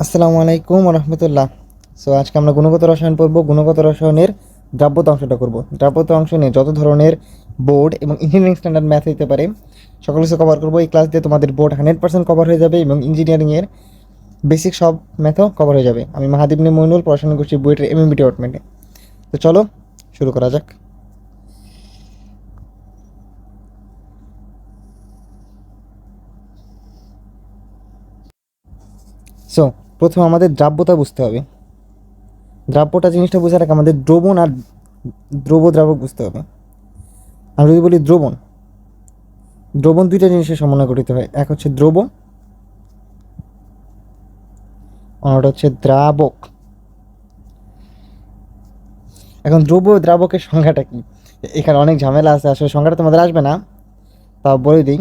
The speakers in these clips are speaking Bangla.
আসসালামু আলাইকুম রহমতুল্লাহ। সো আজকে আমরা গুণগত রসায়ন পড়ব। গুণগত রসায়নের দ্রাব্যতা অংশটা করব। দ্রাব্যতা অংশ নিয়ে যত ধরনের বোর্ড এবং ইঞ্জিনিয়ারিং স্ট্যান্ডার্ড ম্যাথ হতে পারে সকল কিছু কভার করবো। এই ক্লাস দিয়ে তোমাদের বোর্ড 100% কভার হয়ে যাবে এবং ইঞ্জিনিয়ারিংয়ের বেসিক সব ম্যাথও কভার হয়ে যাবে। আমি মাহাদিবনে মইনুল, পড়াশোনা করছি বুয়েটের এমএমবি ডিপার্টমেন্টে। তো চলো শুরু করা যাক। সো প্রথমে আমাদের দ্রাব্যতা বুঝতে হবে। দ্রাব্যটা জিনিসটা বোঝার আগে আমাদের দ্রবণ আর দ্রাবক বুঝতে হবে। আমি যদি বলি দ্রবণ, দ্রবণ দুইটা জিনিসের সমন্বয়ে গঠিত হয়। এক হচ্ছে দ্রব, অন্যটা হচ্ছে দ্রাবক। এখন দ্রব্য ও দ্রাবকের সংখ্যাটা কি, এখানে অনেক ঝামেলা আছে। আসলে সংখ্যাটা তোমাদের আসবে না, তাও বলে দিই।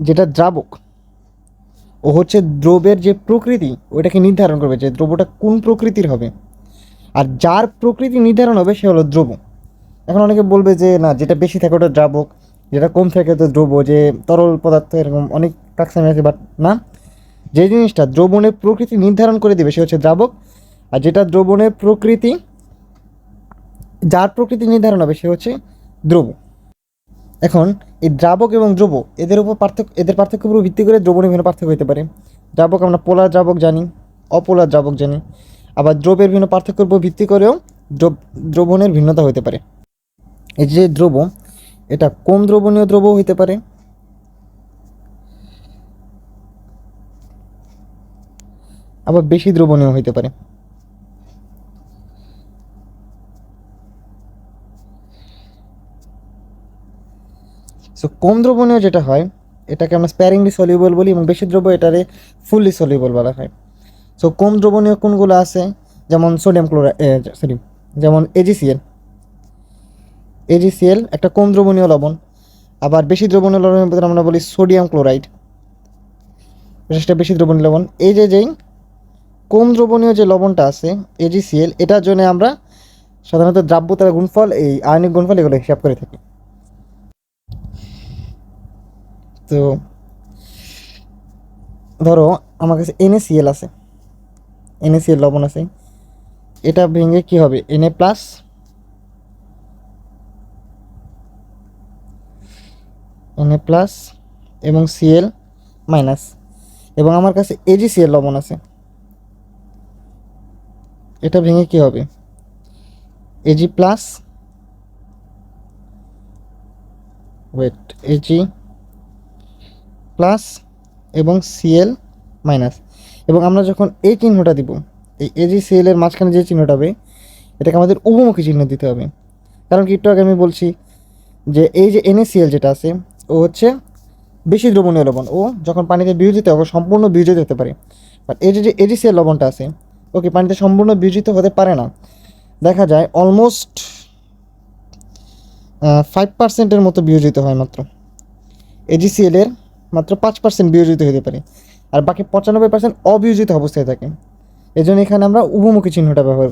যেটা দ্রাবক, ও হচ্ছে দ্রব্যের যে প্রকৃতি ওইটাকে নির্ধারণ করবে যে দ্রব্যটা কোন প্রকৃতির হবে, আর যার প্রকৃতি নির্ধারণ হবে সে হলো দ্রব্য। এখন অনেকে বলবে যে না, যেটা বেশি থাকে ওটা দ্রাবক, যেটা কম থাকে তো দ্রব্য, যে তরল পদার্থ, এরকম অনেক টাকসামি আছে। বাট না, যে জিনিসটা দ্রবণের প্রকৃতি নির্ধারণ করে দেবে সে হচ্ছে দ্রাবক, আর যেটা দ্রবণের প্রকৃতি, যার প্রকৃতি নির্ধারণ হবে সে হচ্ছে দ্রব। এখন এই দ্রাবক এবং দ্রব, এদের পার্থক্যের উপর ভিত্তি করে দ্রবণের বিভিন্ন পার্থক্য হতে পারে। দ্রাবক আমরা পোলার দ্রাবক জানি, অপোলার দ্রাবক জানি। আবার দ্রবের বিভিন্ন পার্থক্যের উপর ভিত্তি করেও দ্রবণের ভিন্নতা হতে পারে। এই যে দ্রব, এটা কম দ্রবণীয় দ্রবও হতে পারে, আবার বেশি দ্রবণীয় হতে পারে। সো কম দ্রবণীয় যেটা হয় এটাকে আমরা স্প্যারিংলি সলিউবল বলি, এবং বেশি দ্রব্য এটারে ফুললি সলিউবল বলা হয়। সো কম দ্রবণীয় কোনগুলো আছে, যেমন সোডিয়াম ক্লোরাইড, যেমন এজিসিএল। এজিসিএল একটা কম দ্রবণীয় লবণ। আবার বেশি দ্রবণীয় লবণের ভিতরে আমরা বলি সোডিয়াম ক্লোরাইড, সেটা বেশি দ্রবণীয় লবণ। এই যেই কম দ্রবণীয় যে লবণটা আছে এজিসিএল, এটার জন্য আমরা সাধারণত দ্রাব্যতার গুণফল, এই আয়নিক গুণফল, এগুলো হিসাব করে থাকি। তো ধরো আমার কাছে NaCl আছে, NaCl লবণ আছে, এটা ভেঙে কি হবে, Na প্লাস এবং Cl মাইনাস। এবং আমার কাছে AgCl লবণ আছে, এটা ভেঙে কি হবে, Ag প্লাস, Ag প্লাস এবং Cl মাইনাস। এবং আমরা যখন এই চিহ্নটা দিব, এই AgCl এর মাঝখানে যে চিহ্নটা হবে এটাকে আমাদের উভমুখী চিহ্ন দিতে হবে। কারণ কি, একটু আগে আমি বলছি যে এই যে NaCl যেটা আছে ও হচ্ছে বেশি দ্রবণীয় লবণ, ও যখন পানিতে বিয়োজিত হবে সম্পূর্ণ বিয়োজিত হতে পারে। বাট এই যে AgCl লবণটা আছে, ওকে পানিতে সম্পূর্ণ বিয়োজিত হতে পারে না। দেখা যায় অলমোস্ট 5%-এর মতো বিয়োজিত হয় মাত্র। AgCl এর মাত্র 5% বিয়োজিত হতে পারে, আর বাকি 95% অবিয়োজিত অবস্থায় থাকে। এই জন্য এখানে আমরা উভমুখী চিহ্নটা ব্যবহার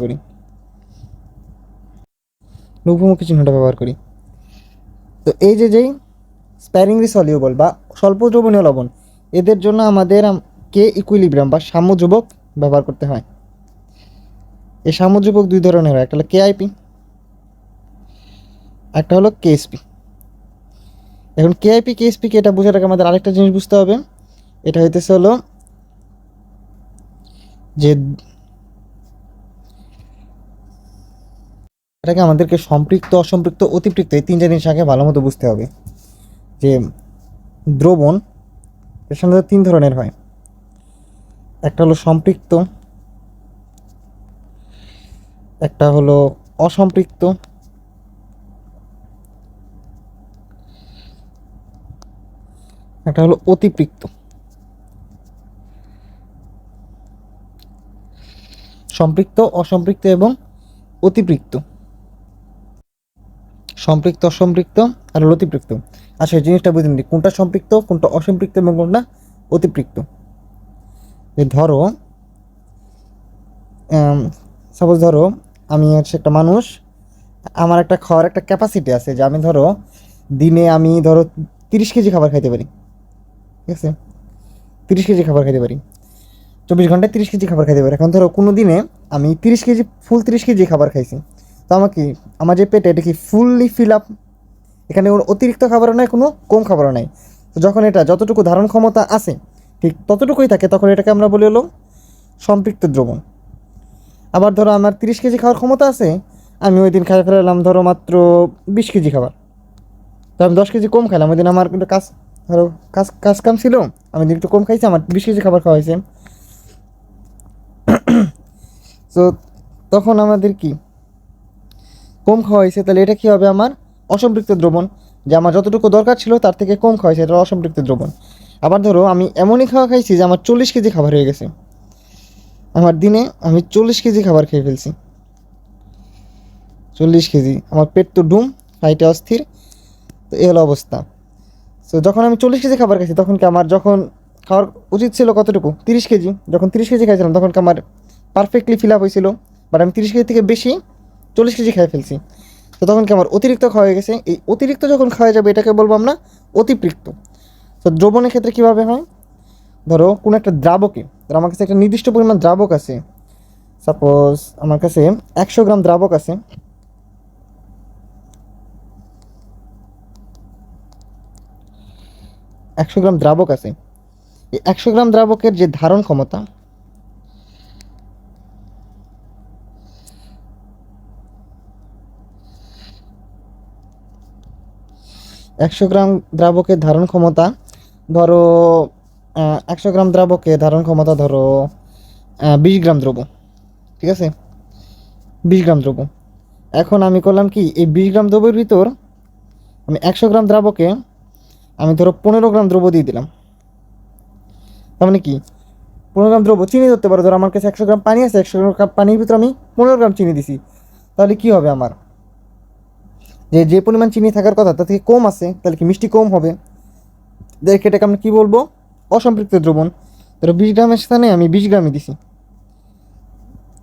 করি, তো এই যেই স্প্যারিংলি সলিউবল বা স্বল্প দ্রবণীয় লবণ, এদের জন্য আমাদের কে ইকুইলিব্রিয়াম বা সাম্যধ্রুবক ব্যবহার করতে হয়। এই সাম্যধ্রুবক দুই ধরনের হয়, একটা হলো KIP, একটা হলো KSP। এখন KSP কে এটা বোঝার আগে আমাদের আরেকটা জিনিস বুঝতে হবে। এটা হইতেছে হলো যে এটাকে আমাদেরকে সম্পৃক্ত, অসম্পৃক্ত, অতিপৃক্ত, এই তিনটা জিনিস আগে ভালো মতো বুঝতে হবে। যে দ্রবণ এর সাধারণত তিন ধরনের হয়। একটা হলো সম্পৃক্ত, একটা হলো অসম্পৃক্ত, একটা হলো অতিপৃক্ত। সম্পৃক্ত, অসম্পৃক্ত এবং অতিপৃক্ত। সম্পৃক্ত, অসম্পৃক্ত আর হলো অতিপৃক্ত। আচ্ছা, এই জিনিসটা বুঝে নিই কোনটা সম্পৃক্ত, কোনটা অসম্পৃক্ত এবং কোনটা অতিপৃক্ত। ধরো সাপোজ ধরো আমি হচ্ছে একটা মানুষ, আমার একটা খাওয়ার একটা ক্যাপাসিটি আছে, যে আমি ধরো দিনে আমি ধরো 30 কেজি খাবার খাইতে পারি। ঠিক আছে, 30 কেজি খাবার খাইতে পারি। 24 ঘন্টায় 30 কেজি খাবার খাইতে পারি। এখন ধরো কোনো দিনে আমি 30 কেজি ফুল 30 কেজি খাবার খাইছি, তো আমাকে আমার যে পেটে এটা কি ফুললি ফিল আপ, এখানে কোনো অতিরিক্ত খাবারও নাই, কোনো কম খাবারও নাই। তো যখন এটা যতটুকু ধারণ ক্ষমতা আছে ঠিক ততটুকুই থাকে, তখন এটাকে আমরা বলি হলো সম্পৃক্ত দ্রবণ। আবার ধরো আমার 30 কেজি খাওয়ার ক্ষমতা আছে, আমি ওই দিন খাই ফেলাম ধরো মাত্র 20 কেজি খাবার, তো আমি 10 কেজি কম খাইলাম ওই দিন, আমার কিন্তু কাজ ধরো কাজ কাজ কাম ছিল, আমি দিন একটু কম খাইছি, আমার 20 কেজি খাবার খাওয়া হয়েছে। তো তখন আমাদের কি কম খাওয়া হয়েছে, তাহলে এটা কী হবে আমার অসম্পৃক্ত দ্রবণ, যে আমার যতটুকু দরকার ছিল তার থেকে কম খাওয়া হয়েছে, এটা অসম্পৃক্ত দ্রবণ। আবার ধরো আমি এমনই খাওয়া খাইছি যে আমার 40 কেজি খাবার হয়ে গেছে, আমার দিনে আমি 40 কেজি খাবার খেয়ে ফেলছি। 40 কেজি, আমার পেট তো ডুম, হাইটে অস্থির, তো এই হলো অবস্থা। তো যখন আমি 40 কেজি খাবার খাইছি তখন কি আমার যখন খাওয়ার উচিত ছিল কতটুকু 30 কেজি, যখন 30 কেজি খাইছিলাম তখন কি আমার পারফেক্টলি ফিল আপ হয়েছিল, বাট আমি 30 কেজি থেকে বেশি 40 কেজি খাই ফেলছি। তো তখন কি আমার অতিরিক্ত খাওয়া হয়ে গেছে, এই অতিরিক্ত যখন খাওয়া যাবে এটাকে বলবো আমরা অতিপৃক্ত। তো দ্রবণের ক্ষেত্রে কীভাবে হয়, ধরো কোনো একটা দ্রাবকে, ধরো আমার কাছে একটা নির্দিষ্ট পরিমাণ দ্রাবক আছে, সাপোজ আমার কাছে 100 গ্রাম দ্রাবক আছে, 100 গ্রাম দ্রাবক আছে, এই 100 গ্রাম দ্রাবকের যে ধারণ ক্ষমতা, 100 গ্রাম দ্রাবকের ধারণ ক্ষমতা ধরো 100 গ্রাম দ্রাবকে ধারণ ক্ষমতা ধরো 20 গ্রাম দ্রব্য, ঠিক আছে, 20 গ্রাম দ্রব্য। এখন আমি করলাম কি, এই 20 গ্রাম দ্রব্যের ভিতর আমি 100 গ্রাম দ্রাবকে আমি ধরো 15 গ্রাম দ্রব্য দিয়ে দিলাম। তার মানে কি 15 গ্রাম দ্রব্য চিনি ধরতে পারো, ধরো আমার কাছে 100 গ্রাম পানি আছে, 100 গ্রাম পানির ভিতরে আমি 15 গ্রাম চিনি দিছি, তাহলে কি হবে আমার যে যে পরিমাণ চিনি থাকার কথা তার থেকে কম আছে, তাহলে কি মিষ্টি কম হবে, দেখে এটাকে আমরা কী বলবো অসম্পৃক্ত দ্রবণ। ধরো 20 গ্রামের স্থানে আমি 20 গ্রামই দিছি,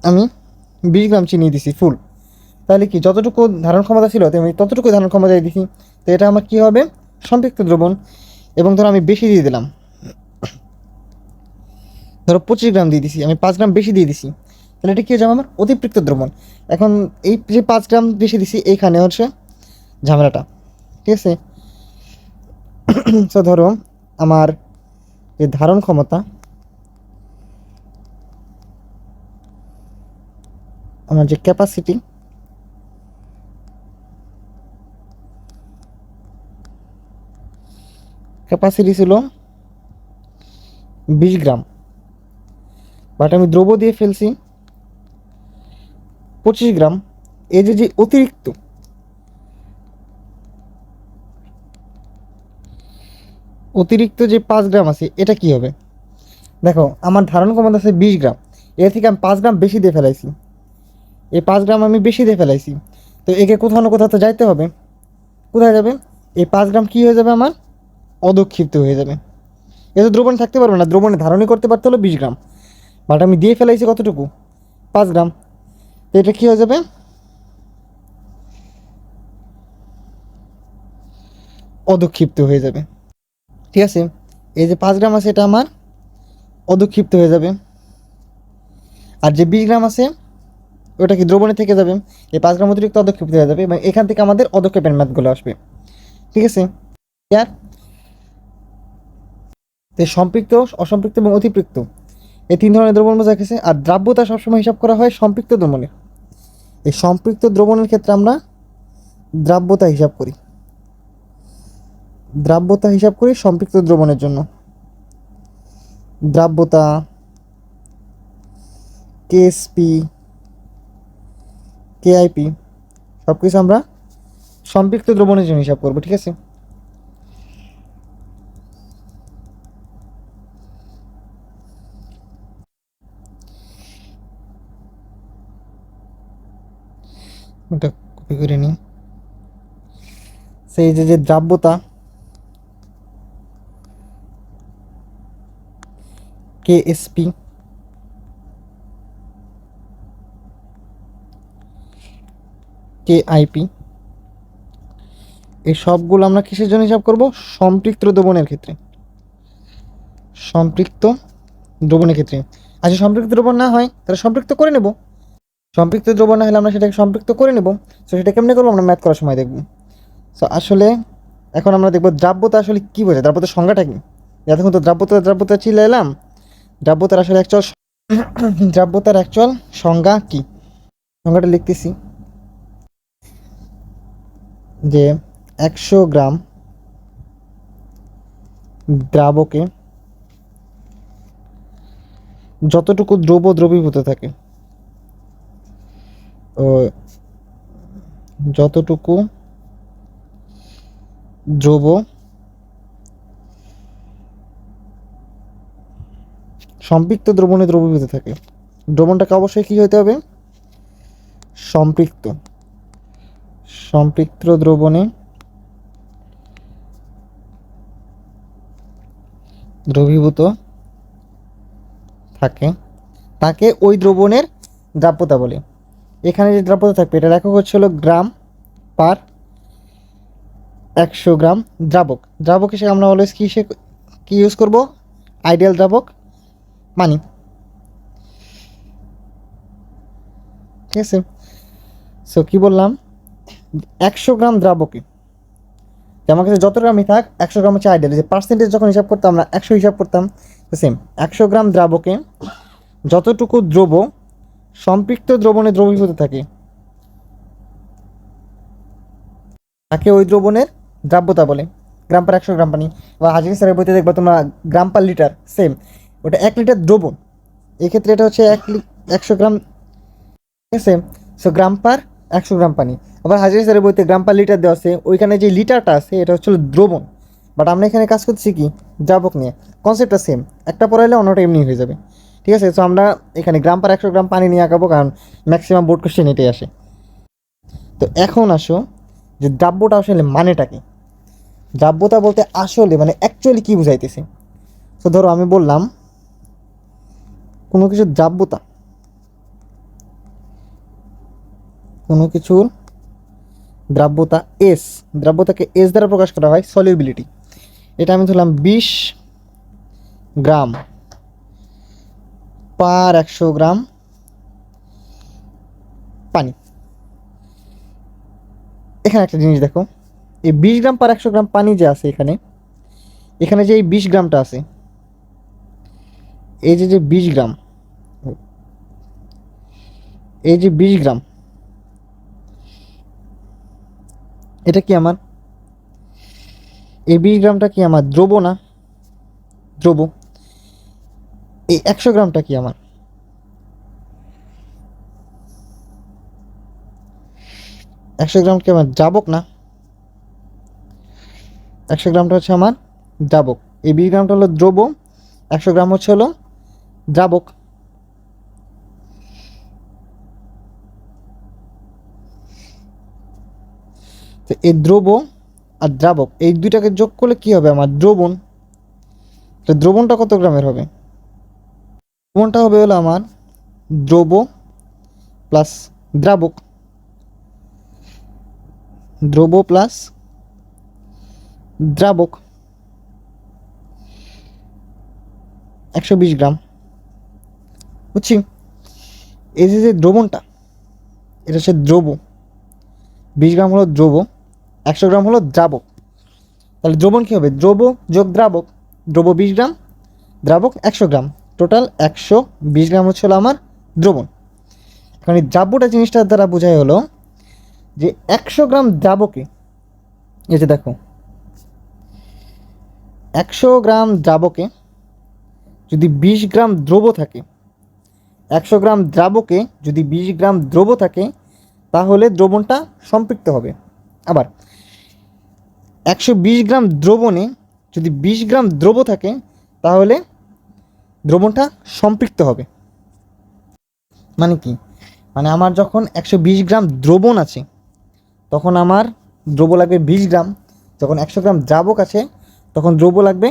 আমি 20 গ্রাম চিনি দিছি ফুল, তাহলে কি যতটুকু ধারণ ক্ষমতা ছিল আমি ততটুকু ধারণ ক্ষমতায় দিছি, তো এটা আমার কী হবে সম্পৃক্ত দ্রবণ। এবং ধরো আমি বেশি দিয়ে দিলাম, ধরো 25 গ্রাম দিয়ে দিছি, আমি 5 গ্রাম বেশি দিয়ে দিছি, তাহলে এটা কী হয়ে যাবে আমার অতিপৃক্ত দ্রবণ। এখন এই যে 5 গ্রাম বেশি দিছি এইখানে হচ্ছে ঝামেলাটা, ঠিক আছে। তো ধরো আমার যে ধারণ ক্ষমতা, আমার যে ক্যাপাসিটি, ক্যাপাসিটি ছিল 20 গ্রাম, বাট আমি দ্রব্য দিয়ে ফেলছি 25 গ্রাম। এই যে যে অতিরিক্ত অতিরিক্ত যে 5 গ্রাম আছে এটা কি হবে, দেখো আমার ধারণ ক্ষমতা আছে 20 গ্রাম, এর থেকে আমি 5 গ্রাম বেশি দিয়ে ফেলাইছি, এই 5 গ্রাম আমি বেশি দিয়ে ফেলাইছি, তো একে কোথাও না কোথাও তো যাইতে হবে, কোথায় যাবে, এই 5 গ্রাম কী হয়ে যাবে আমার অদক্ষিপ্ত হয়ে যাবে, এ তো দ্রবণে থাকতে পারবে না, দ্রবণে ধারণই করতে পারতে হলো 20 গ্রাম, বাট আমি দিয়ে ফেলাইছি কতটুকু 5 গ্রাম, তো এটা কী হয়ে যাবে অদক্ষিপ্ত হয়ে যাবে, ঠিক আছে। এই যে 5 গ্রাম আছে এটা আমার অদক্ষিপ্ত হয়ে যাবে, আর যে 20 গ্রাম আছে ওটা কি দ্রবণে থেকে যাবে, এই 5 গ্রাম অতিরিক্ত অদক্ষিপ্ত হয়ে যাবে, এবং এখান থেকে আমাদের অদক্ষেপের ম্যাথগুলো আসবে, ঠিক আছে। ইয়ার তো সম্পৃক্ত, অসম্পৃক্ত এবং অতিপৃক্ত এই 3 ধরনের দ্রবণ বোঝা গেছে। আর দ্রাব্যতা সবসময় হিসাব করা হয় সম্পৃক্ত দ্রবণে, এই সম্পৃক্ত দ্রবণের ক্ষেত্রে আমরা দ্রাব্যতা হিসাব করি, দ্রাব্যতা হিসাব করি সম্পৃক্ত দ্রবণের জন্য, দ্রাব্যতা কেএসপি কেআইপি সব কিছু আমরা সম্পৃক্ত দ্রবণের জন্য হিসাব করবো, ঠিক আছে। এটা কপি করে নিই, সেই যে যে দ্রাব্যতা কেএসপি কেআইপি এই সবগুলো আমরা কিসের জন্য হিসাব করব সম্পৃক্ত দ্রবণের ক্ষেত্রে, সম্পৃক্ত দ্রবণের ক্ষেত্রে। আচ্ছা সম্পৃক্ত দ্রবণ না হয় তাহলে সম্পৃক্ত করে নেব। সম্পৃক্ত দ্রবণ না হলে আমরা সেটাকে সম্পৃক্ত করে নেব। সো সেটা কেমনে করবো আমরা ম্যাথ করার সময় দেখব। সো আসলে এখন আমরা দেখব দ্রাব্যতা আসলে কী বোঝায়, দ্রাব্যতার সংজ্ঞাটা কি। এতক্ষণ তো দ্রাব্যতা চিলে এলাম, দ্রাব্যতার আসলে অ্যাকচুয়াল দ্রাব্যতার অ্যাকচুয়াল সংজ্ঞা কি, সংজ্ঞাটা লিখতেছি যে 100 গ্রাম দ্রাবকে যতটুকু দ্রবীভূত থাকে, ও যতটুকু দ্রব সম্পৃক্ত দ্রবণে দ্রবীভূত থাকে, দ্রবণটাকে অবশ্যই কী হতে হবে, সম্পৃক্ত সম্পৃক্ত দ্রবণে দ্রবীভূত থাকে, তাকে ওই দ্রবণের দ্রাব্যতা বলে। এখানে যে দ্রাব্যতা থাকবে এটার একক হচ্ছে হলো গ্রাম পার 100 গ্রাম দ্রাবক। দ্রাবক হিসেবে আমরা অলওয়েজ কি ইউজ করব, আইডিয়াল দ্রাবক পানি। ঠিক আছে, সো কি বললাম, 100 গ্রাম দ্রাবকে, যে আমার কাছে যত গ্রামই থাক 100 গ্রাম হচ্ছে আইডিয়াল। যে পার্সেন্টেজ যখন হিসাব করতাম আমরা 100 হিসাব করতাম, সেম 100 গ্রাম দ্রাবকে যতটুকু দ্রব সম্পৃক্ত দ্রবণে দ্রবীভূত থাকে তাকে ওই দ্রবণের দ্রাব্যতা বলে। গ্রাম পার 100 গ্রাম পানি, বা হাজির স্যারের বইতে দেখবা তোমরা গ্রাম পার লিটার, সেম ওটা 1 লিটার দ্রবণ, এক্ষেত্রে এটা হচ্ছে 100 গ্রাম। ঠিক আছে, সো গ্রাম পার 100 গ্রাম পানি। আবার হাজির স্যারের বইতে গ্রাম পার লিটার দেওয়া আছে, ওইখানে যে লিটারটা আছে এটা হচ্ছে দ্রবণ, বাট আমরা এখানে কাজ করতেছি কি দ্রাবক নিয়ে, কনসেপ্টটা সেম, একটা পড়াইলে অন্যটা এমনি হয়ে যাবে। ঠিক আছে, সো আমরা এখানে গ্রাম পার 100 গ্রাম পানি নিয়ে আঁকাবো, কারণ ম্যাক্সিমাম বোর্ড কোশ্চেন এটাই আসে। তো এখন আসো যে দ্রাব্যটা আসলে মানেটা কি, দ্রাব্যতা বলতে আসলে মানে অ্যাকচুয়ালি কী বুঝাইতেছে। তো ধরো আমি বললাম কোনো কিছুর দ্রাব্যতা, কোনো কিছুর দ্রাব্যতা এস, দ্রাব্যতাকে এস দ্বারা প্রকাশ করা হয়, সলিউবিলিটি। এটা আমি ধরলাম 20 গ্রাম পার 100 গ্রাম পানি। এখানে একটা জিনিস দেখো, এই 20 গ্রাম পার 100 গ্রাম পানি যে আছে এখানে, এখানে যে এই 20 গ্রামটা আছে, এই যে 20 গ্রাম, এই যে 20 গ্রাম, এটা কি আমার, এই 20 গ্রামটা কি আমার দ্রব না, দ্রব। এই 100 গ্রামটা কি আমার, 100 গ্রাম কি আমার দ্রাবক না, 100 গ্রামটা হচ্ছে আমার দ্রাবক। এই 20 গ্রামটা হলো দ্রব, 100 গ্রাম হচ্ছে হলো দ্রাবক। তো এই দ্রব আর দ্রাবক এই দুইটাকে যোগ করলে কি হবে আমার দ্রবণ। তো দ্রবণটা কত গ্রামের হবে, দ্রবণটা হবে হলো আমার দ্রব প্লাস দ্রাবক, দ্রব প্লাস দ্রাবক 120 গ্রাম। বুঝছি, এই যে দ্রবণটা এটা হচ্ছে দ্রব, 20 গ্রাম হলো দ্রব, 100 গ্রাম হলো দ্রাবক। তাহলে দ্রবণ কী হবে, দ্রব যোগ দ্রাবক, দ্রব 20 গ্রাম, দ্রাবক 100 গ্রাম, টোটাল 120 গ্রাম হচ্ছে হলো আমার দ্রবণ। এখন এই দ্রাব্যটা জিনিসটার দ্বারা বোঝায় হলো যে 100 গ্রাম দ্রাবকে, এই যে দেখো 100 গ্রাম দ্রাবকে যদি 20 গ্রাম দ্রব থাকে, 100 গ্রাম দ্রাবকে যদি 20 গ্রাম দ্রব থাকে তাহলে দ্রবণটা সম্পৃক্ত হবে। আবার 120 গ্রাম দ্রবণে যদি 20 গ্রাম দ্রব থাকে তাহলে দ্রবণটা সম্পৃক্ত হবে। মানে কি, মানে আমার যখন 120 গ্রাম দ্রবণ আছে তখন আমার দ্রব লাগবে 20 গ্রাম, যখন 100 গ্রাম দ্রাবক আছে তখন দ্রব লাগবে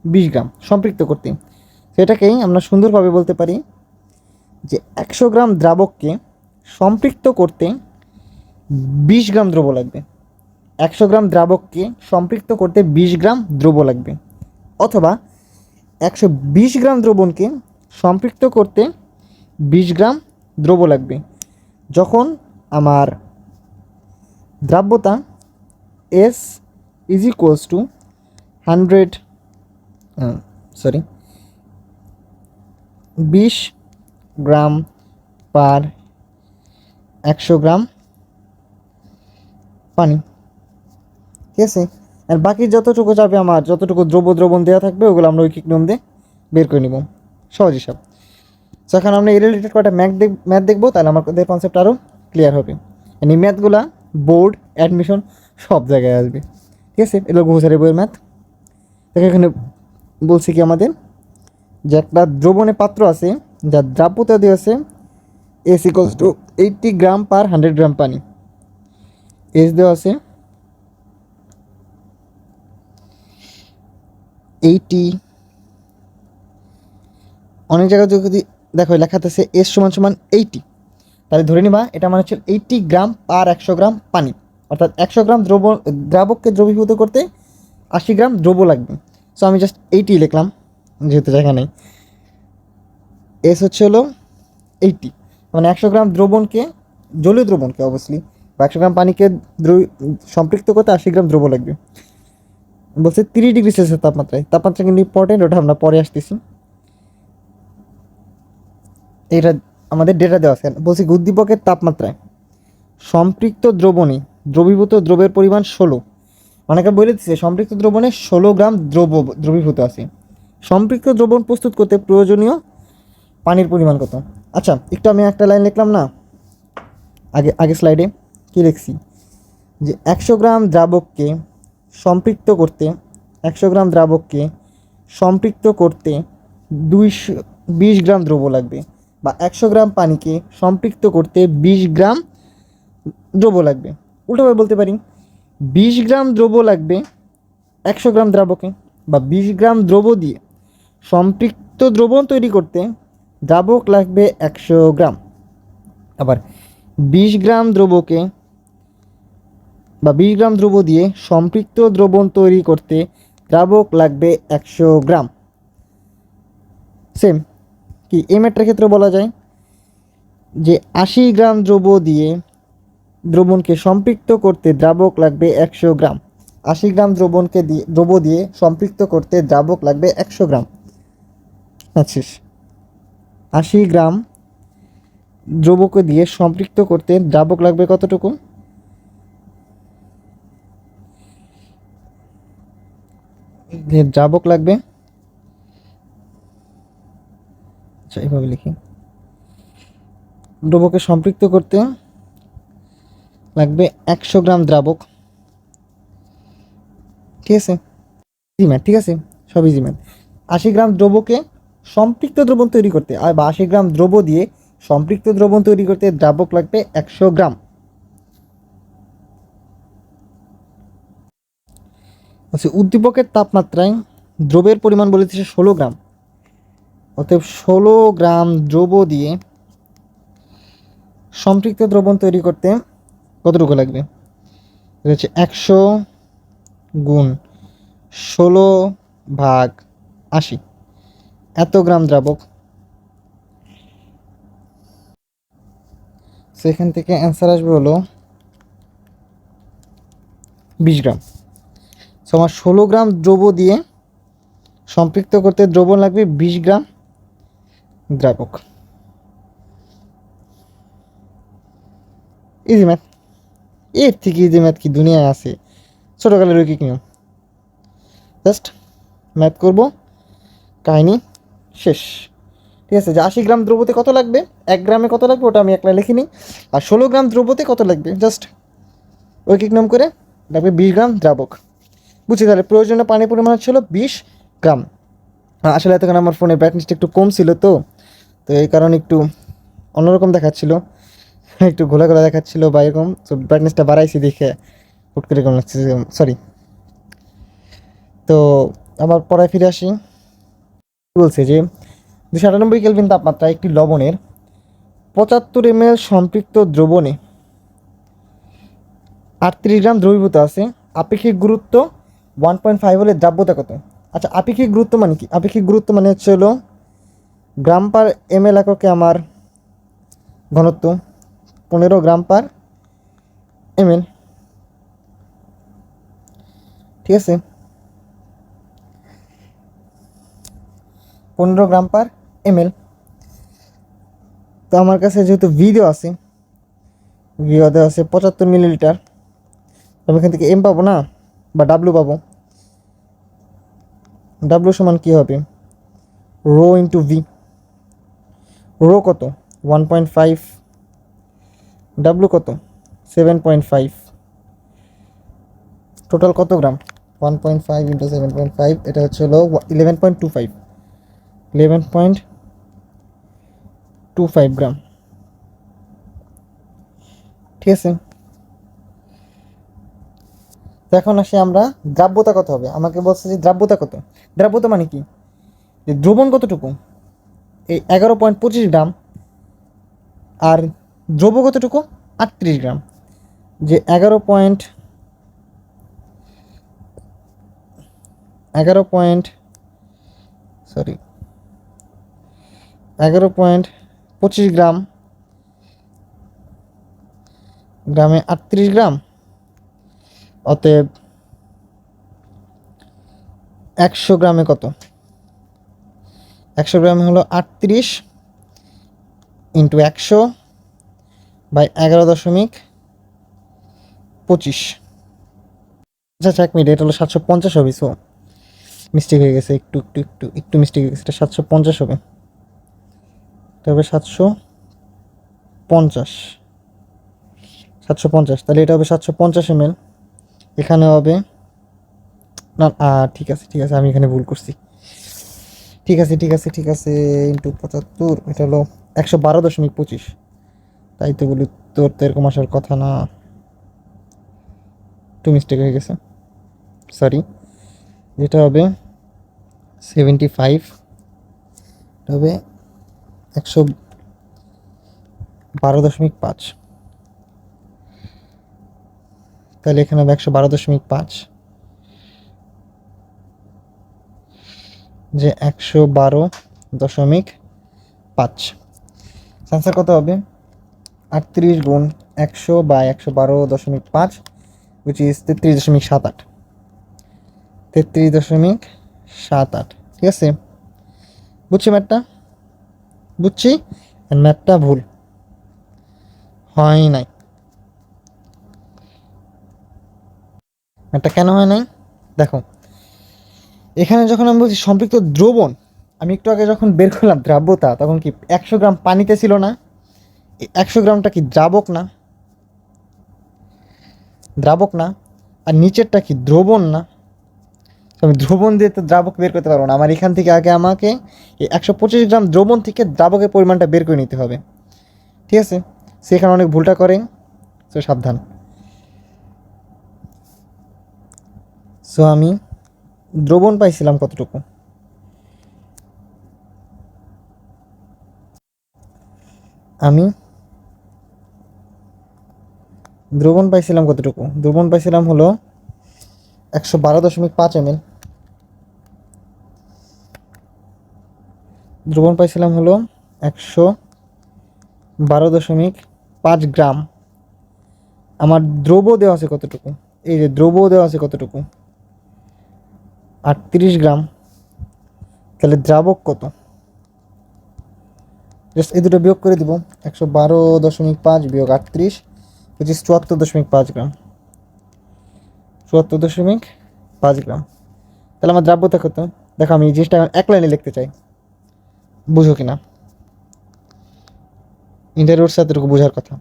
20 গ্রাম সম্পৃক্ত করতে। সেটাকেই আমরা সুন্দরভাবে বলতে পারি যে 100 গ্রাম দ্রাবককে সম্পৃক্ত করতে 20 গ্রাম দ্রব লাগবে, 100 গ্রাম দ্রাবককে সম্পৃক্ত করতে 20 গ্রাম দ্রব লাগবে। অথবা 120 গ্রাম দ্রবণকে সম্পৃক্ত করতে 20 গ্রাম দ্রব্য লাগবে। যখন আমার দ্রাব্যতা S ইজ ইকুয়ালস টু 20 গ্রাম পার 100 গ্রাম পানি, ঠিক আছে। আর বাকি যতটুকু যাবে আমার, যতটুকু দ্রবণ দেওয়া থাকবে ওগুলো আমরা ঐকিক নিয়ম দিয়ে বের করে নিব, সহজ হিসাব। সো এখন আমরা এই রিলেটেড কয়েকটা ম্যাথ দেখবো, তাহলে আমাদের কনসেপ্ট আরও ক্লিয়ার হবে। এই ম্যাথগুলা বোর্ড, অ্যাডমিশন সব জায়গায় আসবে, ঠিক আছে। এগুলো বহুসারি বইয়ের ম্যাথ। দেখো এখানে বলছি কি আমাদের, যে একটা দ্রবণে পাত্র আছে যার দ্রাব্যতা দেওয়া আছে S ইকুয়ালস টু 80 গ্রাম পার 100 গ্রাম পানি। এস দেওয়া আছে 80, অনেক জায়গায় যদি দেখো লেখাতেছে S = 80, তাহলে ধরে নিবা এটা মানে হচ্ছে 80 গ্রাম পার 100 গ্রাম পানি, অর্থাৎ 100 গ্রাম দ্রাবককে দ্রবীভূত করতে 80 গ্রাম দ্রব্য লাগবে। সো আমি জাস্ট 80 লিখলাম, যেহেতু জায়গা নেই। এস হচ্ছে হলো 80, মানে 100 গ্রাম দ্রবণকে, জলীয় দ্রবণকে অবশ্যই, বা 100 গ্রাম পানিকে সম্পৃক্ত করতে 80 গ্রাম দ্রব্য লাগবে। বলছে 30 ডিগ্রি সেলসিয়াস তাপমাত্রায়। তাপমাত্রা কিন্তু ইম্পর্টেন্ট, ওটা আমরা পরে আসতেছি। এটা আমাদের ডেটা দেওয়া আছে। বলছি উদ্দীপকের তাপমাত্রায় সম্পৃক্ত দ্রবণে দ্রবীভূত দ্রবের পরিমাণ 16। অনেকে বলে দিচ্ছে সম্পৃক্ত দ্রবণে 16 গ্রাম দ্রবীভূত আছে। সম্পৃক্ত দ্রবণ প্রস্তুত করতে প্রয়োজনীয় পানির পরিমাণ কত? আচ্ছা, একটু আমি একটা লাইন লিখলাম না, আগে স্লাইডে কী লিখছি, যে 100 গ্রাম দ্রাবককে সম্পৃক্ত করতে 20 গ্রাম দ্রব্য লাগবে, বা 100 গ্রাম পানিকে সম্পৃক্ত করতে 20 গ্রাম দ্রব্য লাগবে। উল্টোভাবে বলতে পারি 20 গ্রাম দ্রব্য লাগবে 100 গ্রাম দ্রাবকে, বা 20 গ্রাম দ্রব্য দিয়ে সম্পৃক্ত দ্রবণ তৈরি করতে দ্রাবক লাগবে 100 গ্রাম। আবার 20 গ্রাম দ্রব্যকে বা 20 গ্রাম দ্রব্য দিয়ে সম্পৃক্ত দ্রবণ তৈরি করতে দ্রাবক লাগবে 100 গ্রাম। সেম কি এই ম্যাটটার ক্ষেত্রে বলা যায় যে 80 গ্রাম দ্রবণকে সম্পৃক্ত করতে দ্রাবক লাগবে 100 গ্রাম। 80 গ্রাম দ্রব্য দিয়ে সম্পৃক্ত করতে দ্রাবক লাগবে 100 গ্রাম। আচ্ছা, 80 গ্রাম দ্রব্যকে দিয়ে সম্পৃক্ত করতে দ্রাবক লাগবে কতটুকু? দ্রাবক লাগবে, আচ্ছা এভাবে লিখি, দ্রব্যকে সম্পৃক্ত করতে লাগবে 100 গ্রাম দ্রাবক, ঠিক আছে। ইজি ম্যাথ, ঠিক আছে, সব ইজি ম্যাথ। 80 গ্রাম দ্রব্যকে সম্পৃক্ত দ্রবণ তৈরি করতে, আর বা 80 গ্রাম দ্রব্য দিয়ে সম্পৃক্ত দ্রবণ তৈরি করতে দ্রাবক লাগবে 100 গ্রাম। আচ্ছা, উদ্দীপকের তাপমাত্রায় দ্রবের পরিমাণ বলেছে 16 গ্রাম, অতএব 16 গ্রাম দ্রব্য দিয়ে সম্পৃক্ত দ্রবণ তৈরি করতে কতটুকু লাগবে? এটা হচ্ছে 100 গুণ 16/80, এত গ্রাম দ্রাবক। সেখান থেকে অ্যান্সার আসবে হলো 20 গ্রাম। সো আমার 16 গ্রাম দ্রব্য দিয়ে সম্পৃক্ত করতে দ্রবণ লাগবে 20 গ্রাম দ্রাবক। ইজি ম্যাথ, এর থেকে ইজি ম্যাথ কি দুনিয়ায় আছে? ছোটোকালের রৈখিক নিয়ম, জাস্ট ম্যাথ করব, কাহিনী শেষ, ঠিক আছে। যে 80 গ্রাম দ্রব্যতে কত লাগবে, 1 গ্রামে কত লাগবে ওটা আমি একলা লিখিনি, আর 16 গ্রাম দ্রব্যতে কত লাগবে জাস্ট রৈখিক নিয়ম করে লাগবে 20 গ্রাম দ্রাবক। বুঝছি, তাহলে প্রয়োজনীয় পানির পরিমাণ ছিল 20 গ্রাম। আসলে এতক্ষণ আমার ফোনের ব্রাইটনেসটা একটু কম ছিল, তো এই কারণে একটু অন্যরকম দেখাচ্ছিল, একটু ঘোলা ঘোলা দেখাচ্ছিল বা এরকম। তো ব্রাইটনেসটা বাড়াইছি দেখে হুট করে কম লাগছে, সরি। তো আবার পড়ায় ফিরে আসি। বলছে যে 298 কেলভিন তাপমাত্রায় একটি লবণের 75 ml সম্পৃক্ত দ্রবণে 38 গ্রাম দ্রবীভূত আছে। আপেক্ষিক গুরুত্ব 1.5 হলে দ্রাব্যতা কত? আচ্ছা, আপেক্ষিক গুরুত্ব মানে কি? আপেক্ষিক গুরুত্ব মানে হচ্ছে হলো গ্রাম পার ml এককে আমার ঘনত্ব 15 গ্রাম পার ml। ঠিক আছে, 15 গ্রাম পার ml। তো আমার কাছে যেহেতু ভিডিও আছে, ভিডিওতে আছে 75 মিলিলিটার, আমি এখান থেকে এম পাবো না, বা ডাব্লু পাবো। ডাব্লু সমান কী হবে? Rho into V. রো কত? 1.5। ডাব্লু কত? 7.5। টোটাল কত গ্রাম? 1.5 ইন্টু 7.5, এটা হচ্ছে হলো 11.25। 11.25 গ্রাম। ঠিক আছে, তো এখন আসি আমরা দ্রাব্যতা কত হবে। আমাকে বলছে যে দ্রাব্যতা কত। দ্রাব্যতা মানে কি? যে দ্রবণ কতটুকু, এই 11.25 গ্রাম, আর দ্রব্য কতটুকু, 38 গ্রাম। যে 11.25 গ্রাম গ্রামে 38 গ্রাম, অতএব 100 গ্রামে কত? 100 গ্রামে হলো 38 ইন্টু 100/11.25। আচ্ছা 1 মিনিট, এটা হলো 750 হবে। সো মিস্টেক হয়ে গেছে, একটু মিস্টেক হয়ে গেছে, এটা 750 হবে। তবে 750, 750, তাহলে এটা হবে 750 ml। এখানে হবে না, ঠিক আছে ঠিক আছে, আমি এখানে ভুল করছি। ঠিক আছে ইন্টু 75, এটা হলো 112.25। তাই তো বলি, তোর তো এরকম আসার কথা না, একটু মিস্টেক হয়ে গেছে, সরি। যেটা হবে 75, এটা হবে 112.5। তাহলে এখানে হবে 112.5, যে 112.5। আনসার কত হবে? 38 গুণ 100/112.5, উইচ ইজ 33.78। 33.78। ঠিক আছে, বুঝছি ম্যাথটা, বুঝছি। ম্যাথটা ভুল হয় নাই। ম্যাথটা কেন হয় নাই দেখো, এখানে যখন আমি বলছি সম্পৃক্ত দ্রবণ, আমি একটু আগে যখন বের করলাম দ্রাব্যতা, তখন কি 100 গ্রাম পানিতে ছিল না? 100 গ্রামটা কি দ্রাবক না? দ্রাবক না। আর নিচেরটা কি দ্রবণ না? তো আমি দ্রবণ দিয়ে তো দ্রাবক বের করতে পারবো না। আমার এখান থেকে আগে আমাকে এই 125 গ্রাম দ্রবণ থেকে দ্রাবকের পরিমাণটা বের করে নিতে হবে। ঠিক আছে, সেখানে অনেক ভুলটা করে, তো সাবধান। সো আমি দ্রবণ পাইছিলাম কতটুকু? আমি দ্রবণ পাইছিলাম কতটুকু? দ্রবণ পাইছিলাম হলো 112.5 ml। দ্রবণ পাইছিলাম হলো 112.5 গ্রাম। আমার দ্রব্য দেওয়া আছে কতটুকু? এই যে দ্রব্য দেওয়া আছে কতটুকু? 38 গ্রাম। তাহলে দ্রাবক কত? জাস্ট এই দুটো বিয়োগ করে দিব। 112.5 বিয়োগ 38, উইচ ইজ 74.5 গ্রাম। 74.5 গ্রাম। তাহলে আমার দ্রাব্যতা কত? দেখো, আমি এই জিনিসটা এক লাইনে লিখতে চাই, বুঝো কিনা। ইন্টারভিউর সাথে এটুকু বোঝার কথা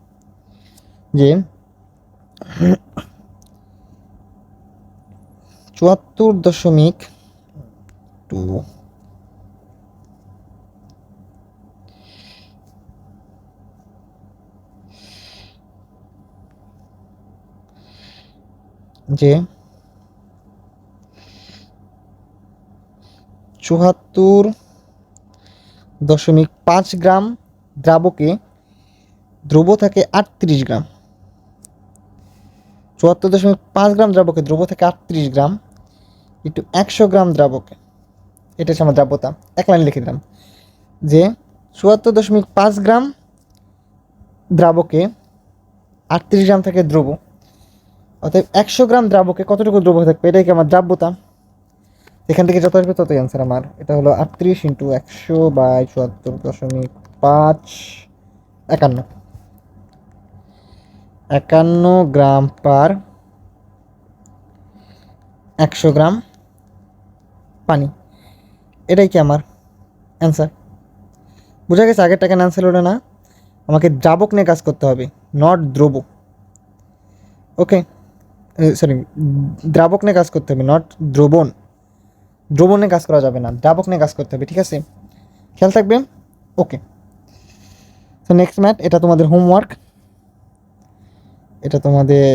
যে 74.2 যে 74.5 গ্রাম দ্রাবকে দ্রব্য থাকে 38 গ্রাম। 74.5 গ্রাম দ্রাবকে দ্রব্য থাকে 38 গ্রাম। একটু 100 গ্রাম দ্রাবকে, এটা হচ্ছে আমার দ্রাব্যতা, এক লাইন লিখে দিলাম যে 74.5 গ্রাম দ্রাবকে 38 গ্রাম থাকে দ্রব, অতএব 100 গ্রাম দ্রাবকে কতটুকু দ্রব থাকবে, এটাই কি আমার দ্রাব্যতা। এখান থেকে যত আসবে ততই অ্যান্সার আমার। এটা হলো 38 × 100/74.5, 51, 51 গ্রাম পার 100 গ্রাম পানি, এটাই কি আমার অ্যান্সার। বোঝা গেছে আগের টাকা অ্যান্সার হলো না, আমাকে দ্রাবক নিয়ে কাজ করতে হবে, নট দ্রব। ওকে, সরি, দ্রাবক নিয়ে কাজ করতে হবে, নট দ্রবণ। দ্রবণে কাজ করা যাবে না, দ্রাবক নিয়ে কাজ করতে হবে, ঠিক আছে, খেয়াল থাকবে। ওকে, তো নেক্সট ম্যাথ, এটা তোমাদের হোমওয়ার্ক, এটা তোমাদের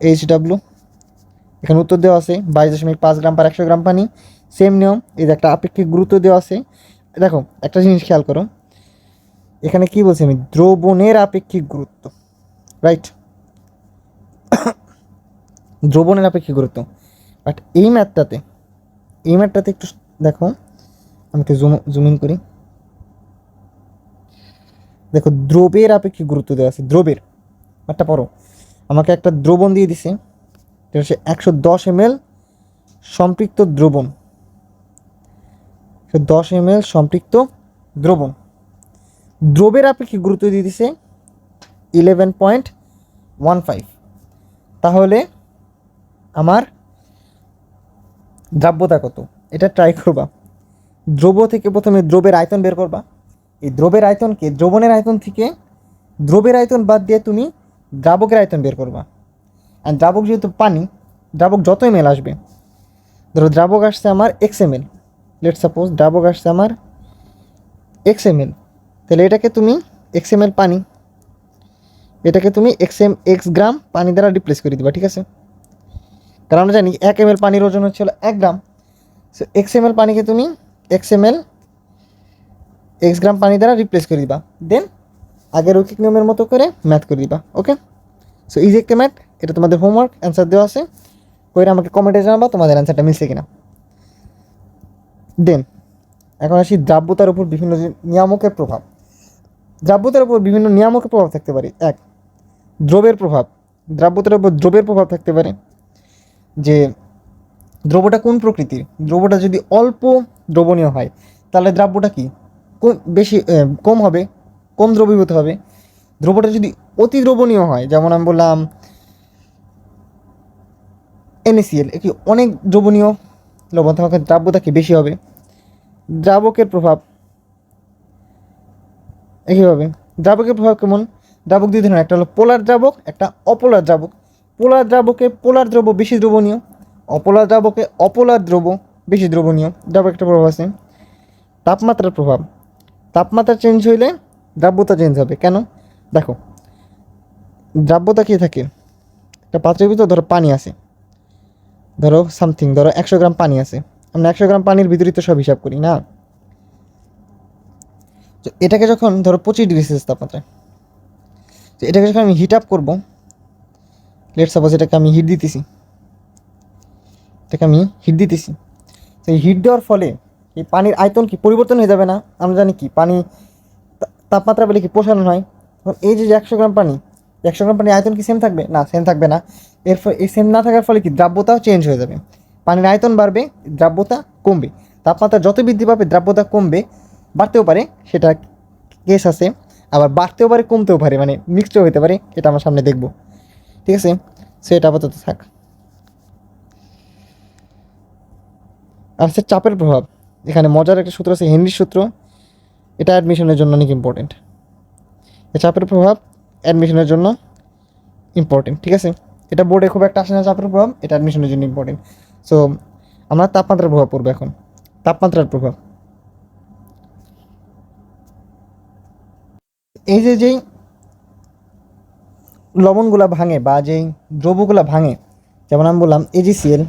HW, এখানে উত্তর দেওয়া আছে 22.5 গ্রাম/100 গ্রাম পানি, সেম নিয়ম। এই যে একটা আপেক্ষিক গুরুত্ব দেওয়া আছে, দেখো একটা জিনিস খেয়াল করো, এখানে কি বলছি আমি, দ্রবণের আপেক্ষিক গুরুত্ব, রাইট, দ্রবণের আপেক্ষিক গুরুত্ব। বাট এই ম্যাথটাতে একটু দেখো, আমি একটু জুম ইন করি, দেখো দ্রবের আপেক্ষিক গুরুত্ব দেওয়া আছে, দ্রবের একটা পড়ো, আমাকে একটা দ্রবণ দিয়ে দিছে, এটা হচ্ছে 110 ml সম্পৃক্ত দ্রবণ, 10 ml সম্পৃক্ত দ্রবণ, দ্রবের আপেক্ষিক গুরুত্ব দিয়ে দিছে 11.15, তাহলে আমার দ্রাব্যতা কত, এটা ট্রাই করবা। দ্রব থেকে প্রথমে দ্রবের আয়তন বের করবা, এই দ্রবের আয়তনকে দ্রবণের আয়তন থেকে দ্রবের আয়তন বাদ দিয়ে তুমি দ্রাবকের আয়তন বের করবা। আর দ্রাবক যেহেতু পানি, দ্রাবক যত ml আসবে, ধরো দ্রাবক আসছে আমার XML, লেট সাপোজ দ্রাবক আসছে আমার XML, তাহলে এটাকে তুমি XML পানি, এটাকে তুমি x গ্রাম পানি দ্বারা রিপ্লেস করে দিবা, ঠিক আছে, কারণ আমরা জানি 1 ml পানির ওজন হচ্ছে 1 গ্রাম, সো XML পানিকে তুমি XML x গ্রাম পানি দ্বারা রিপ্লেস করে দিবা, দেন আগের রৈখিক নিয়মের মতো করে ম্যাথ করে দিবা। ওকে, সো ইজি একটা ম্যাথ, এটা তোমাদের হোমওয়ার্ক, অ্যান্সার দেওয়া আছে, কইরা আমাকে কমেন্টে জানাবা তোমাদের অ্যান্সারটা মিলছে কিনা। দেন এখন আসি দ্রাব্যতার উপর বিভিন্ন নিয়ামকের প্রভাব। দ্রাব্যতার উপর বিভিন্ন নিয়ামকের প্রভাব থাকতে পারে। এক, দ্রবের প্রভাব, দ্রাব্যতার উপর দ্রবের প্রভাব থাকতে পারে, যে দ্রব্যটা কোন প্রকৃতির, দ্রব্যটা যদি অল্প দ্রবণীয় হয় তাহলে দ্রাব্যটা কি বেশি কম হবে, কম দ্রবীভূত হবে। দ্রব্যটা যদি অতি দ্রবণীয় হয়, যেমন আমি বললাম NaCl, কি অনেক দ্রবণীয় লবণ, তাহলে দ্রাব্যতা কি বেশি হবে। দ্রাবকের প্রভাব একইভাবে, দ্রাবকের প্রভাব কেমন, দ্রাবক দুই ধরনের, একটা হলো পোলার দ্রাবক, একটা অপোলার দ্রাবক। পোলার দ্রাবকে পোলার দ্রব্য বেশি দ্রবণীয়, অপোলার দ্রাবকে অপোলার দ্রব্য বেশি দ্রবণীয়। দ্রাবক একটা প্রভাব আছে। তাপমাত্রার প্রভাব, তাপমাত্রা চেঞ্জ হইলে দ্রাব্যতা চেঞ্জ হবে। কেন, দেখো দ্রাব্যতা কী থাকে, একটা পাত্রের ভিতর ধরো পানি আছে, ধরো সামথিং, ধরো 100 গ্রাম পানি আছে, আমরা 100 গ্রাম পানির ভিতরেই তো সব হিসাব করি না। তো এটাকে যখন ধরো 25°C তাপমাত্রায়, তো এটাকে যখন আমি হিট আপ করবো, লেট সাপোজ এটাকে আমি হিট দিতেছি, তো এই হিট দেওয়ার ফলে এই পানির আয়তন কি পরিবর্তন হয়ে যাবে না। আমরা জানি কি পানি তাপমাত্রা পেলে কি প্রসারণ হয়, তখন এই যে 100 গ্রাম পানি, 100 গ্রাম পানির আয়তন কি সেম থাকবে না, সেম থাকবে না। এর ফলে এই সেম না থাকার ফলে কি দ্রাব্যতাও চেঞ্জ হয়ে যাবে, পানির আয়তন বাড়বে, দ্রাব্যতা কমবে। তাপমাত্রা যত বৃদ্ধি পাবে দ্রাব্যতা কমবে, বাড়তেও পারে, সেটা কেস আছে, আবার বাড়তেও পারে কমতেও পারে, মানে মিক্সডও হতে পারে, এটা আমার সামনে দেখবো, ঠিক আছে। সেটা আপাতত থাক। আর হচ্ছে চাপের প্রভাব, এখানে মজার একটা সূত্র আছে, হেনরির সূত্র, এটা অ্যাডমিশনের জন্য অনেক ইম্পর্টেন্ট। চাপের প্রভাব অ্যাডমিশনের জন্য ইম্পর্টেন্ট, ঠিক আছে, এটা বোর্ডে খুব একটা আসে না চাপের প্রভাব, এটা অ্যাডমিশনের জন্য ইম্পর্টেন্ট। সো আমরা তাপমাত্রার প্রভাব পড়বো এখন। তাপমাত্রার প্রভাব, এই যে যেই লবণগুলা ভাঙে বা যেই দ্রব্যগুলা ভাঙে, যেমন আমি বললাম AgCl,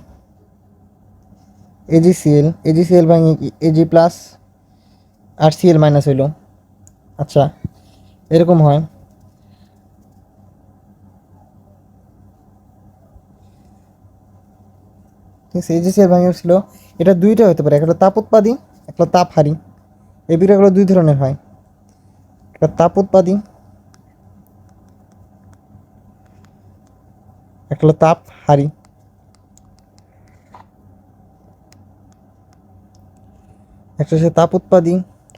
ভাঙে কি Ag প্লাস আর Cl মাইনাস হইল, আচ্ছা এরকম হয়। ঠিক আছে, AgCl ভাঙছিল। এটা দুইটা হতে পারে, একটা তাপ উৎপাদী, একটা তাপ হারি। এই বিক্রিয়াগুলো দুই ধরনের হয়, একটা তাপ উৎপাদী, একটা হলো তাপ হারি। একটা হচ্ছে তাপ উৎপাদী,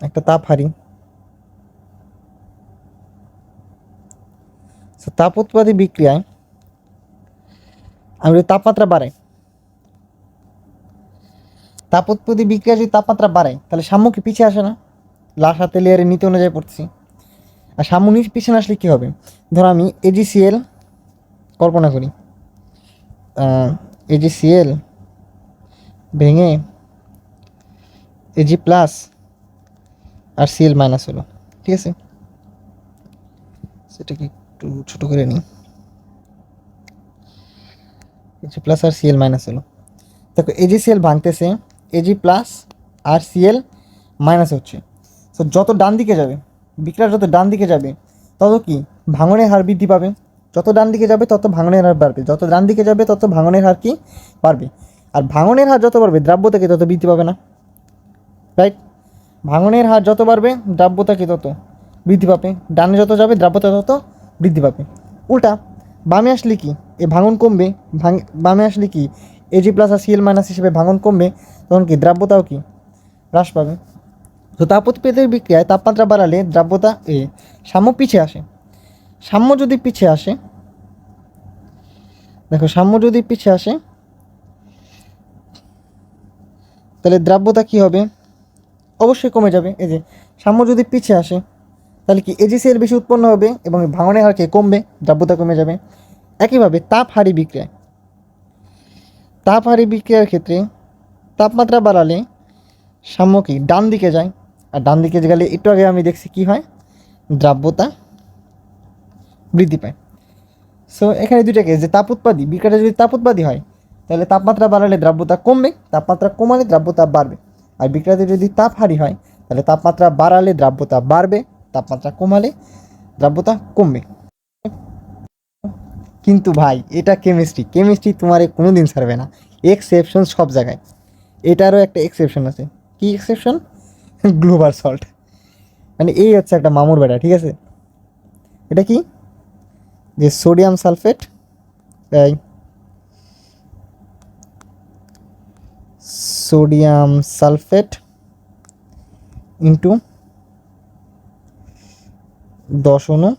একটা তাপ হারি। তাপ উৎপাদী বিক্রিয়ায় আমি যদি তাপমাত্রা বাড়াই, তাপ উৎপাদী বিক্রিয়া যদি তাপমাত্রা বাড়ায়, তাহলে সাম্য কি পিছিয়ে আসে না? লাশ হাতে লেয়ারের নীতি অনুযায়ী পড়ছি। আর সাম্য পিছনে আসলে কি হবে? ধরো আমি AgCl কল্পনা করি, AgCl ভেঙে Ag প্লাস আর Cl মাইনাস হলো, ঠিক আছে? সেটাকে একটু ছোট করে নিই। Ag প্লাস আর Cl মাইনাস হলো। দেখো AgCl ভাঙতেছে, Ag প্লাস আর Cl মাইনাস হচ্ছে। তো যত ডান দিকে যাবে, বিক্রিয়া যত ডান দিকে যাবে, তত কি ভাঙনের হার বৃদ্ধি পাবে। যত ডান দিকে যাবে তত ভাঙনের হার বাড়বে, যত ডান দিকে যাবে তত ভাঙনের হার কি বাড়বে। আর ভাঙনের হার যত বাড়বে দ্রাব্যতা কি তত বৃদ্ধি পাবে না, রাইট? ভাঙনের হার যত বাড়বে দ্রাব্যতা কি তত বৃদ্ধি পাবে, ডানে যত যাবে দ্রাব্যতা তত বৃদ্ধি পাবে। উল্টা বামে আসলে কি এই ভাঙন কমবে, বামে আসলে কি Ag প্লাস আর Cl মাইনাস হিসেবে ভাঙন কমবে, তখন কি দ্রাব্যতাও কি হ্রাস পাবে। তো তাপ উৎপাদনের বিক্রিয়ায় তাপমাত্রা বাড়ালে দ্রাব্যতা সাম্য পিছিয়ে আসে। সাম্য যদি পিছিয়ে আসে, দেখো সাম্য যদি পিছিয়ে আসে তাহলে দ্রাব্যতা কি হবে? অবশ্যই কমে যাবে। এই যে সাম্য যদি পিছিয়ে আসে তাহলে কি AgCl বেশি উৎপন্ন হবে এবং ভাঙনের হার কি কমবে, দ্রাব্যতা কমে যাবে। একইভাবে তাপহারী বিক্রিয়ায়, তাপহারী বিক্রিয়ার ক্ষেত্রে তাপমাত্রা বাড়ালে সাম্য কি ডান দিকে যায়, আর ডান দিকে গেলে একটু আগে আমি দেখছি কি হয়, দ্রাব্যতা বৃদ্ধি পায়। সো এখানে দুইটা কেস, যে তাপ উৎপাদী বিক্রিয়াটা যদি তাপ উৎপাদী হয় তাহলে তাপমাত্রা বাড়ালে দ্রাব্যতা কমবে, তাপমাত্রা কমালে দ্রাব্যতা বাড়বে। আর বিক্রিয়াতে যদি তাপহারী হয় তাহলে তাপমাত্রা বাড়ালে দ্রাব্যতা বাড়বে, তাপমাত্রা কমালে দ্রাব্যতা কমবে। কিন্তু ভাই এটা কেমিস্ট্রি, কেমিস্ট্রি তোমার কোনো দিন ছাড়বে না, এক্সেপশন সব জায়গায়। এটারও একটা এক্সেপশন আছে। কি এক্সেপশন? Global salt. মানে এই হচ্ছে একটা মামুর বেটা, ঠিক আছে? এটা কি? যে সোডিয়াম সালফেট, এই সোডিয়াম সালফেট ইন্টু 10 অণু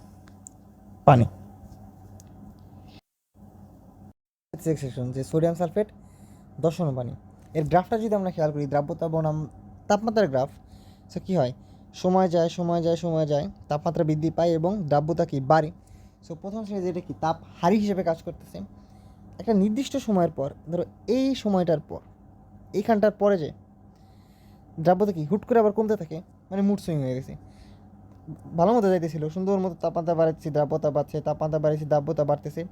পানি, সেকশন যে সোডিয়াম সালফেট 10 অণু পানি। এর গ্রাফটা যদি আমরা খেয়াল করি, দ্রাব্যতা বনাম তাপমাত্রার গ্রাফ, সে কী হয়, সময় যায় সময় যায় সময় যায়, তাপমাত্রা বৃদ্ধি পায় এবং দ্রাব্যতা কি বাড়ে। সো প্রথম শ্রেণী যেটা কি তাপ হারি হিসেবে কাজ করতেছে, একটা নির্দিষ্ট সময়ের পর, ধরো এই সময়টার পর, এইখানটার পরে যে দ্রাব্যতা কি হুট করে আবার কমতে থাকে, মানে মুড সুইং হয়ে গেছে, ভালো মতো যাইতেছিল, সুন্দর মতো তাপমাত্রা বাড়াচ্ছি দ্রাব্যতা বাড়ছে, তাপমাত্রা বাড়াচ্ছি দ্রাব্যতা বাড়তেছে,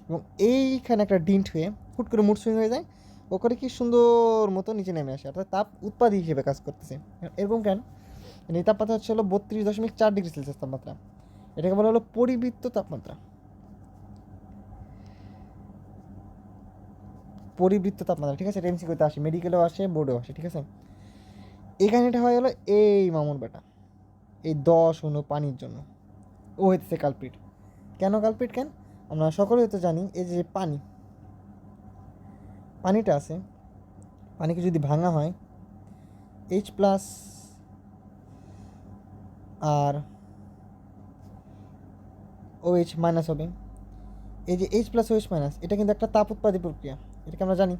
এবং এইখানে একটা ডিন্ট হয়ে হুট করে মুড সুইং হয়ে যায়, ও করে কি সুন্দর মতো নিচে নেমে আসে, অর্থাৎ তাপ উৎপাদী হিসেবে কাজ করতেছে। এরকম কেন? এই তাপমাত্রা হচ্ছে হলো 32.4 ডিগ্রি সেলসিয়াস তাপমাত্রা, এটাকে বলা হলো পরিবৃত্ত তাপমাত্রা। পরিবৃত্ত তাপমাত্রা, ঠিক আছে? এটা এমসিকিউতে আসে, মেডিকেলেও আসে, বোর্ডেও আসে, ঠিক আছে? এখানে এটা হয়ে গেলো এই মামুন বেটা, এই 10 অণু পানির জন্য ও হইতেছে কালপ্রিট। কেন কালপ্রিট? কেন আমরা সকলে হয়তো জানি, এই যে পানি, পানিটা আছে, পানিকে যদি ভাঙা হয় H প্লাস আর OH মাইনাস হবে। এই যে H প্লাস OH মাইনাস, এটা কিন্তু একটা তাপ উৎপাদী প্রক্রিয়া, এটাকে আমরা জানি।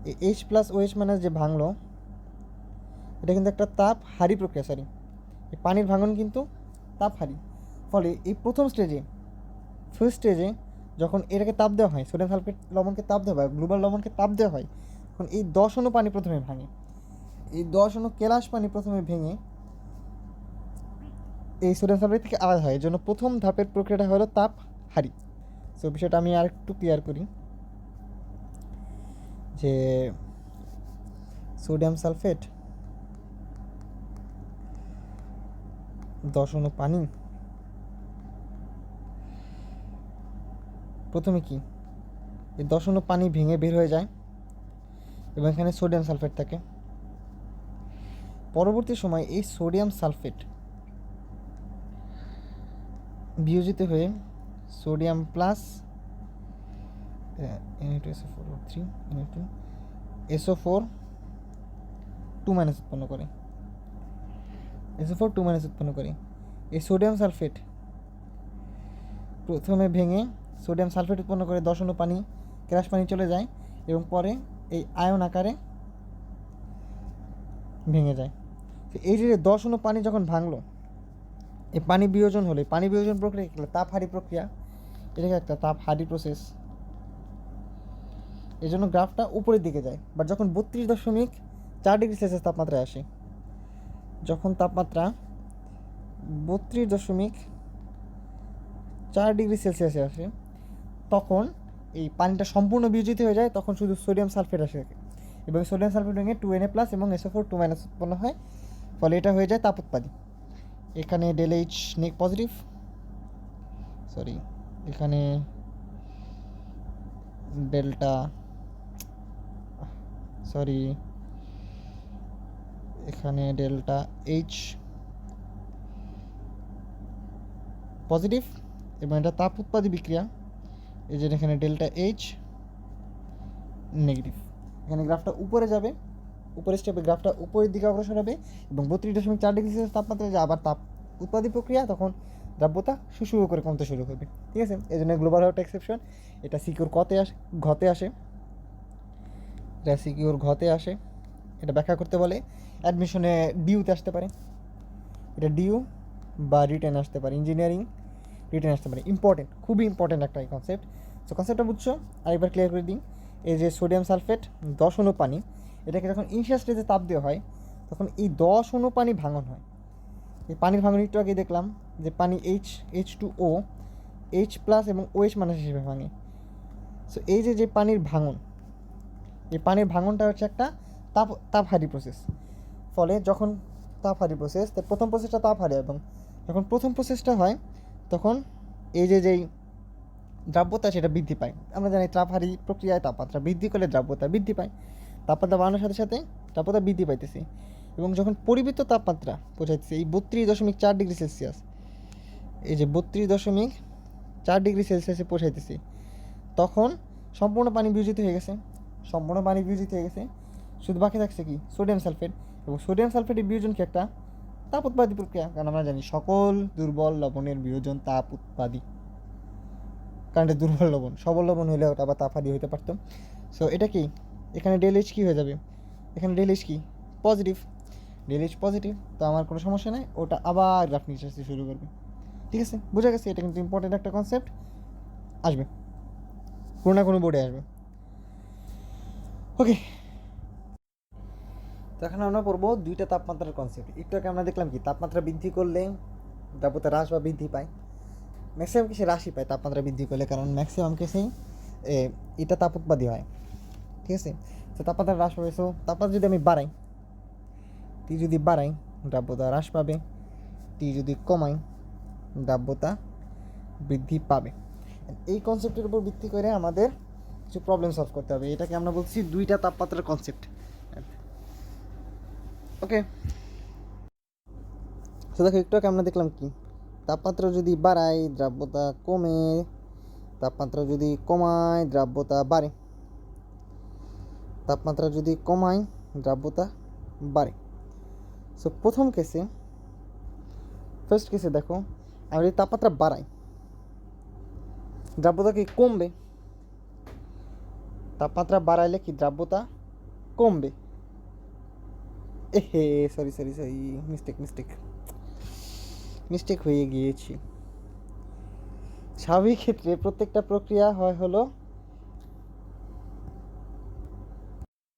এই H প্লাস OH মাইনাস যে ভাঙলো, এটা কিন্তু একটা তাপ হারি প্রক্রিয়া, সরি, এই পানির ভাঙন কিন্তু তাপ হারি। ফলে এই প্রথম স্টেজে, ফার্স্ট স্টেজে যখন এটাকে তাপ দেওয়া হয়, সোডিয়াম সালফেট লবণকে তাপ দেওয়া হয়, গ্লোবাল লবণকে তাপ দেওয়া হয়, তখন এই 10 অণু পানি প্রথমে ভাঙে, এই 10 অণু কেলাস পানি প্রথমে ভেঙে এই সোডিয়াম সালফেট থেকে আলাদা হয়। এই জন্য প্রথম ধাপের প্রক্রিয়াটা হলো তাপ হারি। সো বিষয়টা আমি আর একটু ক্লিয়ার করি, যে সোডিয়াম সালফেট 10 অণু পানি প্রথমে কি এই 10 অণু পানি ভেঙে বের হয়ে যায় এবং এখানে সোডিয়াম সালফেট থাকে। পরবর্তী সময় এই সোডিয়াম সালফেট বিয়োজিত হয়ে সোডিয়াম প্লাস Na2SO4O3 SO4 2- উৎপন্ন করে, SO4 2- উৎপন্ন করে। এই সোডিয়াম সালফেট প্রথমে ভেঙে সোডিয়াম সালফেট উৎপন্ন করে 10 অণু পানি, ক্রাশ পানি চলে যায় এবং পরে এই আয়ন আকারে ভেঙে যায়। এই যে 10 অণু পানি যখন ভাঙলো, এই পানি বিয়োজন হলে, পানি বিয়োজন প্রক্রিয়া তাপ হারি প্রক্রিয়া, এটাকে একটা তাপ হারি প্রসেস। এই জন্য গ্রাফটা উপরের দিকে যায়। বাট যখন 32.4 ডিগ্রি সেলসিয়াস তাপমাত্রায় আসে, যখন তাপমাত্রা 32.4 ডিগ্রি সেলসিয়াসে আসে, তখন এই পানিটা সম্পূর্ণ বিয়োজিত হয়ে যায়। তখন শুধু সোডিয়াম সালফেট আসে এবং সোডিয়াম সালফেট ভেঙে 2Na+ এবং SO4 2- উৎপন্ন হয়। ফলে এটা হয়ে যায় তাপ উৎপাদী। এখানে ΔH পজিটিভ, সরি এখানে ডেল্টা, সরি এখানে ডেল্টা এইচ পজিটিভ এবং এটা তাপ উৎপাদী বিক্রিয়া। এই যে এখানে ডেল্টা এইচ নেগেটিভ। এখানে গ্রাফটা উপরে যাবে, উপরের স্টেপে গ্রাফটা উপরের দিকে অগ্রসর হবে এবং 32.4 ডিগ্রি সেলসিয়াস তাপমাত্রায় যে আবার তাপ উৎপাদী প্রক্রিয়া, তখন দ্রাব্যতা শুষ্ক করে কমতে শুরু করবে। ঠিক আছে, এই জন্য গ্লোবাল ওয়ার্মিং এক্সেপশন। এটা সিকিউর ঘতে আসে, এটা সিকিউর ঘতে আসে। এটা ব্যাখ্যা করতে বলে অ্যাডমিশনে ডিউতে আসতে পারে, এটা ডিউ বা রিটেন আসতে পারে, ইঞ্জিনিয়ারিং রিটেন আসতে পারে। ইম্পর্টেন্ট, খুবই ইম্পর্টেন্ট একটা কনসেপ্ট। সো কনসেপ্টটা বুঝছো, আরেকবার ক্লিয়ার করে দিই। এই যে সোডিয়াম সালফেট 10 অণু পানি, এটাকে যখন ইনিশিয়াল স্টেজে তাপ দেওয়া হয়, তখন এই 10 অণু পানি ভাঙন হয়। এই পানির ভাঙন একটু আগে দেখলাম যে পানি H2O H+ এবং OH- হিসেবে ভাঙে। সো এই যে পানির ভাঙন, এই পানির ভাঙনটা হচ্ছে একটা তাপহারি প্রসেস। ফলে যখন তাপহারি প্রসেস, তার প্রথম প্রসেসটা তাপহারি, এবং যখন প্রথম প্রসেসটা হয় তখন এই যেই দ্রাব্যতা সেটা বৃদ্ধি পায়। আমরা জানি তাপহারি প্রক্রিয়ায় তাপমাত্রা বৃদ্ধি করলে দ্রাব্যতা বৃদ্ধি পায়। তাপমাত্রা বাড়ানোর সাথে সাথে দ্রাব্যতা বৃদ্ধি পাইতেছে এবং যখন পরিবৃত তাপমাত্রা পৌঁছাইতেছে এই 32.4 ডিগ্রি সেলসিয়াস, এই যে 32.4 ডিগ্রি সেলসিয়াসে পৌঁছাইতেছে, তখন সম্পূর্ণ পানি বিয়োজিত হয়ে গেছে। সম্পূর্ণ পানি বিয়োজিত হয়ে গেছে, শুধু বাকি থাকছে কি সোডিয়াম সালফেট। এবং সোডিয়াম সালফেটের বিয়োজন কি একটা তাপ উৎপাদী প্রক্রিয়া, কারণ আমরা জানি সকল দুর্বল লবণের বিয়োজন তাপ উৎপাদী। কারণ এটা দুর্বল লবণ, সবল লবণ হলে ওটা আবার তাপহারি হইতে পারতো। সো এটা কি, এখানে ΔH কী হয়ে যাবে, এখানে ΔH কি পজিটিভ, ΔH পজিটিভ, তো আমার কোনো সমস্যা নেই, ওটা আবার গ্রাফ নিচে আসতে শুরু করবে। ঠিক আছে, বোঝা গেছে? এটা কিন্তু ইম্পর্টেন্ট একটা কনসেপ্ট, আসবে কোনো না কোনো বোর্ডে আসবে। ওকে, তো এখন আমরা পড়বো দুইটা তাপমাত্রার কনসেপ্ট। একটু আগে আমরা দেখলাম কি তাপমাত্রা বৃদ্ধি করলে দ্রাব্যতা হ্রাস বা বৃদ্ধি পায়। ম্যাক্সিমাম কেসে হ্রাসই পায় তাপমাত্রা বৃদ্ধি করলে, কারণ ম্যাক্সিমাম কেসেই এটা তাপ উৎপাদী হয়। ঠিক আছে, তো তাপমাত্রা হ্রাস পাবে। সো তাপমাত্রা যদি আমি বাড়াই, টি যদি বাড়াই দ্রাব্যতা হ্রাস পাবে, টি যদি কমাই দ্রাব্যতা বৃদ্ধি পাবে। এই কনসেপ্টের উপর ভিত্তি করে আমাদের কিছু প্রবলেম সলভ করতে হবে। এটাকে আমরা বলছি দুইটা তাপমাত্রার কনসেপ্ট। ওকে, তো দেখো একটু আগে আমরা দেখলাম কি তাপমাত্রা যদি বাড়াই দ্রাব্যতা কমে, তাপমাত্রা যদি কমায় দ্রাব্যতা বাড়ে, তাপমাত্রা যদি কমাই দ্রাব্যতা বাড়ে। সো প্রথম কেসে, ফার্স্ট কেসে দেখো, আমি যদি তাপমাত্রা বাড়াই দ্রাব্যতা কি কমবে, তাপমাত্রা বাড়াইলে কি দ্রাব্যতা কমবে। এহে সরি সরি সরি মিস্টেক হয়ে গিয়েছি। স্বাভাবিক ক্ষেত্রে প্রত্যেকটা প্রক্রিয়া হয় হলো,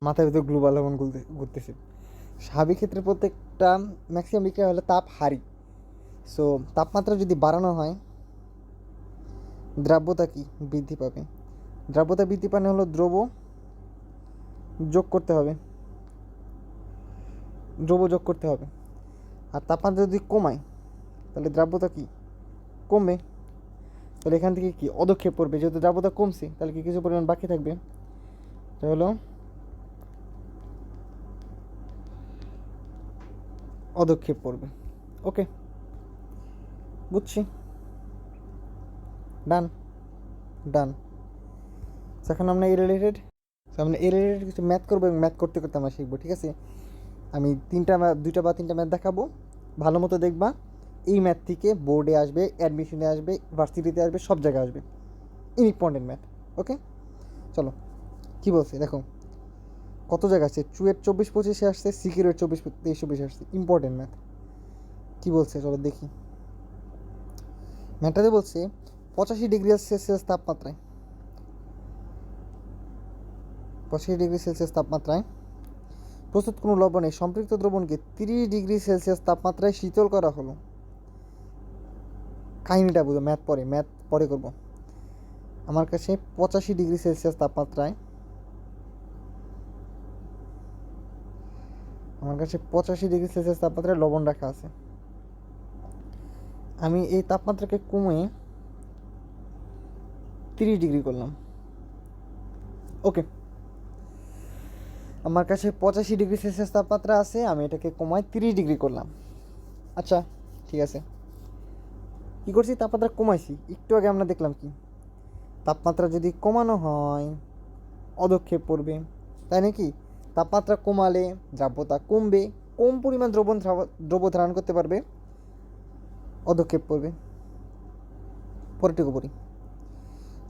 মাথার ভিতরে গ্লোবাল ওয়ার্মিং ঘুরতেছে। স্বাভাবিক ক্ষেত্রে প্রত্যেকটা ম্যাক্সিমাম বিক্রিয়া হলো তাপ হারি। সো তাপমাত্রা যদি বাড়ানো হয় দ্রাব্যতা কি বৃদ্ধি পাবে। দ্রাব্যতা বৃদ্ধি পানে হলো দ্রব্য যোগ করতে হবে, আর তাপমাত্রা যদি কমায় তাহলে দ্রাব্যতা কি কমবে। তাহলে এখান থেকে কি অদক্ষেপ পড়বে, যেহেতু দ্রাব্যতা কমছে তাহলে কি কিছু পরিমাণ বাকি থাকবে, এটা হলো অদক্ষেপ পড়বে। ওকে, বুঝছি, ডান ডান। এখন আমরা এই রিলেটেড কিছু ম্যাথ করবো এবং ম্যাথ করতে করতে আমরা শিখবো, ঠিক আছে? আমি দুইটা বা তিনটা ম্যাথ দেখাবো, ভালো মতো দেখবা। এই ম্যাথ থেকে বোর্ডে আসবে, অ্যাডমিশনে আসবে, ভার্সিটিতে আসবে, সব জায়গায় আসবে, ইম্পর্টেন্ট ম্যাথ। ওকে, চলো কী বলছে দেখো, কত জায়গা আছে, চুয়ের 24-25 আসছে, সিকিউরের 24-23-24 আসছে, ইম্পর্টেন্ট ম্যাথ। কী বলছে চলো দেখি। ম্যাথটাতে বলছে 85 ডিগ্রি সেলসিয়াস তাপমাত্রায়, 85 ডিগ্রি সেলসিয়াস তাপমাত্রায় প্রস্তুত কোনো লবণে সম্পৃক্ত দ্রবণকে 30 ডিগ্রি সেলসিয়াস তাপমাত্রায় শীতল করা হলো। কাহিনিটা বুঝো, ম্যাথ পরে করব। আমার কাছে 85 ডিগ্রি সেলসিয়াস তাপমাত্রায়, আমার কাছে 85 ডিগ্রি সেলসিয়াস তাপমাত্রায় লবণ রাখা আছে। আমি এই তাপমাত্রাকে কমিয়ে 30 ডিগ্রি করলাম। ওকে, আমার কাছে 85 ডিগ্রি সেলসিয়াস তাপমাত্রা আছে, আমি এটাকে কমায় 30 ডিগ্রি করলাম। আচ্ছা ঠিক আছে, কী করছি, তাপমাত্রা কমাইছি। একটু আগে আমরা দেখলাম কি, তাপমাত্রা যদি কমানো হয় অদক্ষেপ পড়বে, তাই নাকি? তাপমাত্রা কমালে দ্রাব্যতা কমবে, কম পরিমাণ দ্রব্য ধারণ করতে পারবে, অদক্ষেপ পড়বে। পরেরটুকু পড়ি,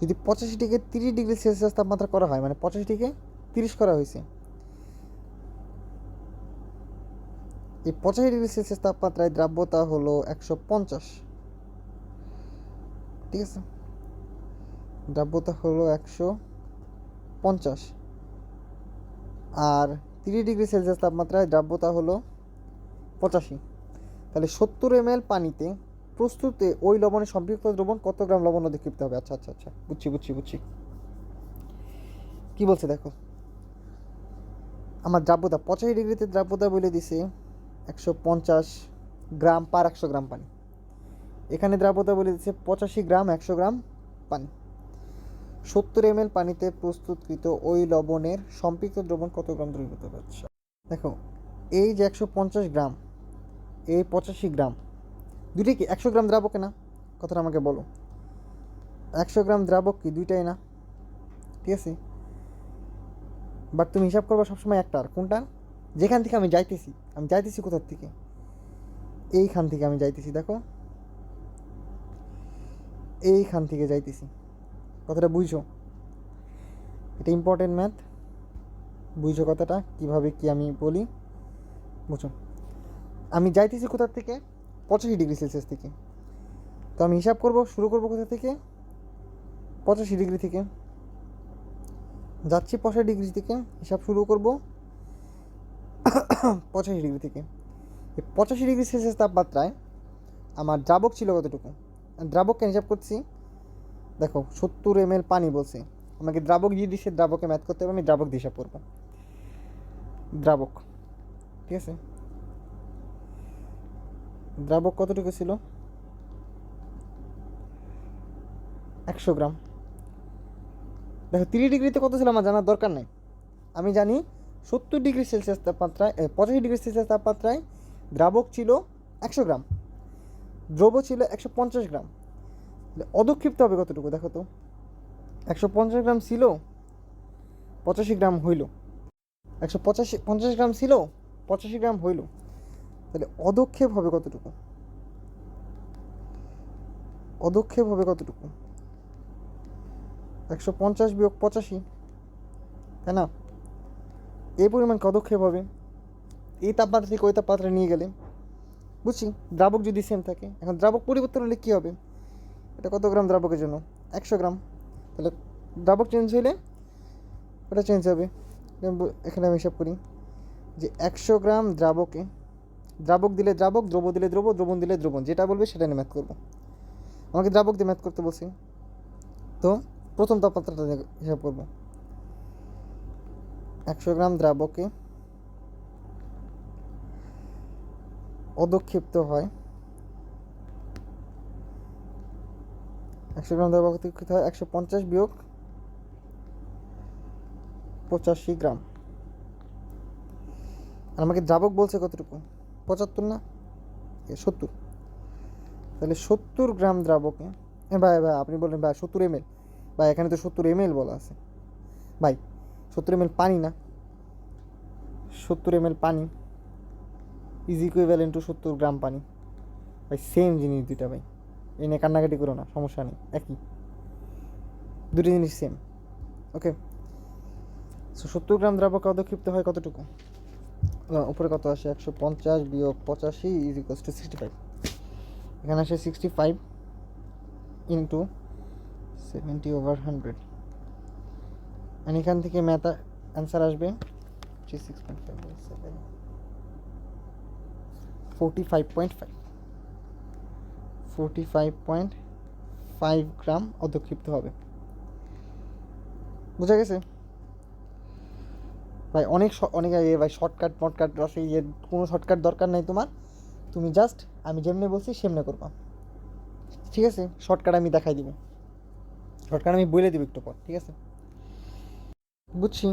যদি 85 থেকে 30 ডিগ্রি সেলসিয়াস তাপমাত্রা করা হয়, মানে 85 থেকে 30 করা হয়েছে, এই 85 ডিগ্রি সেলসিয়াস তাপমাত্রায় দ্রাব্যতা হলো 150, ঠিক আছে? দ্রাব্যতা হলো 150, আর 30 ডিগ্রি সেলসিয়াস তাপমাত্রায় দ্রাব্যতা হলো 85। তাহলে 70 ml পানিতে প্রস্তুতে ওই লবণে সম্পৃক্ত দ্রবণ কত গ্রাম লবণ অধিক্ষিপ্ত হবে? আচ্ছা আচ্ছা আচ্ছা, বুঝছি। কী বলছে দেখো, আমার দ্রাব্যতা 85 ডিগ্রিতে দ্রাব্যতা বলে দিছে 150 গ্রাম পার 100 গ্রাম পানি। এখানে দ্রাব্যতা বলে দিচ্ছে 85 গ্রাম 100 গ্রাম পানি। 70 ml পানিতে প্রস্তুতকৃত ওই লবণের সম্পৃক্ত দ্রবণ কত গ্রাম দ্রবীভূত হবে? আচ্ছা দেখো, এই যে 150 গ্রাম, এই 85 গ্রাম, দুটোই কি 100 গ্রাম দ্রাবকে না? কথাটা আমাকে বলো, 100 গ্রাম দ্রাবক কি দুইটাই না? ঠিক আছে, বাট তুমি হিসাব করবো সবসময় একটা, আর কোনটা, যেখান থেকে আমি যাইতেছি কোথার থেকে, এইখান থেকে আমি যাইতেছি, দেখো এইখান থেকে যাইতেছি। কথাটা বুঝছো? এটা ইম্পর্টেন্ট ম্যাথ, বুঝছো কথাটা কীভাবে কি আমি বলি, বুঝো? আমি যাইতেছি কোথার থেকে, 85 ডিগ্রি সেলসিয়াস থেকে, তো আমি হিসাব শুরু করবো কোথা থেকে, 85 ডিগ্রি থেকে। যাচ্ছি 85 ডিগ্রি থেকে, হিসাব শুরু করব 85 ডিগ্রি থেকে। এই 85 ডিগ্রি সেলসিয়াস তাপমাত্রায় আমার দ্রাবক ছিল কতটুকু? দ্রাবককে হিসাব করছি, দেখো 70 ml পানি বলছে, আমাকে দ্রাবক দিয়ে দিচ্ছে, দ্রাবকে ম্যাথ করতে হবে, আমি দ্রাবক দিয়ে হিসাব করবো। দ্রাবক, ঠিক আছে, দ্রাবক কতটুকু ছিল? 100 গ্রাম। দেখো 30 ডিগ্রিতে কত ছিল আমার জানার দরকার নাই, আমি জানি 70 ডিগ্রি সেলসিয়াস তাপমাত্রায় 85 ডিগ্রি সেলসিয়াস তাপমাত্রায় দ্রাবক ছিল 100 গ্রাম, দ্রব্য ছিল 150 গ্রাম। অদক্ষিপ্ত হবে কতটুকু দেখো তো, 150 গ্রাম ছিল, 85 গ্রাম হইল, 150 গ্রাম ছিল, 85 গ্রাম হইল, তাহলে অদক্ষেপ হবে কতটুকু? অদক্ষেপ হবে কতটুকু? 150 বিয়োগ 85, তাই না? এই পরিমাণ পদক্ষেপ হবে এই তাপমাত্রা থেকে ওই তাপমাত্রা নিয়ে গেলে, বুঝছি। দ্রাবক যদি সেম থাকে, এখন দ্রাবক পরিবর্তন হলে কী হবে? এটা কত গ্রাম দ্রাবকের জন্য? 100 গ্রাম। তাহলে দ্রাবক চেঞ্জ হইলে ওটা চেঞ্জ হবে। এখানে আমি হিসাব করি যে 100 গ্রাম দ্রাবকে, দ্রাবক দিলে দ্রাবক, দ্রব্য দিলে দ্রব্য, দ্রবণ দিলে দ্রবণ, যেটা বলবে সেটা নিয়ে ম্যাথ করবো। আমাকে দ্রাবক দিয়ে ম্যাথ করতে বলছি, তো প্রথম তাপমাত্রাটা হিসাব করবো। 100 গ্রাম দ্রাবকে অদক্ষিপ্ত হয় 100 গ্রাম দ্রাবক থেকে কী হয় 150 বিয়োগ 85 গ্রাম। আর আমাকে দ্রাবক বলছে কতটুকু? 75 না 70। তাহলে 70 গ্রাম দ্রাবকে ভাই ভাই আপনি বললেন ভাই 70 ml, ভাই এখানে তো 70 ml বলা আছে ভাই। 70 ml পানি না, 70 ml পানি ইজ ইকুইভ্যালেন্ট টু 70 গ্রাম পানি। ভাই সেম জিনিস দুইটা ভাই, এই নিয়ে কান্নাকাটি করো না, সমস্যা নেই, একই দুটো জিনিস সেম। ওকে, সো 70 গ্রাম দ্রাবকে অধক্ষিপ্ত হয় কতটুকু? উপরে কত আসে? 150 বিয়োগ 85 ইজ ইকুয়ালস টু 65। এখানে আসে 65 ইন্টু 70/100। অ্যান্ড এখান থেকে ম্যাথ অ্যান্সার আসবে 45.5 গ্রাম অধক্ষিপ্ত হবে। বুঝা গেছে ভাই? অনেক ভাই শর্টকাট মটকাট আছে, কোনো শর্টকাট দরকার নেই তোমার, তুমি জাস্ট আমি যেমনি বলছি সেমনি করবা, ঠিক আছে? শর্টকাট আমি দেখাই দিব, শর্টকাট আমি বলে দিব একটু পর, ঠিক আছে? বুঝছি।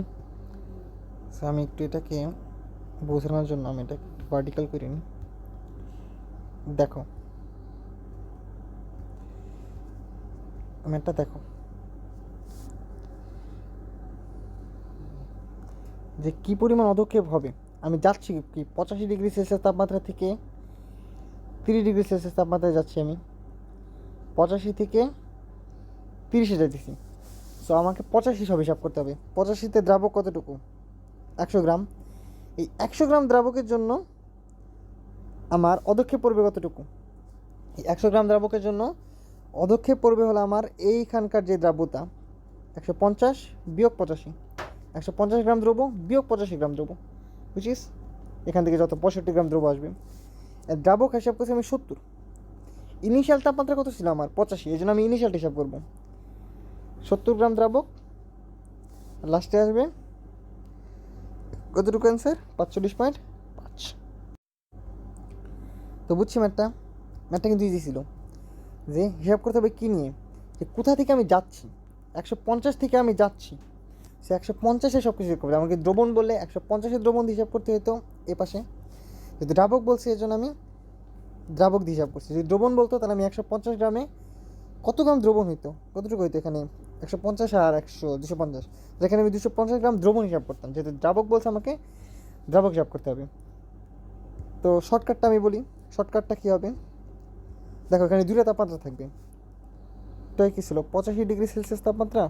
আমি একটু এটাকে বোঝানোর জন্য আমি এটা ভার্টিক্যাল করিনি। দেখো ম্যাথটা দেখো, যে কী পরিমাণ অধক্ষেপ হবে। আমি যাচ্ছি কি 85°C তাপমাত্রা থেকে 30°C তাপমাত্রায় যাচ্ছি আমি, 85 থেকে 30-এ যাইতেছি। সো আমাকে 85 সব হিসাব করতে হবে। 85-তে দ্রাবক কতটুকু? 100 গ্রাম। এই 100 গ্রাম দ্রাবকের জন্য আমার অধক্ষেপ পড়বে কতটুকু? এই 100 গ্রাম দ্রাবকের জন্য অধক্ষেপ পড়বে হলো আমার এইখানকার যে দ্রাব্যতা 150 বিয়োগ 85, 150 গ্রাম দ্রব্য বিয়োগ 85 গ্রাম দ্রব্য, উইচ ইস এখান থেকে যত 65 গ্রাম দ্রব্য আসবে। দ্রাবক হিসাব করছি আমি 70। ইনিশিয়াল তাপমাত্রা কত ছিল আমার? 85, এই জন্য আমি ইনিশিয়াল হিসাব করবো। 70 গ্রাম দ্রাবক, লাস্টে আসবে কতটুকু অ্যান্সার? 45.5। তো বুঝছি ম্যাথটা কিন্তু ইজি ছিল। যে হিসাব করতে হবে কী নিয়ে? যে কোথা থেকে আমি যাচ্ছি, 150 থেকে আমি যাচ্ছি, সে 150-এ সব কিছু করবে। আমাকে দ্রবণ বললে 150-এর দ্রবণ দিয়ে হিসাব করতে হতো এ পাশে, যদি দ্রাবক বলছে এর জন্য আমি দ্রাবক দিয়ে হিসাব করছি। যদি দ্রবণ বলতো তাহলে আমি 150 গ্রামে কত গ্রাম দ্রবণ হইতো, কতটুকু হইতো এখানে 150 আর 100 250, যেখানে আমি 250 গ্রাম দ্রবণ হিসাব করতাম। যেহেতু দ্রাবক বলছে আমাকে দ্রাবক হিসাব করতে হবে। তো শর্টকাটটা আমি বলি, শর্টকাটটা কী হবে? দেখো এখানে দুইটা তাপমাত্রা থাকবে, এটাই কী ছিল 85°C তাপমাত্রা,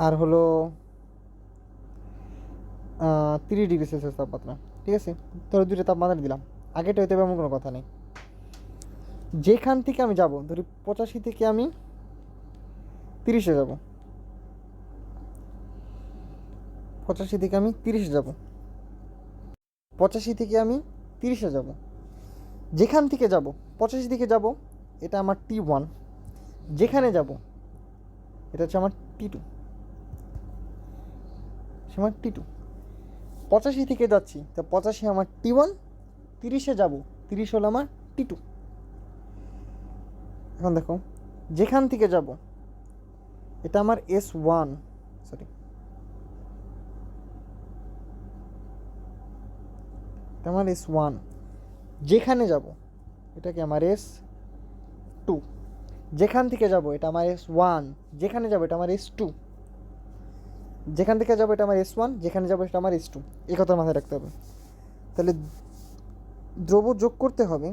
আর হলো 30°C তাপমাত্রা, ঠিক আছে? ধরো দুইটা তাপমাত্রা দিলাম, আগেটা হইতে হবে এমন কোনো কথা নেই। যেখান থেকে আমি যাব, ধরি 85 থেকে আমি 30-এ যাব, 85 থেকে আমি 30-এ যাব, 85 থেকে আমি 30-এ যাব, যেখান থেকে যাব 85 থেকে যাব, এটা আমার T1, যেখানে যাব এটা হচ্ছে আমার T2, সে আমার T2। 85 থেকে যাচ্ছি তো 85 আমার T1, 30-এ যাব, 30 হলো আমার T2। এখন দেখো যেখান থেকে যাব এটা আমার S1, সরি এটা আমার S1, যেখানে যাব এটাকে আমার S2, যেখান থেকে যাব এটা আমার S1, যেখানে যাব এটা আমার S2, যেখান থেকে যাব এটা আমার S1, যেখানে যাব এটা আমার S2, এই কথা মাথায় রাখতে হবে। তাহলে দ্রব্য যোগ করতে হবে